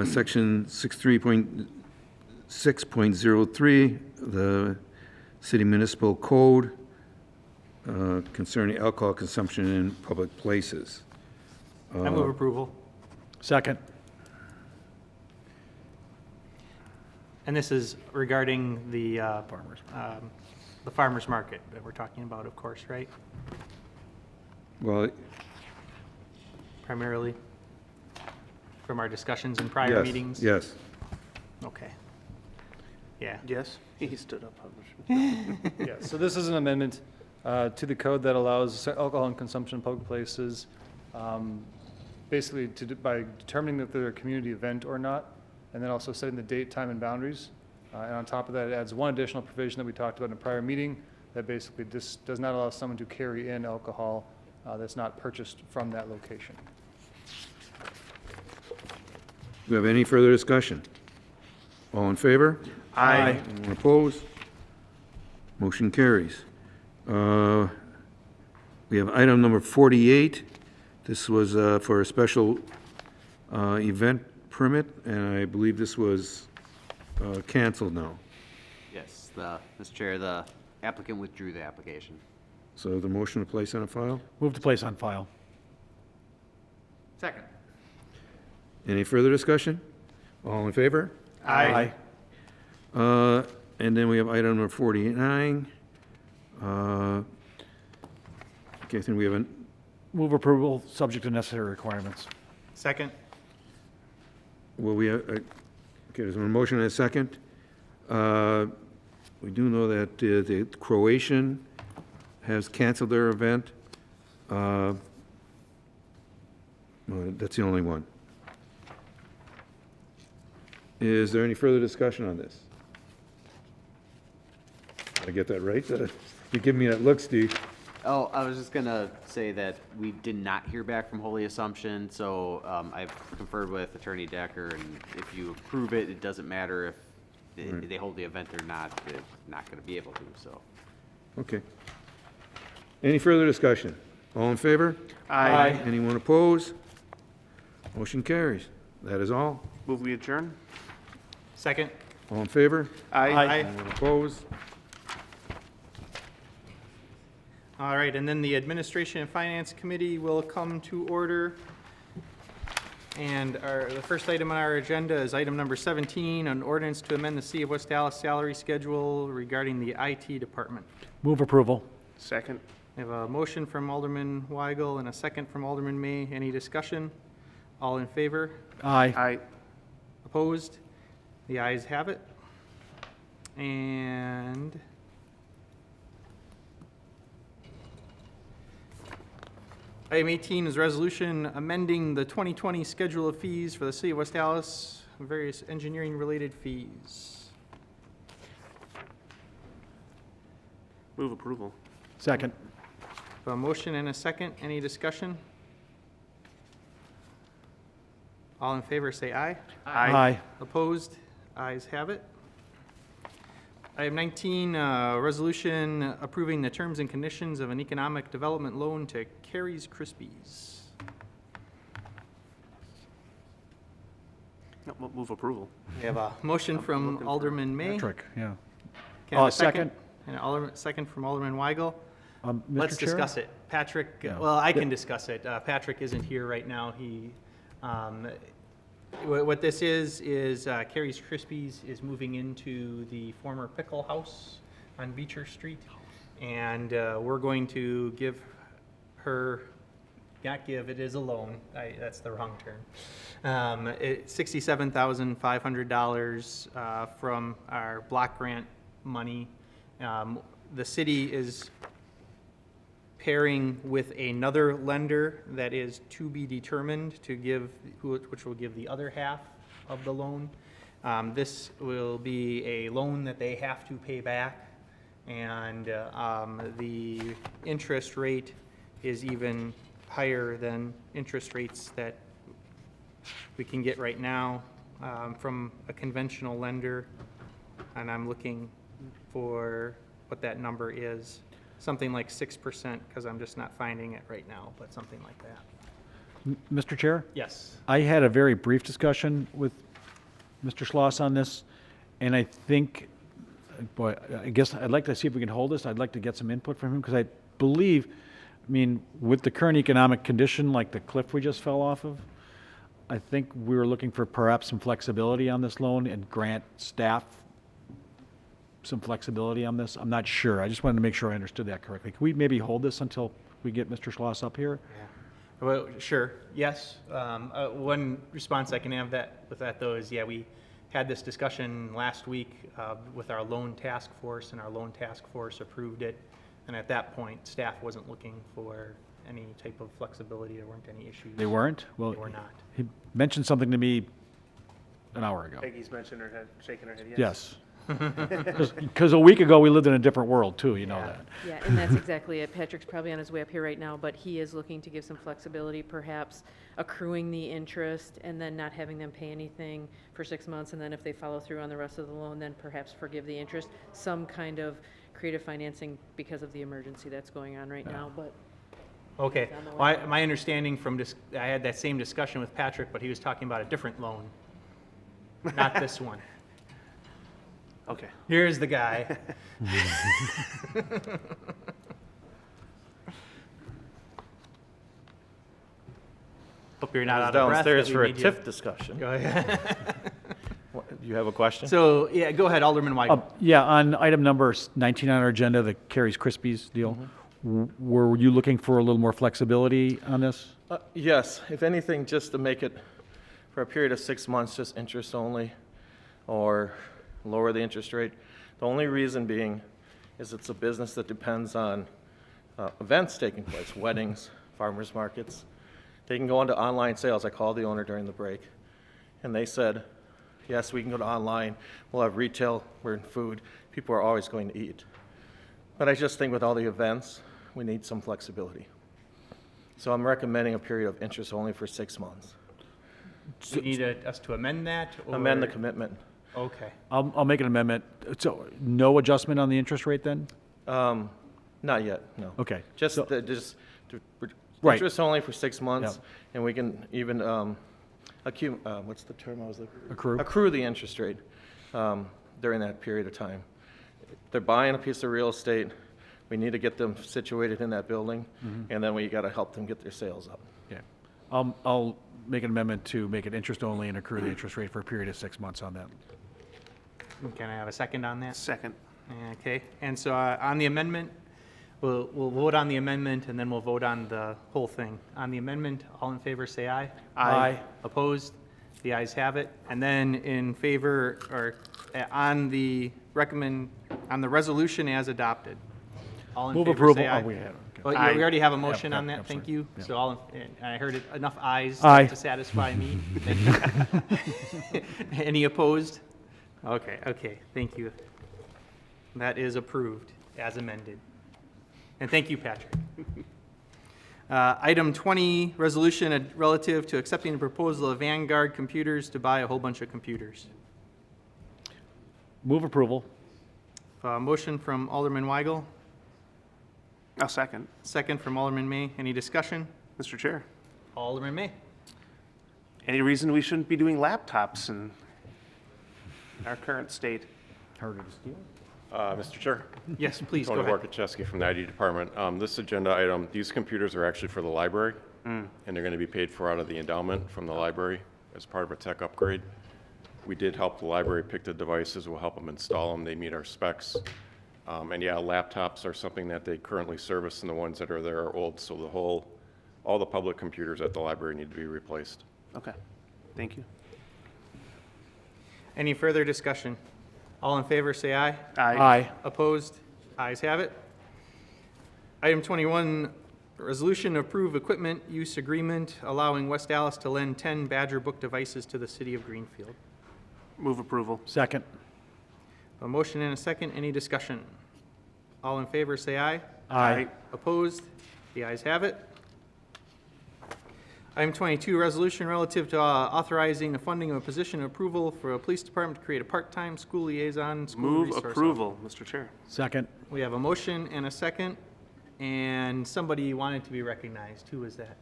[SPEAKER 20] section 63.6.03, the city municipal code concerning alcohol consumption in public places.
[SPEAKER 12] I move approval.
[SPEAKER 6] Second.
[SPEAKER 12] And this is regarding the farmer's market that we're talking about, of course, right?
[SPEAKER 20] Well,
[SPEAKER 12] Primarily from our discussions in prior
[SPEAKER 20] yes,
[SPEAKER 12] meetings?
[SPEAKER 20] yes.
[SPEAKER 12] Okay. Yeah.
[SPEAKER 9] Yes, he stood up.
[SPEAKER 5] Yeah, so this is an amendment to the code that allows alcohol and consumption in public places, basically by determining if they're a community event or not, and then also setting the date, time, and boundaries. And on top of that, it adds one additional provision that we talked about in a prior meeting that basically just does not allow someone to carry in alcohol that's not purchased from that location.
[SPEAKER 20] Do we have any further discussion? All in favor?
[SPEAKER 9] Aye.
[SPEAKER 20] Anyone opposed? Motion carries. We have item number 48. This was for a special event permit, and I believe this was canceled now.
[SPEAKER 7] Yes, Mr. Chair, the applicant withdrew the application.
[SPEAKER 20] So the motion to place on a file?
[SPEAKER 6] Move to place on file.
[SPEAKER 19] second.
[SPEAKER 20] Any further discussion? All in favor?
[SPEAKER 12] Aye.
[SPEAKER 20] And then we have item number 49. Okay, I think we have a
[SPEAKER 6] Move approval, subject to necessary requirements.
[SPEAKER 12] Second?
[SPEAKER 20] well, we have, okay, there's a motion and a second. We do know that the Croatian has canceled their event. Well, that's the only one. Is there any further discussion on this? Did I get that right? You give me that look, Steve.
[SPEAKER 7] Oh, I was just gonna say that we did not hear back from Holy Assumption, so I've conferred with Attorney Decker, and if you approve it, it doesn't matter if they hold the event or not, they're not gonna be able to, so.
[SPEAKER 20] Okay. Any further discussion? All in favor?
[SPEAKER 9] Aye.
[SPEAKER 20] Anyone opposed? Motion carries. That is all.
[SPEAKER 9] Move we adjourn?
[SPEAKER 12] Second?
[SPEAKER 20] All in favor?
[SPEAKER 9] Aye.
[SPEAKER 20] Anyone opposed?
[SPEAKER 12] All right, and then the Administration and Finance Committee will come to order. And the first item on our agenda is item number 17, an ordinance to amend the City of West Dallas salary schedule regarding the IT department.
[SPEAKER 6] Move approval.
[SPEAKER 9] Second?
[SPEAKER 12] We have a motion from Alderman Weigel and a second from Alderman May. Any discussion? All in favor?
[SPEAKER 6] Aye.
[SPEAKER 9] Aye.
[SPEAKER 12] Opposed? The ayes have it. And item 18 is resolution amending the 2020 schedule of fees for the City of West Dallas, various engineering-related fees.
[SPEAKER 9] Move approval.
[SPEAKER 6] Second.
[SPEAKER 12] A motion and a second. Any discussion? All in favor, say aye.
[SPEAKER 6] Aye.
[SPEAKER 12] Opposed? Ayes have it. Item 19, resolution approving the terms and conditions of an economic development loan to Carrie's Krispies.
[SPEAKER 9] No, move approval.
[SPEAKER 12] We have a motion from Alderman May.
[SPEAKER 6] Patrick, yeah.
[SPEAKER 12] Can I have a
[SPEAKER 6] Second.
[SPEAKER 12] And a second from Alderman Weigel.
[SPEAKER 6] Mr.
[SPEAKER 12] Let's
[SPEAKER 6] Chair?
[SPEAKER 12] discuss it. Patrick,
[SPEAKER 6] Yeah.
[SPEAKER 12] well, I can discuss it. Patrick isn't here right now. He, what this is Carrie's Krispies is moving into the former Pickle House on Beecher Street. And we're going to give her not give, it is a loan. That's the wrong term. $67,500 from our block grant money. The city is pairing with another lender that is to be determined to give, which will give the other half of the loan. This will be a loan that they have to pay back, and the interest rate is even higher than interest rates that we can get right now from a conventional lender, and I'm looking for what that number is. Something like 6%, because I'm just not finding it right now, but something like that.
[SPEAKER 6] Mr. Chair?
[SPEAKER 12] Yes.
[SPEAKER 6] I had a very brief discussion with Mr. Schloss on this, and I think, boy, I guess I'd like to see if we can hold this. I'd like to get some input from him, because I believe, I mean, with the current economic condition, like the cliff we just fell off of, I think we were looking for perhaps some flexibility on this loan and grant staff some flexibility on this. I'm not sure. I just wanted to make sure I understood that correctly. Can we maybe hold this until we get Mr. Schloss up here?
[SPEAKER 12] Yeah. Well, sure, yes. One response I can have with that though is, yeah, we had this discussion last week with our loan task force, and our loan task force approved it. And at that point, staff wasn't looking for any type of flexibility. There weren't any issues.
[SPEAKER 6] They weren't? Well,
[SPEAKER 12] They were not.
[SPEAKER 6] He mentioned something to me an hour ago.
[SPEAKER 9] Peggy's mentioned her head, shaking her head, yes.
[SPEAKER 6] Yes. Because a week ago, we lived in a different world, too, you know that.
[SPEAKER 15] Yeah, and that's exactly it. Patrick's probably on his way up here right now, but he is looking to give some flexibility, perhaps accruing the interest and then not having them pay anything for 6 months, and then if they follow through on the rest of the loan, then perhaps forgive the interest. Some kind of creative financing because of the emergency that's going on right now, but.
[SPEAKER 12] Okay. Well, my understanding from I had that same discussion with Patrick, but he was talking about a different loan, not this one.
[SPEAKER 9] Okay.
[SPEAKER 12] Here's the guy. Hope you're not out of breath.
[SPEAKER 21] Downstairs
[SPEAKER 12] that we
[SPEAKER 21] for a
[SPEAKER 12] made you-
[SPEAKER 21] TIF discussion.
[SPEAKER 12] Go ahead.
[SPEAKER 21] Do you have a question?
[SPEAKER 12] So, yeah, go ahead, Alderman Weigel.
[SPEAKER 6] Yeah, on item number 19 on our agenda, the Carrie's Krispies deal, were you looking for a little more flexibility on this?
[SPEAKER 21] Yes, if anything, just to make it for a period of 6 months, just interest only, or lower the interest rate. The only reason being is it's a business that depends on events taking place, weddings, farmers markets. They can go into online sales. I called the owner during the break, and they said, yes, we can go to online. We'll have retail, we're in food. People are always going to eat. But I just think with all the events, we need some flexibility. So I'm recommending a period of interest only for 6 months.
[SPEAKER 12] Do you need us to amend that? Or?
[SPEAKER 21] Amend the commitment.
[SPEAKER 12] Okay.
[SPEAKER 6] I'll make an amendment. So no adjustment on the interest rate then?
[SPEAKER 21] Not yet, no.
[SPEAKER 6] Okay.
[SPEAKER 21] Just
[SPEAKER 6] Right.
[SPEAKER 21] interest only for 6 months, and we can even what's the term I was looking for?
[SPEAKER 6] Accrue.
[SPEAKER 21] Accrue the interest rate during that period of time. They're buying a piece of real estate. We need to get them situated in that building, and then we got to help them get their sales up.
[SPEAKER 6] Yeah. I'll make an amendment to make it interest only and accrue the interest rate for a period of 6 months on that.
[SPEAKER 12] Can I have a second on that?
[SPEAKER 9] Second.
[SPEAKER 12] Okay, and so on the amendment, we'll vote on the amendment, and then we'll vote on the whole thing. On the amendment, all in favor, say aye.
[SPEAKER 6] Aye.
[SPEAKER 12] Opposed? The ayes have it. And then in favor, or on the resolution as adopted. All in
[SPEAKER 6] Move
[SPEAKER 12] favor,
[SPEAKER 6] approval.
[SPEAKER 12] say aye.
[SPEAKER 6] Oh, we had it.
[SPEAKER 12] Oh,
[SPEAKER 6] Okay.
[SPEAKER 12] we already have a motion
[SPEAKER 6] Yep,
[SPEAKER 12] on
[SPEAKER 6] yep,
[SPEAKER 12] that,
[SPEAKER 6] I'm
[SPEAKER 12] thank
[SPEAKER 6] sorry.
[SPEAKER 12] you.
[SPEAKER 6] Yep.
[SPEAKER 12] So I heard it, enough ayes
[SPEAKER 6] Aye.
[SPEAKER 12] to satisfy me. Thank you. Any opposed? Okay, thank you. That is approved as amended. And thank you, Patrick. Item 20, resolution relative to accepting the proposal of Vanguard Computers to buy a whole bunch of computers.
[SPEAKER 6] Move approval.
[SPEAKER 12] Motion from Alderman Weigel,
[SPEAKER 9] I'll second.
[SPEAKER 12] second from Alderman May. Any discussion?
[SPEAKER 9] Mr. Chair,
[SPEAKER 12] Alderman May.
[SPEAKER 9] any reason we shouldn't be doing laptops in our current state?
[SPEAKER 6] Harder to steal.
[SPEAKER 17] Mr. Chair?
[SPEAKER 12] Yes, please, go
[SPEAKER 17] Tony
[SPEAKER 12] ahead.
[SPEAKER 17] Warkachewski from the IT department. This agenda item, these computers are actually for the library, and they're going to be paid for out of the endowment from the library as part of a tech upgrade. We did help the library pick the devices. We'll help them install them. They meet our specs. And yeah, laptops are something that they currently service, and the ones that are there are old, so the whole
[SPEAKER 21] all the public computers at the library need to be replaced.
[SPEAKER 9] Okay, thank you.
[SPEAKER 12] Any further discussion? All in favor, say aye.
[SPEAKER 6] Aye.
[SPEAKER 12] Opposed? Ayes have it. Item 21, resolution to approve equipment use agreement allowing West Allis to lend 10 Badger Book devices to the city of Greenfield.
[SPEAKER 9] Move approval.
[SPEAKER 6] Second.
[SPEAKER 12] A motion and a second. Any discussion? All in favor, say aye.
[SPEAKER 6] Aye.
[SPEAKER 12] Opposed? The ayes have it. Item 22, resolution relative to authorizing the funding of a position of approval for a police department to create a part-time school liaison, school
[SPEAKER 9] Move
[SPEAKER 12] resource
[SPEAKER 9] approval, Mr. Chair.
[SPEAKER 6] Second.
[SPEAKER 12] We have a motion and a second, and somebody wanted to be recognized. Who was that?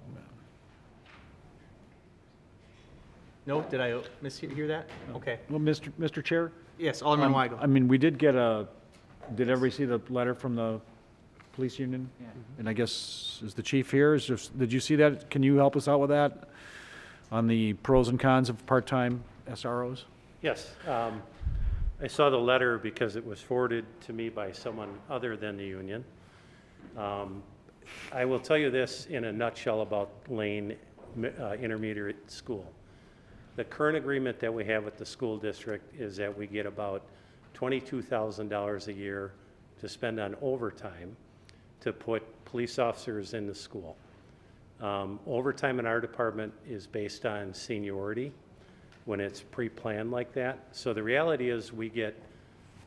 [SPEAKER 12] No, did I mishear that? Okay.
[SPEAKER 6] Well, Mr. Chair?
[SPEAKER 12] Yes, Alderman Weigel.
[SPEAKER 6] I mean, we did get did everybody see the letter from the police union? Yeah. And I guess, is the chief here? Did you see that? Can you help us out with that? On the pros and cons of part-time SROs?
[SPEAKER 10] Yes. I saw the letter because it was forwarded to me by someone other than the union. I will tell you this in a nutshell about Lane Intermediate School. The current agreement that we have with the school district is that we get about $22,000 a year to spend on overtime to put police officers in the school. Overtime in our department is based on seniority when it's pre-planned like that. So the reality is we get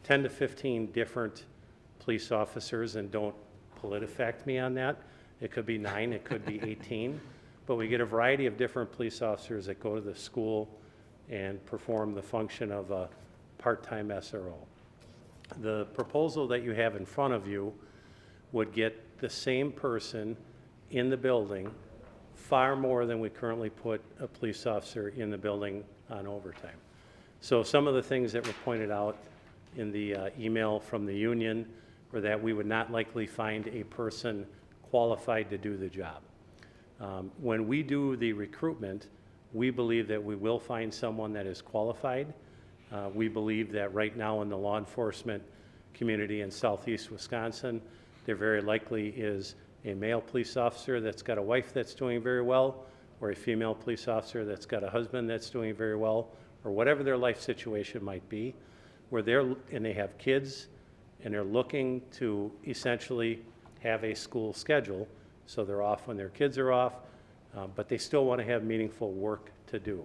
[SPEAKER 10] 10 to 15 different police officers, and don't PolitiFact me on that. It could be 9, it could be 18, but we get a variety of different police officers that go to the school and perform the function of a part-time SRO. The proposal that you have in front of you would get the same person in the building far more than we currently put a police officer in the building on overtime. So some of the things that were pointed out in the email from the union were that we would not likely find a person qualified to do the job. When we do the recruitment, we believe that we will find someone that is qualified. We believe that right now in the law enforcement community in southeast Wisconsin, there very likely is a male police officer that's got a wife that's doing very well, or a female police officer that's got a husband that's doing very well, or whatever their life situation might be, where they have kids, and they're looking to essentially have a school schedule, so they're off when their kids are off, but they still want to have meaningful work to do.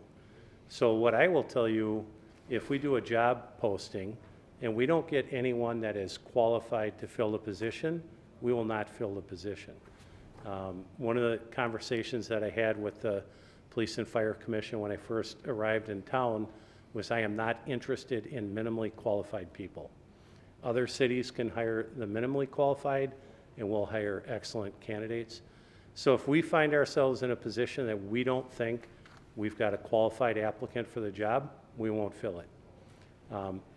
[SPEAKER 10] So what I will tell you, if we do a job posting and we don't get anyone that is qualified to fill the position, we will not fill the position. One of the conversations that I had with the Police and Fire Commission when I first arrived in town was I am not interested in minimally qualified people. Other cities can hire the minimally qualified, and we'll hire excellent candidates. So if we find ourselves in a position that we don't think we've got a qualified applicant for the job, we won't fill it.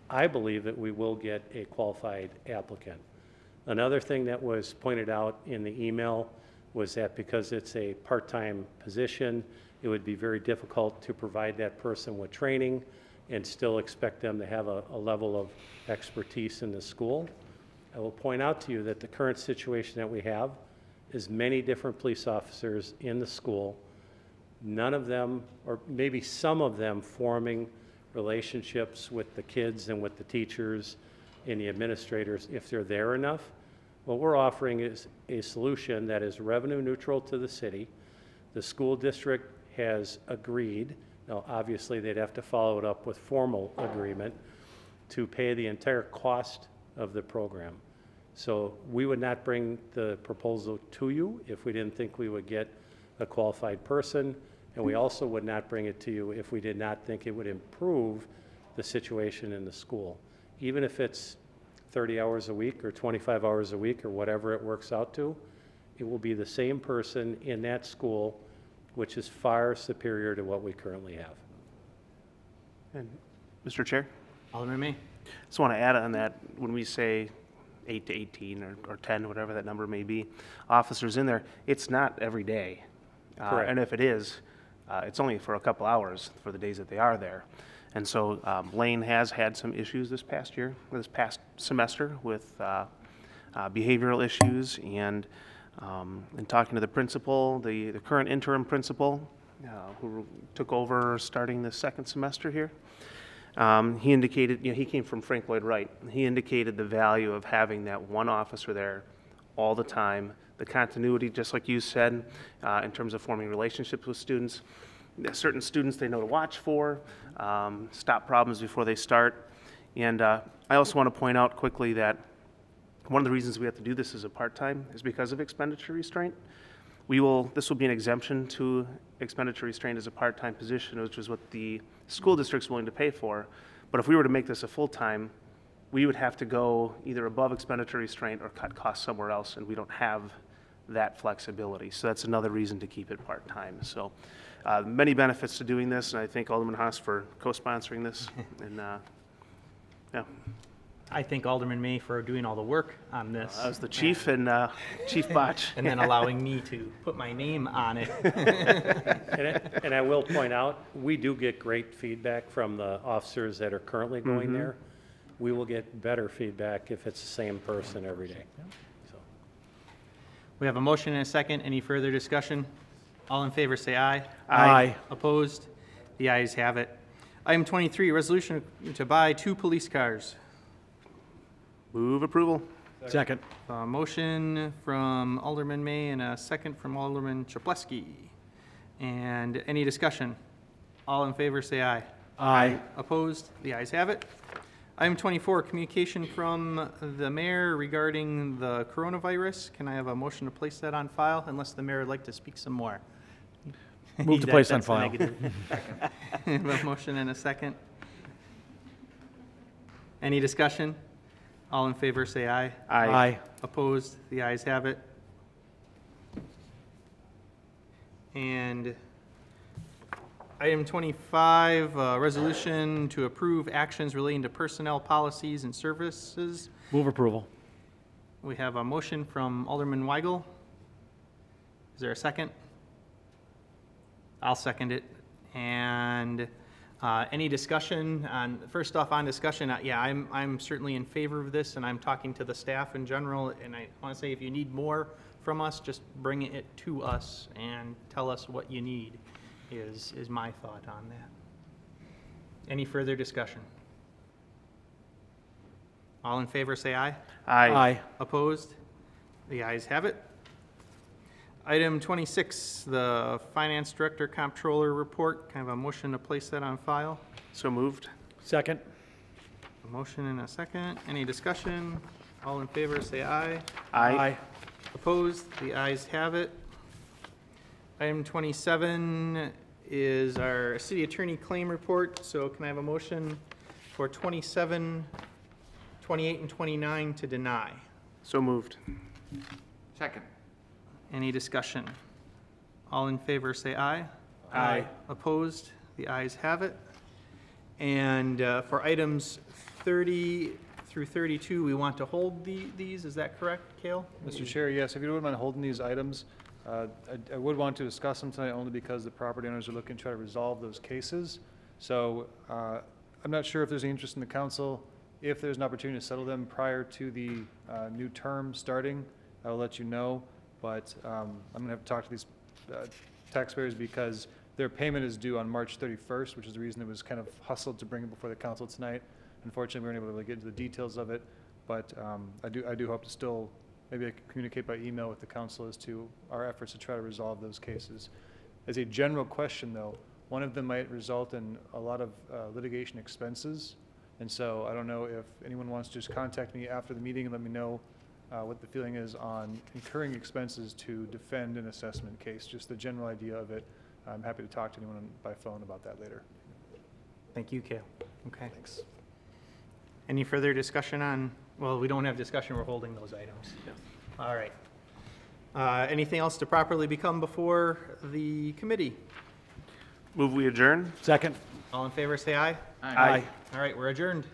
[SPEAKER 10] I believe that we will get a qualified applicant. Another thing that was pointed out in the email was that because it's a part-time position, it would be very difficult to provide that person with training and still expect them to have a level of expertise in the school. I will point out to you that the current situation that we have is many different police officers in the school, none of them, or maybe some of them, forming relationships with the kids and with the teachers and the administrators if they're there enough. What we're offering is a solution that is revenue neutral to the city. The school district has agreed, now obviously they'd have to follow it up with formal agreement, to pay the entire cost of the program. So we would not bring the proposal to you if we didn't think we would get a qualified person, and we also would not bring it to you if we did not think it would improve the situation in the school. Even if it's 30 hours a week or 25 hours a week or whatever it works out to, it will be the same person in that school, which is far superior to what we currently have.
[SPEAKER 9] And Mr. Chair?
[SPEAKER 12] Alderman May.
[SPEAKER 9] Just want to add on that, when we say 8 to 18 or 10, whatever that number may be, officers in there, it's not every day.
[SPEAKER 10] Correct.
[SPEAKER 9] And if it is, it's only for a couple hours for the days that they are there. And so Lane has had some issues this past semester with behavioral issues, and In talking to the principal, the current interim principal, who took over starting the second semester here, he indicated, he came from Frank Lloyd Wright. He indicated the value of having that one officer there all the time, the continuity, just like you said, in terms of forming relationships with students. There's certain students they know to watch for, stop problems before they start. And I also want to point out quickly that one of the reasons we have to do this as a part-time is because of expenditure restraint. This will be an exemption to expenditure restraint as a part-time position, which is what the school district's willing to pay for. But if we were to make this a full-time, we would have to go either above expenditure restraint or cut costs somewhere else, and we don't have that flexibility. So that's another reason to keep it part-time. So many benefits to doing this, and I thank Alderman Haas for co-sponsoring this. And yeah.
[SPEAKER 12] I thank Alderman May for doing all the work on this.
[SPEAKER 9] I was the chief and Chief Botch.
[SPEAKER 12] And then allowing me to put my name on it.
[SPEAKER 10] And I will point out, we do get great feedback from the officers that are currently going there. We will get better feedback if it's the same person every day. So.
[SPEAKER 12] We have a motion and a second. Any further discussion? All in favor say aye.
[SPEAKER 6] Aye.
[SPEAKER 12] Opposed? The ayes have it. Item 23, resolution to buy 2 police cars.
[SPEAKER 9] Move approval.
[SPEAKER 6] Second.
[SPEAKER 12] A motion from Alderman May and a second from Alderman Chaplesky. And any discussion? All in favor say aye.
[SPEAKER 6] Aye.
[SPEAKER 12] Opposed? The ayes have it. Item 24, communication from the mayor regarding the coronavirus. Can I have a motion to place that on file, unless the mayor would like to speak some more?
[SPEAKER 6] Move to place on
[SPEAKER 12] That's the
[SPEAKER 6] file.
[SPEAKER 12] negative. I have a motion and a second. Any discussion? All in favor say aye.
[SPEAKER 6] Aye.
[SPEAKER 12] Opposed? The ayes have it. And item 25, resolution to approve actions relating to personnel policies and services.
[SPEAKER 6] Move approval.
[SPEAKER 12] We have a motion from Alderman Weigel. Is there a second? I'll second it. And any discussion on, first off on discussion, yeah, I'm certainly in favor of this, and I'm talking to the staff in general, and I want to say if you need more from us, just bring it to us and tell us what you need, is my thought on that. Any further discussion? All in favor say aye.
[SPEAKER 6] Aye.
[SPEAKER 12] Opposed? The ayes have it. Item 26, the Finance Director Comptroller Report. Can I have a motion to place that on file?
[SPEAKER 9] So moved.
[SPEAKER 6] Second.
[SPEAKER 12] A motion and a second. Any discussion? All in favor say aye.
[SPEAKER 6] Aye.
[SPEAKER 12] Opposed? The ayes have it. Item 27 is our City Attorney Claim Report. So can I have a motion for 27, 28, and 29 to deny?
[SPEAKER 9] So moved.
[SPEAKER 19] Second.
[SPEAKER 12] Any discussion? All in favor say aye.
[SPEAKER 6] Aye.
[SPEAKER 12] Opposed? The ayes have it. And for items 30 through 32, we want to hold these, is that correct, Cale?
[SPEAKER 5] Mr. Chair, yes, if you don't mind holding these items, I would want to discuss them tonight only because the property owners are looking to try to resolve those cases. So I'm not sure if there's any interest in the council. If there's an opportunity to settle them prior to the new term starting, I will let you know. But I'm going to have to talk to these taxpayers because their payment is due on March 31st, which is the reason it was kind of hustled to bring it before the council tonight. Unfortunately, we weren't able to really get into the details of it, but I do hope to still maybe I can communicate by email with the council as to our efforts to try to resolve those cases. As a general question, though, one of them might result in a lot of litigation expenses, and so I don't know if anyone wants to just contact me after the meeting and let me know what the feeling is on incurring expenses to defend an assessment case, just the general idea of it. I'm happy to talk to anyone by phone about that later.
[SPEAKER 12] Thank you, Cale. Okay.
[SPEAKER 5] Thanks.
[SPEAKER 12] Any further discussion on, well, we don't have discussion, we're holding those items. Yeah. All right. Anything else to properly become before the committee?
[SPEAKER 9] Move we adjourn.
[SPEAKER 6] Second.
[SPEAKER 12] All in favor say aye.
[SPEAKER 6] Aye.
[SPEAKER 12] All right, we're adjourned.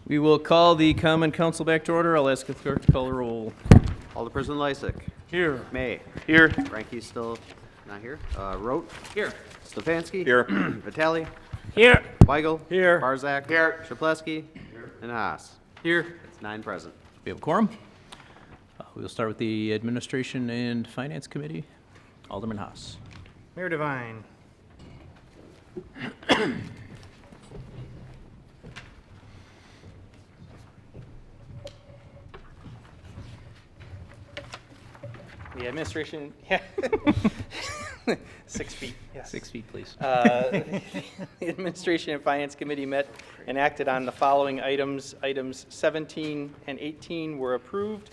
[SPEAKER 18] We will call the Common Council back to order. I'll ask the clerk to call the roll.
[SPEAKER 7] Alderperson Lysick.
[SPEAKER 1] Here.
[SPEAKER 7] May.
[SPEAKER 9] Here.
[SPEAKER 7] Frankie's still not here. Rote.
[SPEAKER 18] Here.
[SPEAKER 7] Stefanski.
[SPEAKER 11] Here.
[SPEAKER 7] Vitale.
[SPEAKER 1] Here.
[SPEAKER 7] Weigel.
[SPEAKER 1] Here.
[SPEAKER 7] Barzak. Here. Shaplesky. And Haas.
[SPEAKER 18] Here.
[SPEAKER 7] It's 9 present.
[SPEAKER 18] We have a quorum. We'll start with the Administration and Finance Committee. Alderman Haas.
[SPEAKER 12] Mayor Devine. The administration, yeah. 6 feet, yes.
[SPEAKER 18] 6 feet, please.
[SPEAKER 12] The Administration and Finance Committee met and acted on the following items. Items 17 and 18 were approved.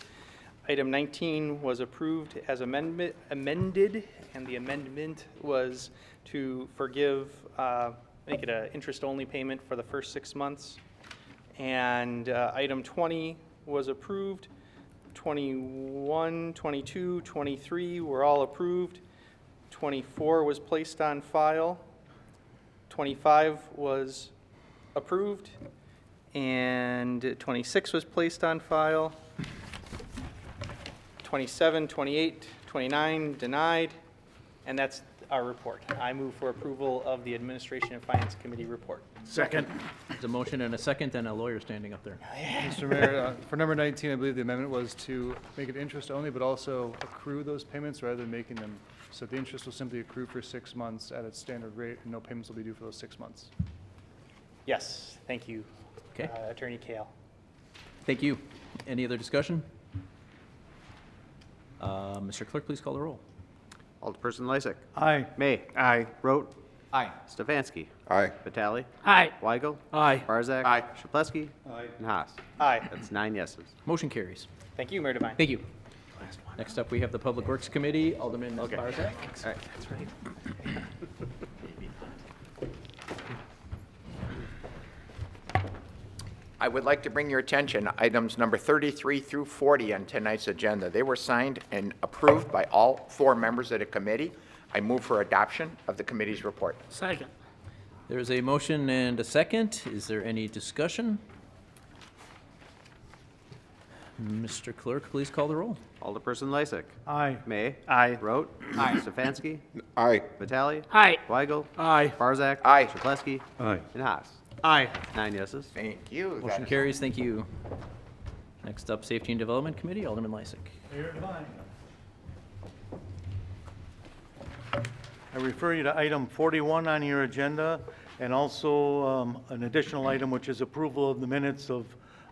[SPEAKER 12] Item 19 was approved as amended, and the amendment was to forgive make it an interest-only payment for the first 6 months. And item 20 was approved. 21, 22, 23 were all approved. 24 was placed on file. 25 was approved. And 26 was placed on file. 27, 28, 29 denied. And that's our report. I move for approval of the Administration and Finance Committee report.
[SPEAKER 6] Second.
[SPEAKER 18] There's a motion and a second, and a lawyer standing up there.
[SPEAKER 5] Mr. Mayor, for number 19, I believe the amendment was to make it interest only, but also accrue those payments rather than making them. So the interest will simply accrue for 6 months at its standard rate, and no payments will be due for those 6 months.
[SPEAKER 12] Yes, thank you,
[SPEAKER 18] Okay.
[SPEAKER 12] Attorney Kale.
[SPEAKER 18] Thank you. Any other discussion? Mr. Clerk, please call the roll.
[SPEAKER 7] Alderperson Lysick.
[SPEAKER 1] Aye.
[SPEAKER 7] May. Aye. Rote.
[SPEAKER 12] Aye.
[SPEAKER 7] Stefanski.
[SPEAKER 11] Aye.
[SPEAKER 7] Vitale.
[SPEAKER 12] Aye.
[SPEAKER 7] Weigel.
[SPEAKER 6] Aye.
[SPEAKER 7] Barzak.
[SPEAKER 8] Aye.
[SPEAKER 7] Shaplesky.
[SPEAKER 11] Aye.
[SPEAKER 7] And Haas.
[SPEAKER 12] Aye.
[SPEAKER 7] That's 9 yeses.
[SPEAKER 18] Motion carries.
[SPEAKER 12] Thank you, Mayor Devine.
[SPEAKER 18] Thank you. Next up, we have the Public Works Committee, Alderman Barzak.
[SPEAKER 7] All right. That's right.
[SPEAKER 8] I would like to bring your attention, items number 33 through 40 on tonight's agenda. They were signed and approved by all 4 members of the committee. I move for adoption of the committee's report.
[SPEAKER 12] Second.
[SPEAKER 18] There's a motion and a second. Is there any discussion? Mr. Clerk, please call the roll.
[SPEAKER 7] Alderperson Lysick.
[SPEAKER 1] Aye.
[SPEAKER 7] May.
[SPEAKER 12] Aye.
[SPEAKER 7] Rote. Aye. Stefanski.
[SPEAKER 11] Aye.
[SPEAKER 7] Vitale.
[SPEAKER 12] Aye.
[SPEAKER 7] Weigel.
[SPEAKER 6] Aye.
[SPEAKER 7] Barzak.
[SPEAKER 8] Aye.
[SPEAKER 7] Shaplesky.
[SPEAKER 20] Aye.
[SPEAKER 7] And Haas.
[SPEAKER 12] Aye.
[SPEAKER 7] 9 yeses.
[SPEAKER 8] Thank you. That
[SPEAKER 18] Motion
[SPEAKER 8] is-
[SPEAKER 18] carries. Thank you. Next up, Safety and Development Committee, Alderman Lysick.
[SPEAKER 1] Mayor Devine. I refer you to item 41 on your agenda, and also an additional item, which is approval of the minutes of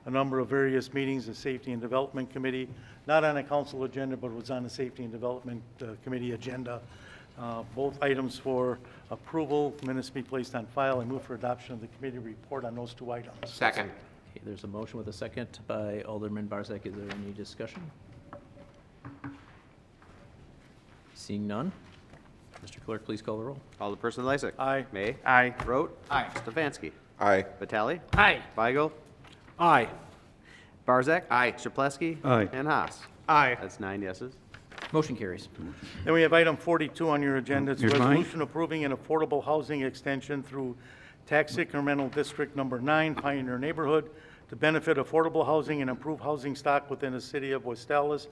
[SPEAKER 1] a number of various meetings of Safety and Development Committee, not on a council agenda, but was on the Safety and Development Committee agenda. Both items for approval, minutes be placed on file. I move for adoption of the committee report on those 2 items.
[SPEAKER 8] Second.
[SPEAKER 18] Okay, there's a motion with a second by Alderman Barzak. Is there any discussion? Seeing none. Mr. Clerk, please call the roll.
[SPEAKER 7] Alderperson Lysick.
[SPEAKER 1] Aye.
[SPEAKER 7] May.
[SPEAKER 12] Aye.
[SPEAKER 7] Rote.
[SPEAKER 12] Aye.
[SPEAKER 7] Stefanski.
[SPEAKER 11] Aye.
[SPEAKER 7] Vitale.
[SPEAKER 12] Aye.
[SPEAKER 7] Weigel.
[SPEAKER 6] Aye.
[SPEAKER 7] Barzak.
[SPEAKER 8] Aye.
[SPEAKER 7] Shaplesky.
[SPEAKER 20] Aye.
[SPEAKER 7] And Haas.
[SPEAKER 12] Aye.
[SPEAKER 7] That's 9 yeses.
[SPEAKER 18] Motion carries.
[SPEAKER 1] Then we have item 42 on your agenda. It's a
[SPEAKER 20] Here's mine.
[SPEAKER 1] resolution approving an affordable housing extension through Tax Incremental District Number 9, Pioneer Neighborhood, to benefit affordable housing and improve housing stock within the city of West Allis,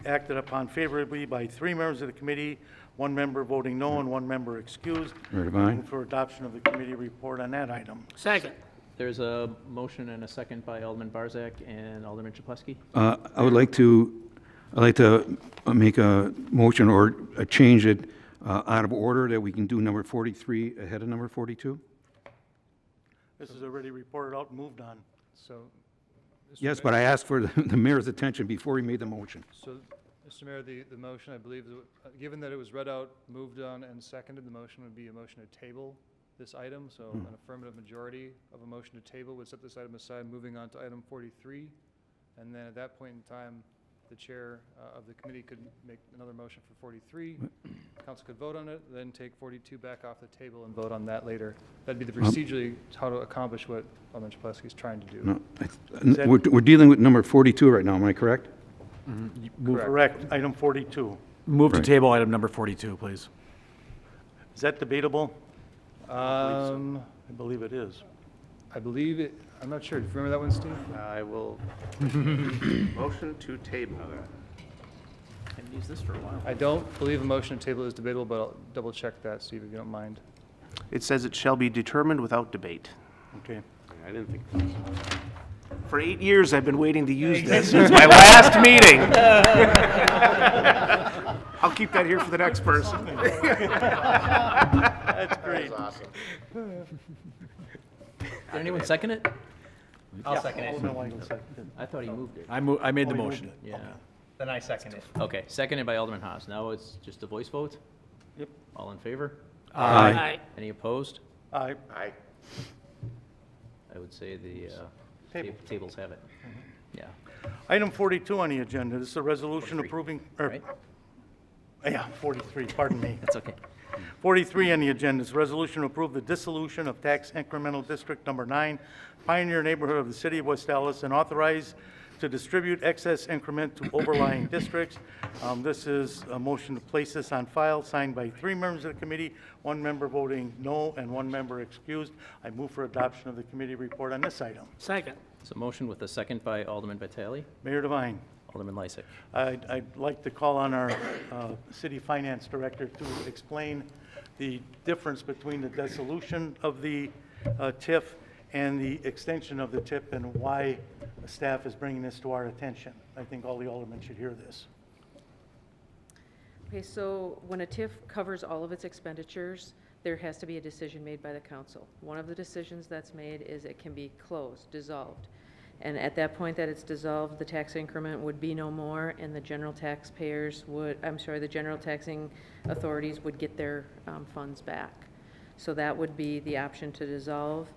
[SPEAKER 1] acted upon favorably by 3 members of the committee, 1 member voting no and 1 member excused.
[SPEAKER 20] Mayor Devine.
[SPEAKER 1] Move for adoption of the committee report on that item.
[SPEAKER 12] Second.
[SPEAKER 18] There's a motion and a second by Alderman Barzak and Alderman Chaplesky.
[SPEAKER 20] I'd like to make a motion or change it out of order, that we can do number 43 ahead of number 42.
[SPEAKER 1] This is already reported out and moved on.
[SPEAKER 5] So, Mr.
[SPEAKER 20] Yes,
[SPEAKER 5] Mayor-
[SPEAKER 20] but I asked for the mayor's attention before he made the motion.
[SPEAKER 5] So, Mr. Mayor, the motion, I believe, given that it was read out, moved on, and seconded, the motion would be a motion to table this item. So an affirmative majority of a motion to table would set this item aside, moving on to item 43. And then at that point in time, the chair of the committee could make another motion for 43. Council could vote on it, then take 42 back off the table and vote on that later. That'd be the procedurally how to accomplish what Alderman Chaplesky is trying to do.
[SPEAKER 20] No, we're dealing with number 42 right now, am I correct?
[SPEAKER 1] Correct. Item 42.
[SPEAKER 6] Move to
[SPEAKER 20] Right.
[SPEAKER 6] table item number 42, please.
[SPEAKER 1] Is that debatable?
[SPEAKER 5] I
[SPEAKER 1] I believe it is.
[SPEAKER 5] believe it, I'm not sure. Do you remember that one, Steve?
[SPEAKER 9] I will motion to table.
[SPEAKER 18] Haven't used this for a while.
[SPEAKER 5] I don't believe a motion to table is debatable, but I'll double check that, Steve, if you don't mind.
[SPEAKER 9] It says it shall be determined without debate.
[SPEAKER 1] Okay.
[SPEAKER 7] I didn't think.
[SPEAKER 9] For 8 years, I've been waiting to use this. It's my last meeting. I'll keep that here for the next person.
[SPEAKER 1] That's great.
[SPEAKER 18] Did anyone second it?
[SPEAKER 12] I'll second it.
[SPEAKER 1] Alderman Weigel seconded.
[SPEAKER 18] I thought he moved it.
[SPEAKER 6] I made the
[SPEAKER 1] Oh, you
[SPEAKER 6] motion.
[SPEAKER 1] moved it.
[SPEAKER 18] Yeah.
[SPEAKER 12] Then I second it.
[SPEAKER 18] Okay, seconded by Alderman Haas. Now it's just a voice vote?
[SPEAKER 1] Yep.
[SPEAKER 18] All in favor?
[SPEAKER 6] Aye.
[SPEAKER 18] Any opposed?
[SPEAKER 1] Aye.
[SPEAKER 8] Aye.
[SPEAKER 18] I would say the
[SPEAKER 1] Table.
[SPEAKER 18] tables have it. Yeah.
[SPEAKER 1] Item 42 on the agenda, this is a resolution
[SPEAKER 18] 43,
[SPEAKER 1] approving,
[SPEAKER 18] right?
[SPEAKER 1] yeah, 43, pardon me.
[SPEAKER 18] That's okay.
[SPEAKER 1] 43 on the agenda is a resolution to approve the dissolution of tax incremental district number 9, Pioneer neighborhood of the city of West Allis, and authorize to distribute excess increment to overlying districts. This is a motion to place this on file, signed by 3 members of the committee, 1 member voting no, and 1 member excused. I move for adoption of the committee report on this item.
[SPEAKER 4] Second.
[SPEAKER 16] So motion with a second by Alderman Vitale.
[SPEAKER 1] Mayor Devine.
[SPEAKER 16] Alderman Lysick.
[SPEAKER 1] I'd like to call on our city finance director to explain the difference between the dissolution of the TIF and the extension of the TIF and why staff is bringing this to our attention. I think all the aldermen should hear this.
[SPEAKER 15] Okay, so when a TIF covers all of its expenditures, there has to be a decision made by the council. One of the decisions that's made is it can be closed, dissolved. And at that point that it's dissolved, the tax increment would be no more, and the general taxpayers would, the general taxing authorities would get their funds back. So that would be the option to dissolve.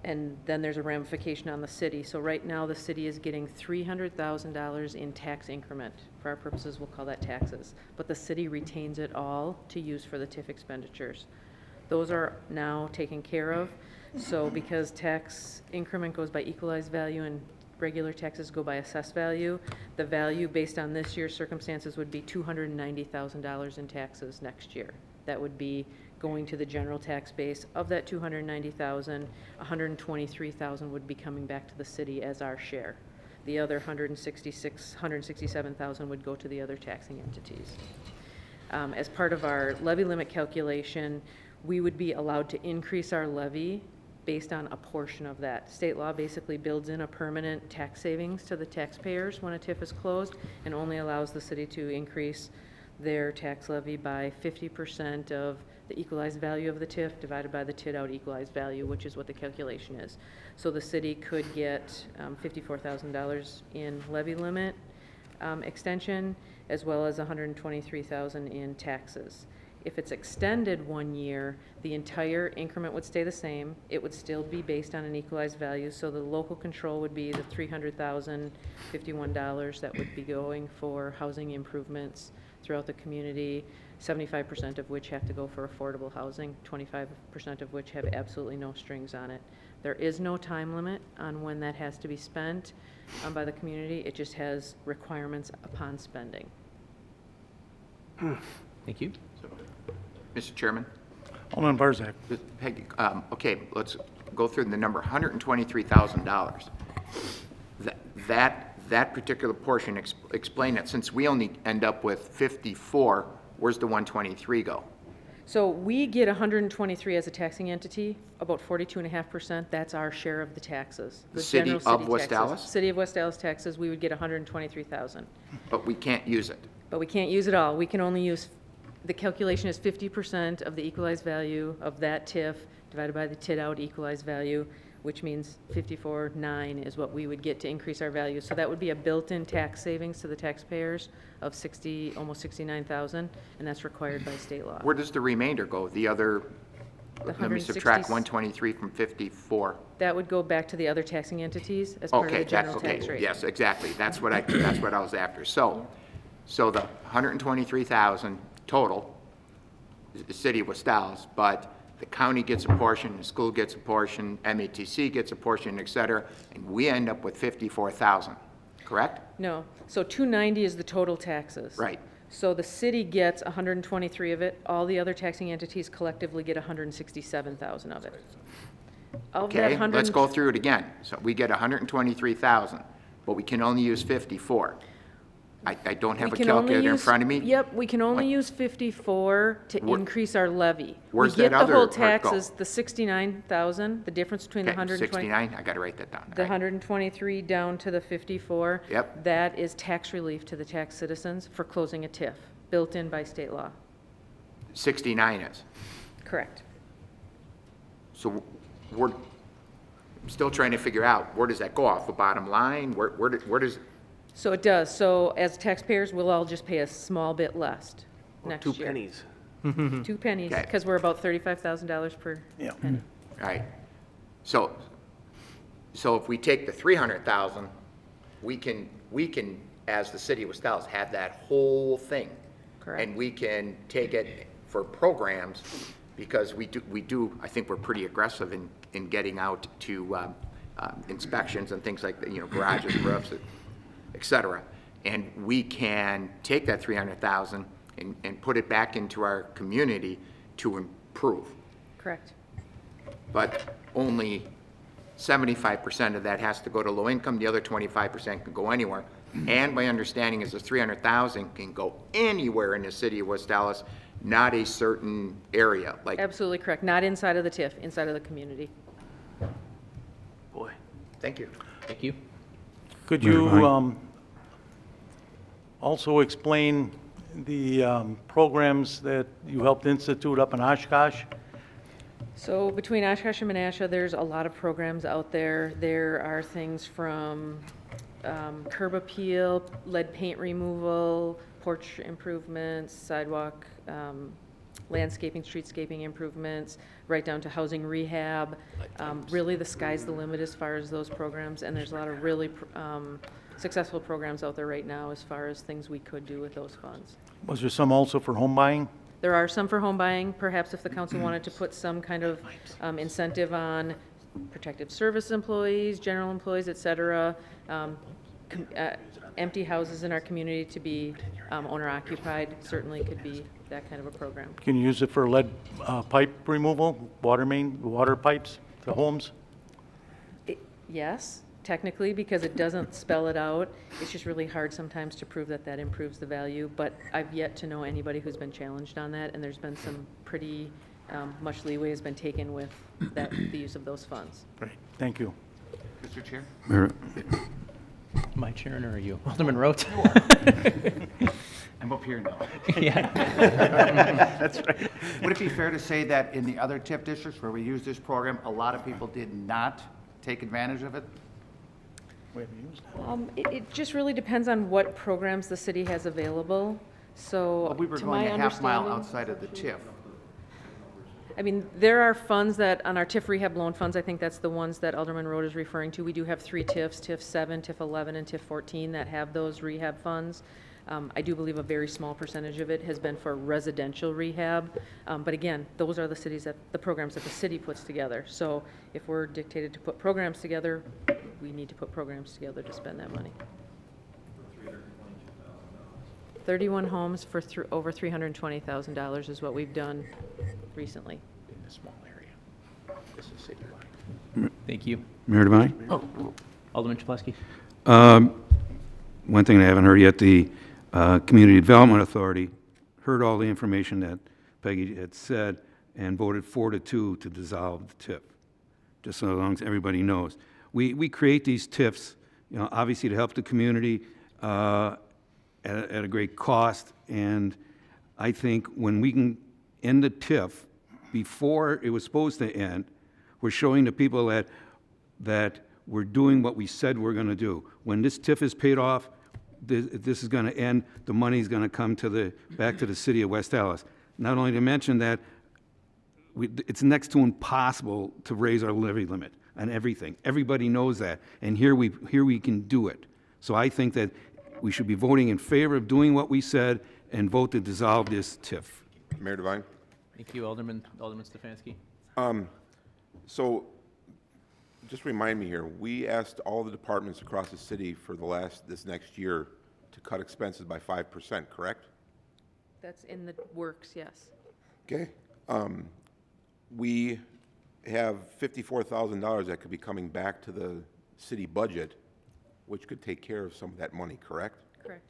[SPEAKER 15] And then there's a ramification on the city. So right now, the city is getting $300,000 in tax increment. For our purposes, we'll call that taxes. But the city retains it all to use for the TIF expenditures. Those are now taken care of. So because tax increment goes by equalized value and regular taxes go by assessed value, the value based on this year's circumstances would be $290,000 in taxes next year. That would be going to the general tax base. Of that $290,000, $123,000 would be coming back to the city as our share. The other $167,000 would go to the other taxing entities. As part of our levy limit calculation, we would be allowed to increase our levy based on a portion of that. State law basically builds in a permanent tax savings to the taxpayers when a TIF is closed and only allows the city to increase their tax levy by 50% of the equalized value of the TIF divided by the TID out equalized value, which is what the calculation is. So the city could get $54,000 in levy limit extension, as well as $123,000 in taxes. If it's extended 1 year, the entire increment would stay the same. It would still be based on an equalized value, so the local control would be the $300,051 that would be going for housing improvements throughout the community, 75% of which have to go for affordable housing, 25% of which have absolutely no strings on it. There is no time limit on when that has to be spent by the community. It just has requirements upon spending.
[SPEAKER 18] Thank you.
[SPEAKER 8] Mr. Chairman?
[SPEAKER 1] Alderman Barzak.
[SPEAKER 8] Peggy, okay, let's go through the number, $123,000. That particular portion, explain it, since we only end up with 54, where's the 123 go?
[SPEAKER 15] So we get 123 as a taxing entity, about 42.5%. That's our share of the taxes.
[SPEAKER 8] The city
[SPEAKER 15] general
[SPEAKER 8] of West
[SPEAKER 15] taxes.
[SPEAKER 8] Allis?
[SPEAKER 15] City of West Allis taxes, we would get 123,000.
[SPEAKER 8] But we can't use it.
[SPEAKER 15] But we can't use it all. We can only use, the calculation is 50% of the equalized value of that TIF divided by the TID out equalized value, which means 54.9 is what we would get to increase our value. So that would be a built-in tax savings to the taxpayers of almost 69,000, and that's required by state law.
[SPEAKER 8] Where does the remainder go? The other, let me subtract 123 from 54.
[SPEAKER 15] That would go back to the other taxing entities as part of the general tax rate.
[SPEAKER 8] Yes, exactly. That's what I was after. So the 123,000 total, the city of West Allis, but the county gets a portion, the school gets a portion, MATC gets a portion, et cetera, and we end up with 54,000, correct?
[SPEAKER 15] No. So 290 is the total taxes.
[SPEAKER 8] Right.
[SPEAKER 15] So the city gets 123 of it. All the other taxing entities collectively get 167,000 of it. Of that
[SPEAKER 8] Okay,
[SPEAKER 15] 100
[SPEAKER 8] let's go through it again. So we get 123,000, but we can only use 54. I don't have a calculator in front of me.
[SPEAKER 15] Yep, we can only use 54 to increase our levy.
[SPEAKER 8] Where's
[SPEAKER 15] we get
[SPEAKER 8] that other
[SPEAKER 15] the whole
[SPEAKER 8] part go?
[SPEAKER 15] taxes, the 69,000, the difference between the
[SPEAKER 8] Okay,
[SPEAKER 15] 120.
[SPEAKER 8] 69, I got to write that down.
[SPEAKER 15] The 123 down to the 54.
[SPEAKER 8] Yep.
[SPEAKER 15] That is tax relief to the tax citizens for closing a TIF, built in by state law.
[SPEAKER 8] 69 is.
[SPEAKER 15] Correct.
[SPEAKER 8] So we're still trying to figure out, where does that go off the bottom line? Where does,
[SPEAKER 15] So it does. So as taxpayers, we'll all just pay a small bit less next year.
[SPEAKER 9] 2 pennies.
[SPEAKER 15] 2 pennies,
[SPEAKER 8] Okay.
[SPEAKER 15] because we're about $35,000 per penny.
[SPEAKER 8] right? So if we take the 300,000, we can, as the city of West Allis, have that whole thing.
[SPEAKER 15] Correct.
[SPEAKER 8] And we can take it for programs, because we do, I think we're pretty aggressive in getting out to inspections and things like that, you know, garages, roofs, et cetera. And we can take that 300,000 and put it back into our community to improve.
[SPEAKER 15] Correct.
[SPEAKER 8] But only 75% of that has to go to low income, the other 25% can go anywhere. And my understanding is the 300,000 can go anywhere in the city of West Allis, not a certain area, like.
[SPEAKER 15] Absolutely correct. Not inside of the TIF, inside of the community.
[SPEAKER 8] Boy, thank you.
[SPEAKER 16] Thank you.
[SPEAKER 1] Could you also explain the programs that you helped institute up in Oshkosh?
[SPEAKER 15] So between Oshkosh and Menasha, there's a lot of programs out there. There are things from curb appeal, lead paint removal, porch improvements, sidewalk, landscaping, streetscaping improvements, right down to housing rehab. Really, the sky's the limit as far as those programs, and there's a lot of really successful programs out there right now as far as things we could do with those funds.
[SPEAKER 1] Was there some also for home buying?
[SPEAKER 15] There are some for home buying. Perhaps if the council wanted to put some kind of incentive on protective service employees, general employees, et cetera, empty houses in our community to be owner occupied certainly could be that kind of a program.
[SPEAKER 1] Can you use it for lead pipe removal, water pipes to homes?
[SPEAKER 15] Yes, technically, because it doesn't spell it out. It's just really hard sometimes to prove that that improves the value, but I've yet to know anybody who's been challenged on that, and there's been some pretty much leeway has been taken with that, the use of those funds.
[SPEAKER 1] Great, thank you.
[SPEAKER 19] Mr. Chair?
[SPEAKER 16] Am I chairing or are you? Alderman Roth?
[SPEAKER 19] I'm up here now.
[SPEAKER 16] Yeah.
[SPEAKER 19] That's right. Would it be fair to say that in the other TIF districts where we use this program, a lot of people did not take advantage of it?
[SPEAKER 15] It just really depends on what programs the city has available. So
[SPEAKER 19] Well, we were
[SPEAKER 15] to
[SPEAKER 19] going
[SPEAKER 15] my
[SPEAKER 19] a half mile
[SPEAKER 15] understanding-
[SPEAKER 19] outside of the TIF.
[SPEAKER 15] I mean, there are funds that, on our TIF rehab loan funds, I think that's the ones that Alderman Road is referring to. We do have 3 TIFs, TIF 7, TIF 11, and TIF 14 that have those rehab funds. I do believe a very small percentage of it has been for residential rehab. But again, those are the programs that the city puts together. So if we're dictated to put programs together, we need to put programs together to spend that money. 31 homes for over $320,000 is what we've done recently.
[SPEAKER 8] In a small area. This is citywide.
[SPEAKER 16] Thank you.
[SPEAKER 20] Mayor Devine?
[SPEAKER 16] Oh, Alderman Chableski.
[SPEAKER 20] One thing I haven't heard yet, the Community Development Authority heard all the information that Peggy had said and voted 4-2 to dissolve the TIF, just so long as everybody knows. We create these TIFs, you know, obviously to help the community at a great cost, and I think when we can end the TIF before it was supposed to end, we're showing the people that we're doing what we said we're going to do. When this TIF is paid off, this is going to end, the money's going to come back to the city of West Allis. Not only to mention that it's next to impossible to raise our levy limit on everything. Everybody knows that, and here we can do it. So I think that we should be voting in favor of doing what we said and vote to dissolve this TIF.
[SPEAKER 11] Mayor Devine?
[SPEAKER 16] Thank you, Alderman Stefanski.
[SPEAKER 11] So, just remind me here, we asked all the departments across the city for this next year to cut expenses by 5%, correct?
[SPEAKER 15] That's in the works, yes.
[SPEAKER 11] Okay. We have $54,000 that could be coming back to the city budget, which could take care of some of that money, correct?
[SPEAKER 15] Correct.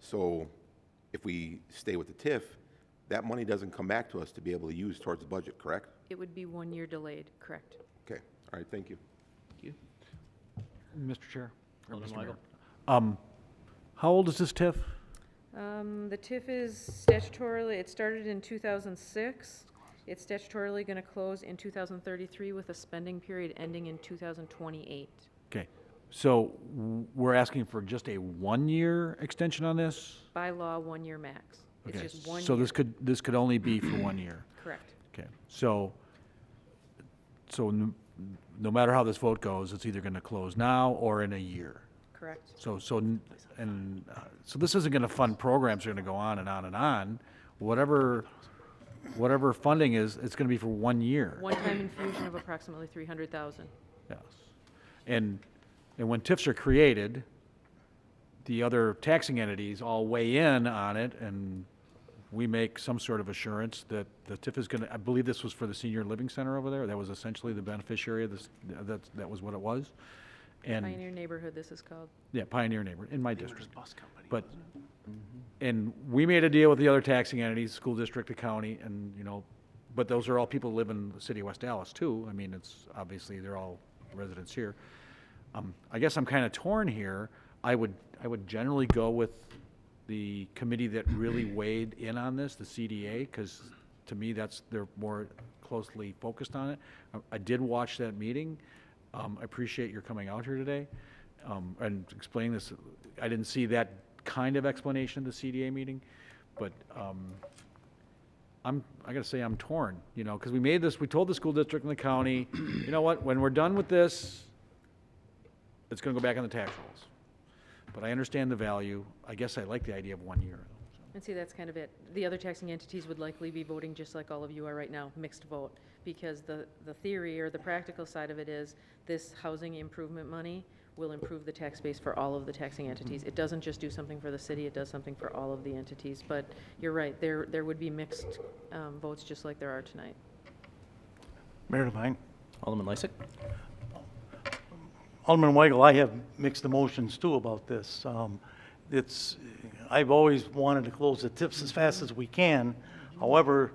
[SPEAKER 11] So if we stay with the TIF, that money doesn't come back to us to be able to use towards the budget, correct?
[SPEAKER 15] It would be 1 year delayed, correct.
[SPEAKER 11] Okay, all right, thank you.
[SPEAKER 16] Thank you.
[SPEAKER 6] Mr. Chair? or
[SPEAKER 16] Alderman
[SPEAKER 6] Mr. Mayor.
[SPEAKER 16] Weigel.
[SPEAKER 6] How old is this TIF?
[SPEAKER 15] The TIF is statutorily, it started in 2006. It's statutorily going to close in 2033 with a spending period ending in 2028.
[SPEAKER 6] Okay, so we're asking for just a 1-year extension on this?
[SPEAKER 15] By law, 1 year max. It's
[SPEAKER 6] Okay,
[SPEAKER 15] just 1 year.
[SPEAKER 6] so this could only be for 1 year?
[SPEAKER 15] Correct.
[SPEAKER 6] Okay, so no matter how this vote goes, it's either going to close now or in a year?
[SPEAKER 15] Correct.
[SPEAKER 6] So this isn't going to fund programs that are going to go on and on and on. Whatever whatever funding is, it's going to be for 1 year.
[SPEAKER 15] One-time infusion of approximately 300,000.
[SPEAKER 6] Yes. And when TIFs are created, the other taxing entities all weigh in on it, and we make some sort of assurance that the TIF is going to, I believe this was for the senior living center over there. That was essentially the beneficiary of this, that was what it was. And
[SPEAKER 15] Pioneer Neighborhood, this is called.
[SPEAKER 6] yeah, Pioneer Neighborhood, in my district.
[SPEAKER 9] Bus company,
[SPEAKER 6] But,
[SPEAKER 9] wasn't
[SPEAKER 6] and we made a deal with the other taxing entities, school district, the county, and, you know, but those are all people who live in the city of West Allis too. I mean, it's, obviously, they're all residents here. I guess I'm kind of torn here. I would generally go with the committee that really weighed in on this, the CDA, because to me, they're more closely focused on it. I did watch that meeting. I appreciate your coming out here today and explaining this. I didn't see that kind of explanation at the CDA meeting, but I gotta say I'm torn, you know, because we told the school district and the county, you know what, when we're done with this, it's gonna go back on the tax rolls. But I understand the value. I guess I like the idea of 1 year.
[SPEAKER 15] And see, that's kind of it. The other taxing entities would likely be voting just like all of you are right now, mixed vote, because the theory or the practical side of it is this housing improvement money will improve the tax base for all of the taxing entities. It doesn't just do something for the city, it does something for all of the entities. But you're right, there would be mixed votes just like there are tonight.
[SPEAKER 1] Mayor Devine.
[SPEAKER 18] Alderman Lysick?
[SPEAKER 1] Alderman Weigel, I have mixed emotions too about this. I've always wanted to close the TIFs as fast as we can. However,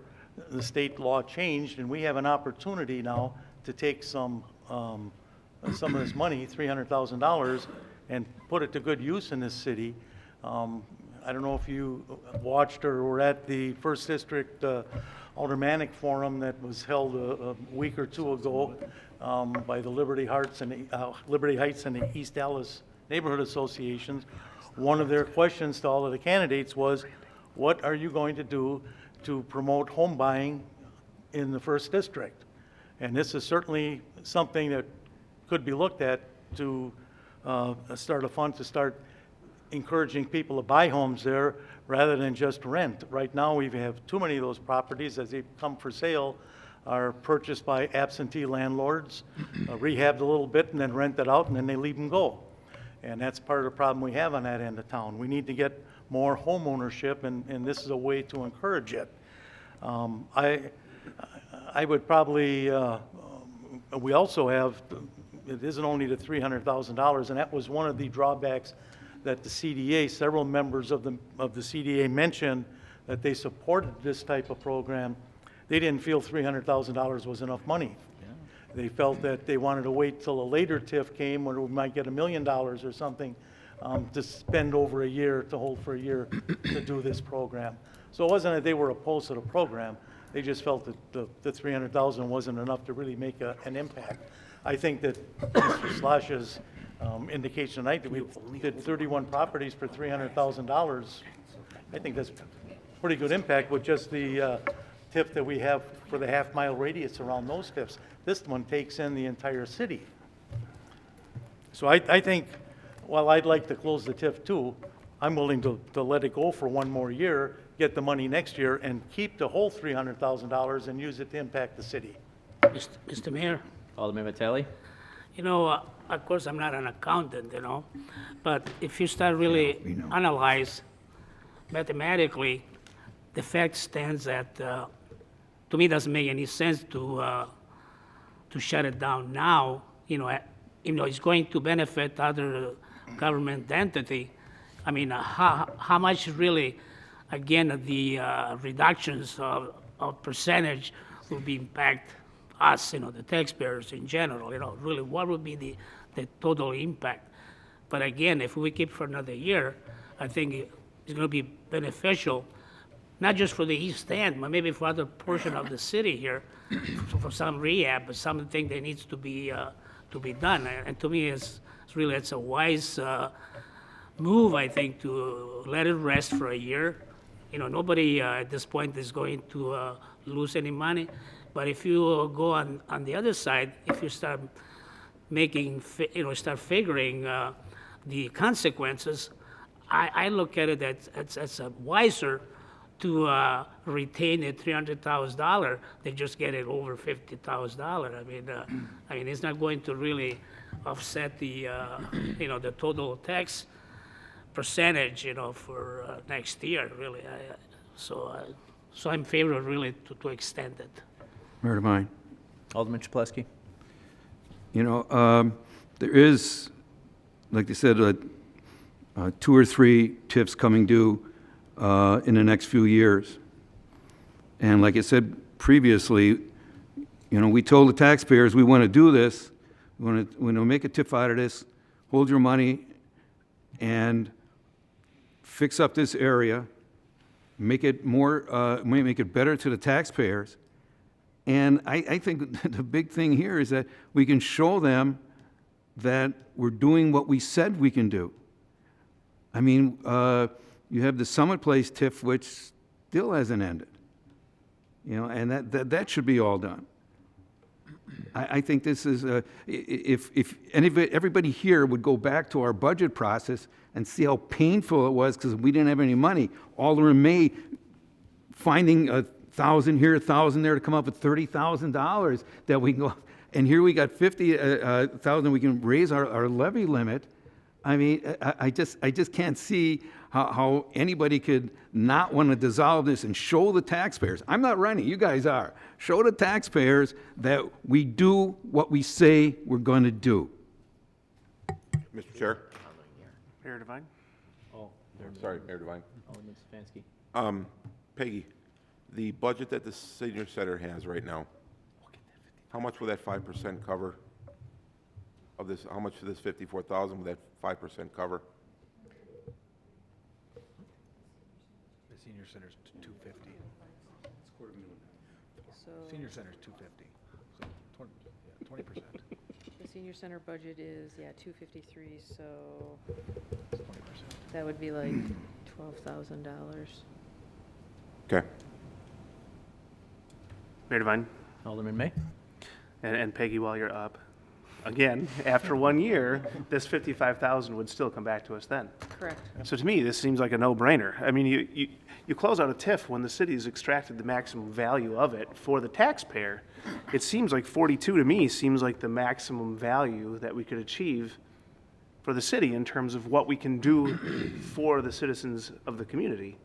[SPEAKER 1] the state law changed, and we have an opportunity now to take some of this money, $300,000, and put it to good use in this city. I don't know if you watched or were at the First District Aldermanic Forum that was held a week or two ago by the Liberty Heights and the East Allis Neighborhood Associations. One of their questions to all of the candidates was, what are you going to do to promote home buying in the First District? And this is certainly something that could be looked at to start a fund to start encouraging people to buy homes there rather than just rent. Right now, we have too many of those properties as they come for sale are purchased by absentee landlords, rehabbed a little bit and then rented out, and then they leave them go. And that's part of the problem we have on that end of town. We need to get more home ownership, and this is a way to encourage it. I would probably, we also have, it isn't only the $300,000, and that was one of the drawbacks that the CDA, several members of the CDA mentioned that they supported this type of program. They didn't feel $300,000 was enough money. They felt that they wanted to wait till a later TIF came when we might get $1 million or something to spend over a year, to hold for a year to do this program. So it wasn't that they were opposed to the program. They just felt that the $300,000 wasn't enough to really make an impact. I think that Mr. Slash's indication tonight that we did 31 properties for $300,000, I think that's pretty good impact with just the TIF that we have for the half-mile radius around those TIFs. This one takes in the entire city. So I think, while I'd like to close the TIF too, I'm willing to let it go for 1 more year, get the money next year, and keep the whole $300,000 and use it to impact the city.
[SPEAKER 4] Mr. Mayor,
[SPEAKER 18] Alderman Vitale?
[SPEAKER 4] you know, of course, I'm not an accountant, you know, but if you start really analyze mathematically, the fact stands that, to me, it doesn't make any sense to shut it down now, you know, it's going to benefit other government entity. I mean, how much really, again, the reductions of percentage will be impact us, you know, the taxpayers in general, you know, really what would be the total impact? But again, if we keep for another year, I think it's going to be beneficial, not just for the East End, but maybe for other portion of the city here, for some rehab, but something that needs to be done. And to me, it's a wise move, I think, to let it rest for a year. You know, nobody at this point is going to lose any money. But if you go on the other side, if you start start figuring the consequences, I look at it as wiser to retain a $300,000, they just get it over $50,000. I mean, it's not going to really offset the, the total tax percentage, for next year, really. So I'm in favor really to extend it.
[SPEAKER 20] Mayor Devine.
[SPEAKER 18] Alderman Chapletsky.
[SPEAKER 20] There is, like they said, 2 or 3 TIFs coming due in the next few years. And like I said previously, we told the taxpayers we want to do this, we want to make a TIF out of this, hold your money, and fix up this area, make it make it better to the taxpayers. And I think the big thing here is that we can show them that we're doing what we said we can do. I mean, you have the Summit Place TIF, which still hasn't ended. And that should be all done. I think this is, if everybody here would go back to our budget process and see how painful it was because we didn't have any money. Alderman May finding 1,000 here, 1,000 there to come up with $30,000 that we can go, and here we got 50,000 we can raise our levy limit. I mean, I just can't see how anybody could not want to dissolve this and show the taxpayers. I'm not running, you guys are. Show the taxpayers that we do what we say we're going to do.
[SPEAKER 11] Mr. Chair?
[SPEAKER 9] Mayor Devine?
[SPEAKER 11] Sorry, Mayor Devine.
[SPEAKER 18] Alderman Stefanski.
[SPEAKER 11] Peggy, the budget that the senior center has right now, how much will that 5% cover of this? How much of this 54,000 will that 5% cover?
[SPEAKER 6] The senior center's 250. It's $250,000.
[SPEAKER 15] So
[SPEAKER 6] Senior center's 250. So 20%.
[SPEAKER 15] the senior center budget is, 253, so
[SPEAKER 6] 20%.
[SPEAKER 15] that would be like $12,000.
[SPEAKER 11] Okay.
[SPEAKER 9] Mayor Devine?
[SPEAKER 18] Alderman May.
[SPEAKER 9] And Peggy, while you're up, again, after 1 year, this 55,000 would still come back to us then.
[SPEAKER 15] Correct.
[SPEAKER 9] So to me, this seems like a no-brainer. I mean, you close out a TIF when the city's extracted the maximum value of it for the taxpayer. It seems like 42 to me seems like the maximum value that we could achieve for the city in terms of what we can do for the citizens of the community.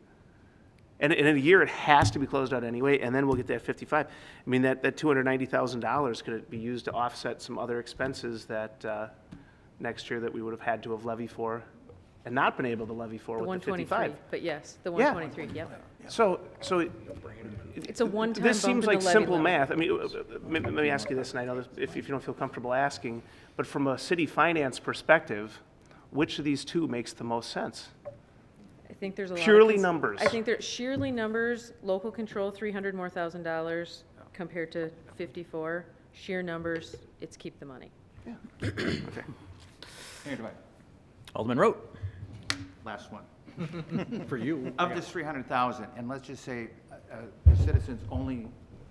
[SPEAKER 9] And in a year, it has to be closed out anyway, and then we'll get that 55. I mean, that $290,000 could be used to offset some other expenses that next year that we would have had to have levied for and not been able to levy for
[SPEAKER 15] The
[SPEAKER 9] with the
[SPEAKER 15] 123,
[SPEAKER 9] 55.
[SPEAKER 15] but yes, the
[SPEAKER 9] Yeah.
[SPEAKER 15] 123, yep.
[SPEAKER 9] So
[SPEAKER 15] It's a one-time
[SPEAKER 9] this
[SPEAKER 15] bump
[SPEAKER 9] seems
[SPEAKER 15] in
[SPEAKER 9] like
[SPEAKER 15] the levy
[SPEAKER 9] simple
[SPEAKER 15] limit.
[SPEAKER 9] math. I mean, let me ask you this, and I know this, if you don't feel comfortable asking, but from a city finance perspective, which of these two makes the most sense?
[SPEAKER 15] I think there's a lot of
[SPEAKER 9] Purely numbers.
[SPEAKER 15] I think there's sheerly numbers, local control, $300 more compared to 54. Sheer numbers, it's keep the money.
[SPEAKER 9] Okay.
[SPEAKER 19] Mayor Devine,
[SPEAKER 18] Alderman Rote.
[SPEAKER 19] last one.
[SPEAKER 6] For you.
[SPEAKER 19] Of this 300,000, and let's just say the citizens only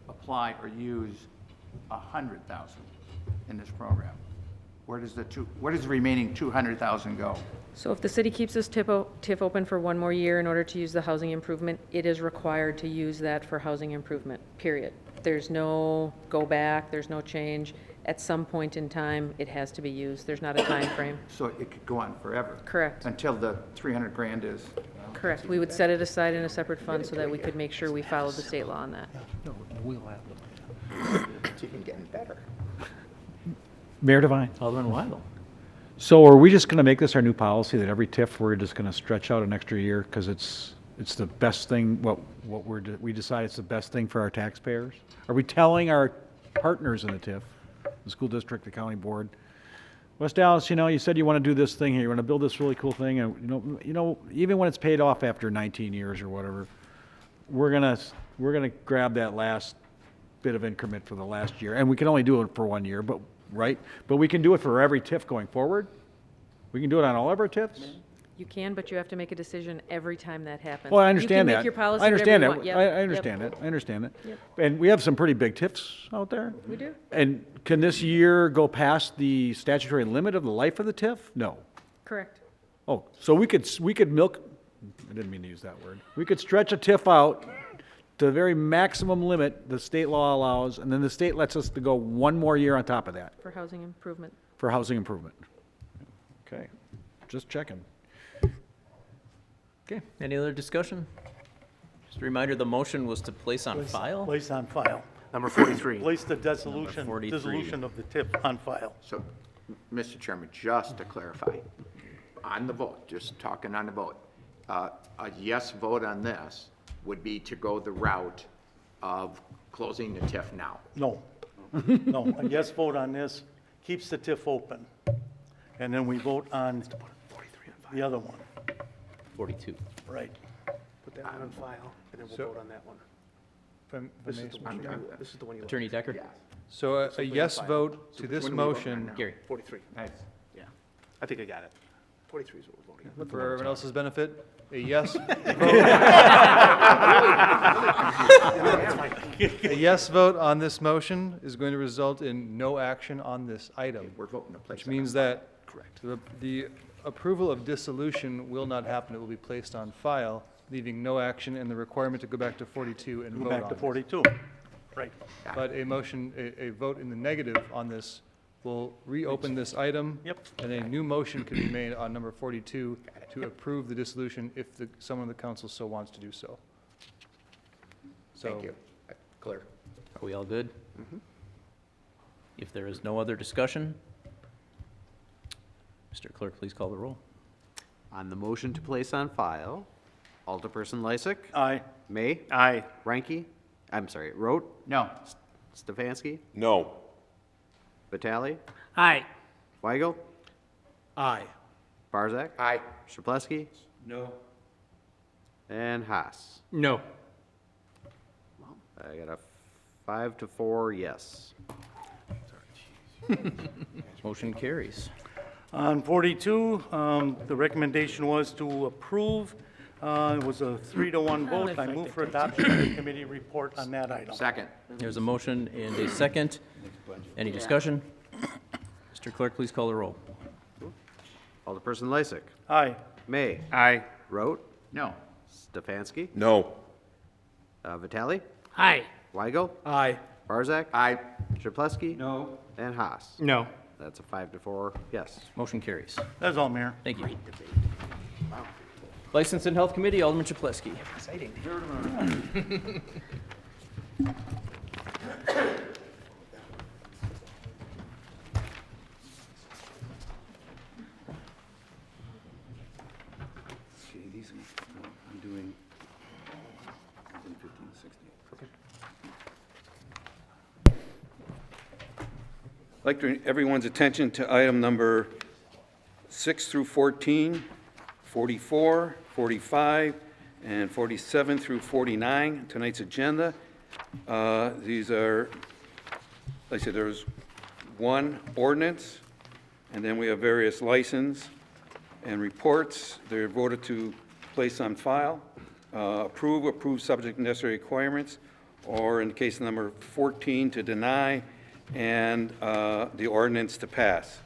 [SPEAKER 19] apply or use 100,000 in this program. Where does the remaining 200,000 go?
[SPEAKER 15] So if the city keeps this TIF open for 1 more year in order to use the housing improvement, it is required to use that for housing improvement, period. There's no go back, there's no change. At some point in time, it has to be used. There's not a time frame.
[SPEAKER 19] So it could go on forever?
[SPEAKER 15] Correct.
[SPEAKER 19] Until the 300 grand is?
[SPEAKER 15] Correct. We would set it aside in a separate fund so that we could make sure we followed the state law on that.
[SPEAKER 6] No, we'll have them.
[SPEAKER 7] It's even getting better.
[SPEAKER 6] Mayor Devine.
[SPEAKER 18] Alderman Weigel.
[SPEAKER 6] So are we just going to make this our new policy that every TIF we're just going to stretch out an extra year because it's the best thing, we decide it's the best thing for our taxpayers? Are we telling our partners in the TIF, the school district, the county board, West Allis, you said you want to do this thing here, you want to build this really cool thing, and even when it's paid off after 19 years or whatever, we're gonna grab that last bit of increment for the last year, and we can only do it for 1 year, but right? But we can do it for every TIF going forward? We can do it on all of our TIFs?
[SPEAKER 15] You can, but you have to make a decision every time that happens.
[SPEAKER 6] Well, I understand
[SPEAKER 15] You
[SPEAKER 6] that.
[SPEAKER 15] can make your policy
[SPEAKER 6] I understand
[SPEAKER 15] whatever
[SPEAKER 6] that.
[SPEAKER 15] you want. Yep,
[SPEAKER 6] I understand
[SPEAKER 15] yep.
[SPEAKER 6] that. I understand that.
[SPEAKER 15] Yep.
[SPEAKER 6] And we have some pretty big TIFs out there.
[SPEAKER 15] We do.
[SPEAKER 6] And can this year go past the statutory limit of the life of the TIF? No.
[SPEAKER 15] Correct.
[SPEAKER 6] Oh, so we could milk I didn't mean to use that word. We could stretch a TIF out to the very maximum limit the state law allows, and then the state lets us to go one more year on top of that
[SPEAKER 15] For housing improvement.
[SPEAKER 6] for housing improvement. Okay, just checking.
[SPEAKER 18] Okay, any other discussion? Just a reminder, the motion was to place on file?
[SPEAKER 1] Place on file.
[SPEAKER 9] Number 43.
[SPEAKER 1] Place the dissolution,
[SPEAKER 18] 43.
[SPEAKER 1] dissolution of the TIF on file.
[SPEAKER 8] So, Mr. Chairman, just to clarify, on the vote, just talking on the vote, a yes vote on this would be to go the route of closing the TIF now.
[SPEAKER 1] No, no, a yes vote on this keeps the TIF open. And then we vote on the other one.
[SPEAKER 18] 42.
[SPEAKER 1] Right.
[SPEAKER 9] Put that one on file, and then we'll
[SPEAKER 5] So-
[SPEAKER 9] vote on that one.
[SPEAKER 5] This
[SPEAKER 9] This is the one you.
[SPEAKER 18] Attorney Decker?
[SPEAKER 5] So a yes vote to this
[SPEAKER 8] one are we voting on
[SPEAKER 5] motion,
[SPEAKER 8] now?
[SPEAKER 18] Gary?
[SPEAKER 9] 43.
[SPEAKER 8] Nice.
[SPEAKER 9] Yeah, I think I got it. 43 is what we're voting on.
[SPEAKER 5] for everyone else's benefit, a yes a yes vote on this motion is going to result in no action on this item,
[SPEAKER 8] We're voting to place
[SPEAKER 5] which
[SPEAKER 8] it
[SPEAKER 5] means
[SPEAKER 8] on.
[SPEAKER 5] that the approval of dissolution will not happen. It will be placed on file, leaving no action and the requirement to go back to 42 and
[SPEAKER 1] Go
[SPEAKER 5] vote
[SPEAKER 1] back
[SPEAKER 5] on
[SPEAKER 1] to
[SPEAKER 5] it.
[SPEAKER 1] 42. Right.
[SPEAKER 5] But a motion, a vote in the negative on this will reopen this item.
[SPEAKER 1] Yep.
[SPEAKER 5] And a new motion can be made on number 42 to approve the dissolution if someone on the council so wants to do so.
[SPEAKER 8] Thank you. Clear.
[SPEAKER 18] Are we all good? If there is no other discussion, Mr. Clerk, please call the roll.
[SPEAKER 7] On the motion to place on file, Alderperson Lysick.
[SPEAKER 1] Aye.
[SPEAKER 7] May.
[SPEAKER 9] Aye.
[SPEAKER 7] Ranky. I'm sorry, Rote.
[SPEAKER 19] No.
[SPEAKER 7] Stefanski.
[SPEAKER 11] No.
[SPEAKER 7] Vitale.
[SPEAKER 12] Aye.
[SPEAKER 7] Weigel.
[SPEAKER 1] Aye.
[SPEAKER 7] Barzak.
[SPEAKER 8] Aye.
[SPEAKER 7] Shaplesky.
[SPEAKER 20] No.
[SPEAKER 7] And Haas.
[SPEAKER 12] No.
[SPEAKER 7] I got a 5-4 yes.
[SPEAKER 18] Motion carries.
[SPEAKER 1] On 42, the recommendation was to approve. It was a 3-1 vote. I move for adoption of the committee report on that item.
[SPEAKER 8] Second.
[SPEAKER 18] There's a motion and a second. Any discussion? Mr. Clerk, please call the roll.
[SPEAKER 7] Alderperson Lysick.
[SPEAKER 1] Aye.
[SPEAKER 7] May.
[SPEAKER 9] Aye.
[SPEAKER 7] Rote.
[SPEAKER 19] No.
[SPEAKER 7] Stefanski.
[SPEAKER 11] No.
[SPEAKER 7] Vitale.
[SPEAKER 12] Aye.
[SPEAKER 7] Weigel.
[SPEAKER 1] Aye.
[SPEAKER 7] Barzak.
[SPEAKER 8] Aye.
[SPEAKER 7] Shaplesky.
[SPEAKER 20] No.
[SPEAKER 7] And Haas.
[SPEAKER 12] No.
[SPEAKER 7] That's a 5-4 yes.
[SPEAKER 18] Motion carries.
[SPEAKER 1] That's all, Mayor.
[SPEAKER 18] Thank you. License and Health Committee, Alderman Chapletsky.
[SPEAKER 12] Exciting.
[SPEAKER 20] Okay, these, I'm doing 15, 16. Okay. I'd like to everyone's attention to item number 6 through 14, 44, 45, and 47 through 49, tonight's agenda. These are, like I said, there's one ordinance, and then we have various license and reports. They're voted to place on file, approve subject to necessary requirements, or in case number 14, to deny, and the ordinance to pass.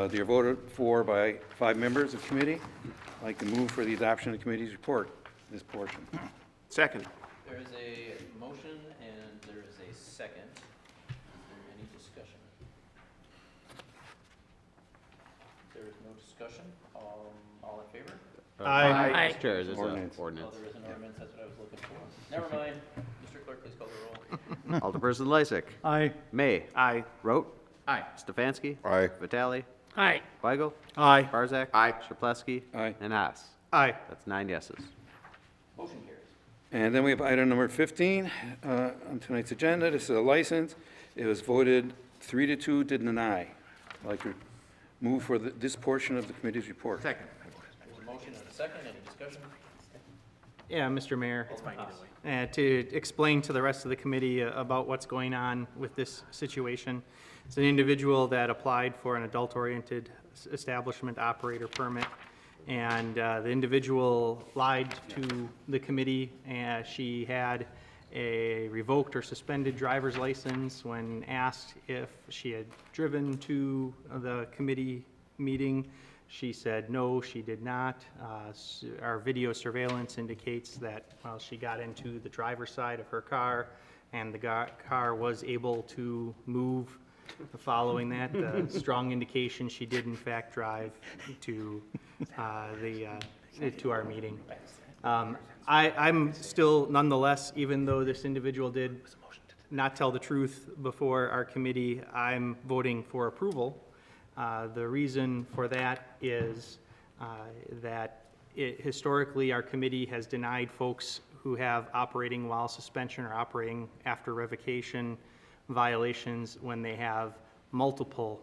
[SPEAKER 20] They're voted for by 5 members of committee. I'd like to move for the adoption of the committee's report, this portion.
[SPEAKER 9] Second.
[SPEAKER 18] There is a motion and there is a second. Is there any discussion? There is no discussion. All in favor?
[SPEAKER 12] Aye.
[SPEAKER 7] Mr. Chair, there's an
[SPEAKER 18] Oh,
[SPEAKER 7] ordinance.
[SPEAKER 18] there is an ordinance, that's what I was looking for. Never mind. Mr. Clerk, please call the roll.
[SPEAKER 7] Alderperson Lysick.
[SPEAKER 1] Aye.
[SPEAKER 7] May.
[SPEAKER 9] Aye.
[SPEAKER 7] Rote.
[SPEAKER 8] Aye.
[SPEAKER 7] Stefanski.
[SPEAKER 11] Aye.
[SPEAKER 7] Vitale.
[SPEAKER 12] Aye.
[SPEAKER 7] Weigel.
[SPEAKER 1] Aye.
[SPEAKER 7] Barzak.
[SPEAKER 8] Aye.
[SPEAKER 7] Shaplesky.
[SPEAKER 20] Aye.
[SPEAKER 7] And Haas.
[SPEAKER 9] Aye.
[SPEAKER 7] That's 9 yeses.
[SPEAKER 18] Motion carries.
[SPEAKER 20] And then we have item number 15 on tonight's agenda. This is a license. It was voted 3-2 to deny. I'd like to move for this portion of the committee's report.
[SPEAKER 8] Second.
[SPEAKER 18] There's a motion and a second. Any discussion?
[SPEAKER 12] Yeah, Mr. Mayor. To explain to the rest of the committee about what's going on with this situation. It's an individual that applied for an adult-oriented establishment operator permit, and the individual lied to the committee. She had a revoked or suspended driver's license. When asked if she had driven to the committee meeting, She said, no, she did not. Our video surveillance indicates that, well, she got into the driver's side of her car, and the car was able to move. Following that, strong indication she did in fact drive to to our meeting. I'm still, nonetheless, even though this individual did not tell the truth before our committee, I'm voting for approval. The reason for that is that historically our committee has denied folks who have operating while suspension or operating after revocation violations when they have multiple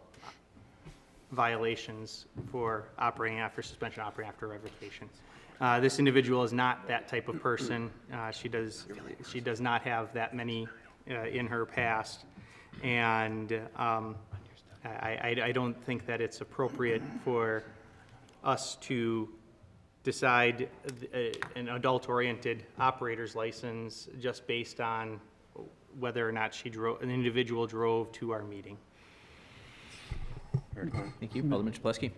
[SPEAKER 12] violations for operating after suspension, operating after revocation. This individual is not that type of person. She does not have that many in her past, and I don't think that it's appropriate for us to decide an adult-oriented operator's license just based on whether or not an individual drove to our meeting.
[SPEAKER 18] Thank you. Alderman Chaplesky.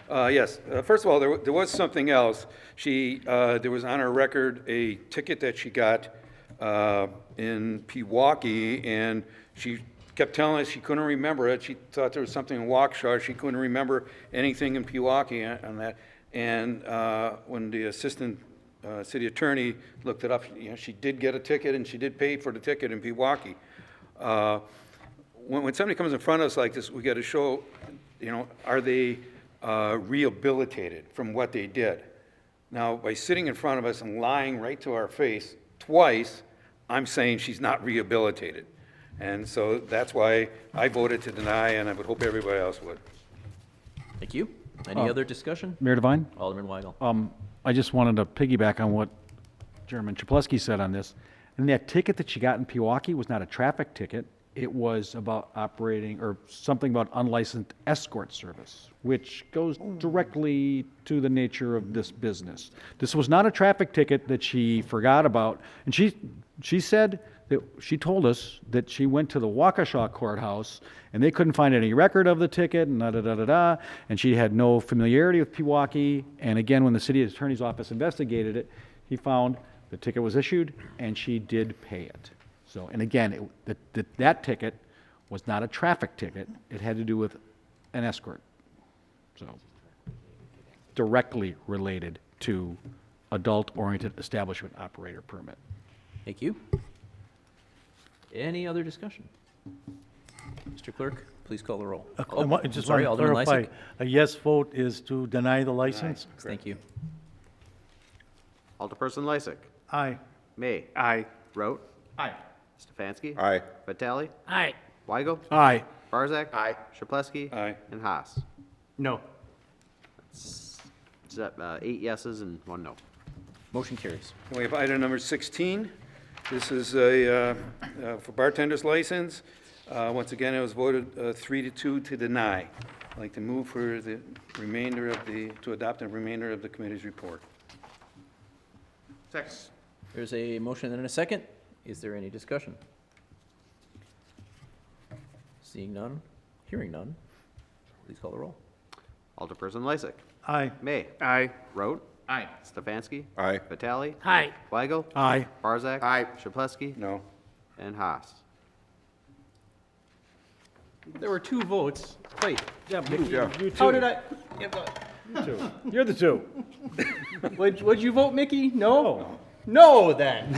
[SPEAKER 20] Yes. First of all, there was something else. There was on her record a ticket that she got in Pewaukee, and she kept telling us she couldn't remember it. She thought there was something in Waukesha. She couldn't remember anything in Pewaukee on that. And when the assistant city attorney looked it up, she did get a ticket, and she did pay for the ticket in Pewaukee. When somebody comes in front of us like this, we got to show, are they rehabilitated from what they did? Now, by sitting in front of us and lying right to our face twice, I'm saying she's not rehabilitated. And so that's why I voted to deny, and I would hope everybody else would.
[SPEAKER 18] Thank you. Any other discussion?
[SPEAKER 6] Mayor Devine?
[SPEAKER 18] Alderman Weigel.
[SPEAKER 6] I just wanted to piggyback on what Chairman Chaplesky said on this. And that ticket that she got in Pewaukee was not a traffic ticket. It was about operating, or something about unlicensed escort service, which goes directly to the nature of this business. This was not a traffic ticket that she forgot about. And she said that, she told us that she went to the Waukesha courthouse and they couldn't find any record of the ticket and da-da-da-da-da, and she had no familiarity with Pewaukee. And again, when the city attorney's office investigated it, he found the ticket was issued and she did pay it. So, and again, that ticket was not a traffic ticket. It had to do with an escort. So, directly related to adult-oriented establishment operator permit.
[SPEAKER 18] Thank you. Any other discussion? Mr. Clerk, please call the roll.
[SPEAKER 1] I just
[SPEAKER 18] sorry,
[SPEAKER 1] want to
[SPEAKER 18] Alderman
[SPEAKER 1] clarify,
[SPEAKER 18] Lysick.
[SPEAKER 1] a yes vote is to deny the license?
[SPEAKER 18] Thank you.
[SPEAKER 7] Alderperson Lysick.
[SPEAKER 1] Aye.
[SPEAKER 7] May.
[SPEAKER 9] Aye.
[SPEAKER 7] Rote.
[SPEAKER 19] Aye.
[SPEAKER 7] Stefanski.
[SPEAKER 11] Aye.
[SPEAKER 7] Vitale.
[SPEAKER 19] Aye.
[SPEAKER 7] Weigel.
[SPEAKER 6] Aye.
[SPEAKER 7] Barzak.
[SPEAKER 19] Aye.
[SPEAKER 7] Chaplesky.
[SPEAKER 20] Aye.
[SPEAKER 7] And Haas.
[SPEAKER 12] No.
[SPEAKER 7] 8 yeses and 1 no.
[SPEAKER 18] Motion carries.
[SPEAKER 20] We have item number 16. This is a, for bartender's license. Once again, it was voted 3-2 to deny. I'd like to move for the remainder of to adopt the remainder of the committee's report.
[SPEAKER 19] Second.
[SPEAKER 18] There's a motion and a second. Is there any discussion? Seeing none, hearing none, please call the roll.
[SPEAKER 7] Alderperson Lysick.
[SPEAKER 1] Aye.
[SPEAKER 7] May.
[SPEAKER 9] Aye.
[SPEAKER 7] Rote.
[SPEAKER 19] Aye.
[SPEAKER 7] Stefanski.
[SPEAKER 11] Aye.
[SPEAKER 7] Vitale.
[SPEAKER 19] Aye.
[SPEAKER 7] Weigel.
[SPEAKER 6] Aye.
[SPEAKER 7] Barzak.
[SPEAKER 19] Aye.
[SPEAKER 7] Chaplesky.
[SPEAKER 20] No.
[SPEAKER 7] And Haas.
[SPEAKER 12] There were 2 votes. Wait,
[SPEAKER 11] Yeah.
[SPEAKER 12] how did I?
[SPEAKER 6] You're the two.
[SPEAKER 12] Would you vote, Mickey? No? No, then.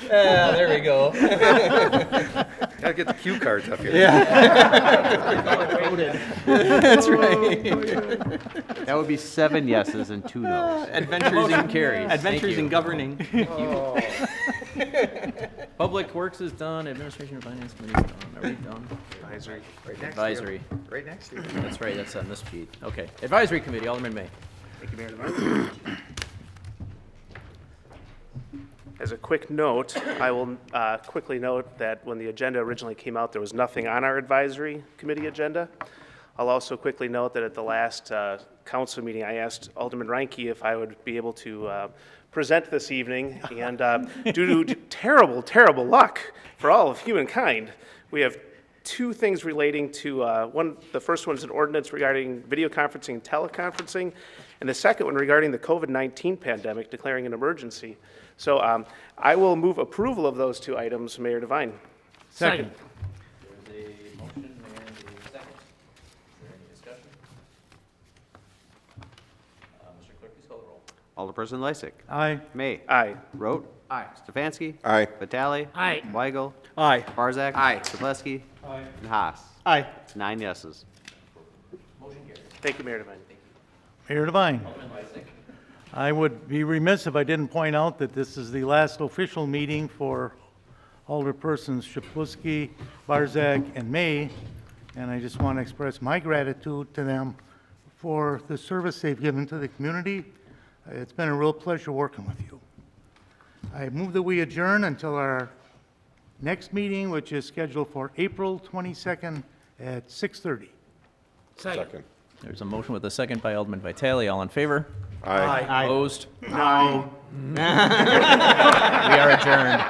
[SPEAKER 12] There we go.
[SPEAKER 20] Gotta get the cue cards up here.
[SPEAKER 12] That's right.
[SPEAKER 7] That would be 7 yeses and 2 noes.
[SPEAKER 12] Adventures in
[SPEAKER 18] carries. Thank
[SPEAKER 12] Adventures
[SPEAKER 18] you.
[SPEAKER 12] in governing.
[SPEAKER 18] Public Works is done, Administration and Finance Committee is done. Are we done?
[SPEAKER 9] Advisory.
[SPEAKER 19] Right next to you.
[SPEAKER 18] Advisory.
[SPEAKER 19] Right next to you.
[SPEAKER 18] That's right, that's on this sheet. Okay. Advisory Committee, Alderman May.
[SPEAKER 19] Thank you, Mayor Devine.
[SPEAKER 9] As a quick note, I will quickly note that when the agenda originally came out, there was nothing on our advisory committee agenda. I'll also quickly note that at the last council meeting, I asked Alderman Reinke if I would be able to present this evening, and due to terrible, terrible luck for all of humankind, we have two things relating to, the first one is an ordinance regarding video conferencing and teleconferencing, and the second one regarding the COVID-19 pandemic declaring an emergency. So I will move approval of those two items, Mayor Devine.
[SPEAKER 1] Second.
[SPEAKER 16] There's a motion and a second. Is there any discussion? Mr. Clerk, please call the roll.
[SPEAKER 7] Alderperson Lysick.
[SPEAKER 1] Aye.
[SPEAKER 7] May.
[SPEAKER 9] Aye.
[SPEAKER 7] Rote.
[SPEAKER 19] Aye.
[SPEAKER 7] Stefanski.
[SPEAKER 11] Aye.
[SPEAKER 7] Vitale.
[SPEAKER 12] Aye.
[SPEAKER 7] Weigel.
[SPEAKER 12] Aye.
[SPEAKER 7] Barzak.
[SPEAKER 8] Aye.
[SPEAKER 7] Sadleski.
[SPEAKER 5] Aye.
[SPEAKER 7] And Haas.
[SPEAKER 12] Aye.
[SPEAKER 7] 9 yeses.
[SPEAKER 16] Motion carries.
[SPEAKER 9] Thank you, Mayor Devine.
[SPEAKER 1] Mayor Devine.
[SPEAKER 16] Alderman Lysick.
[SPEAKER 1] I would be remiss if I didn't point out that this is the last official meeting for Alderpersons Shapluski, Barzak, and May, and I just want to express my gratitude to them for the service they've given to the community. It's been a real pleasure working with you. I move that we adjourn until our next meeting, which is scheduled for April 22nd at 6:30.
[SPEAKER 11] Second.
[SPEAKER 18] There's a motion with a second by Alderman Vitale. All in favor?
[SPEAKER 11] Aye.
[SPEAKER 18] Opposed?
[SPEAKER 12] No.
[SPEAKER 18] We are adjourned.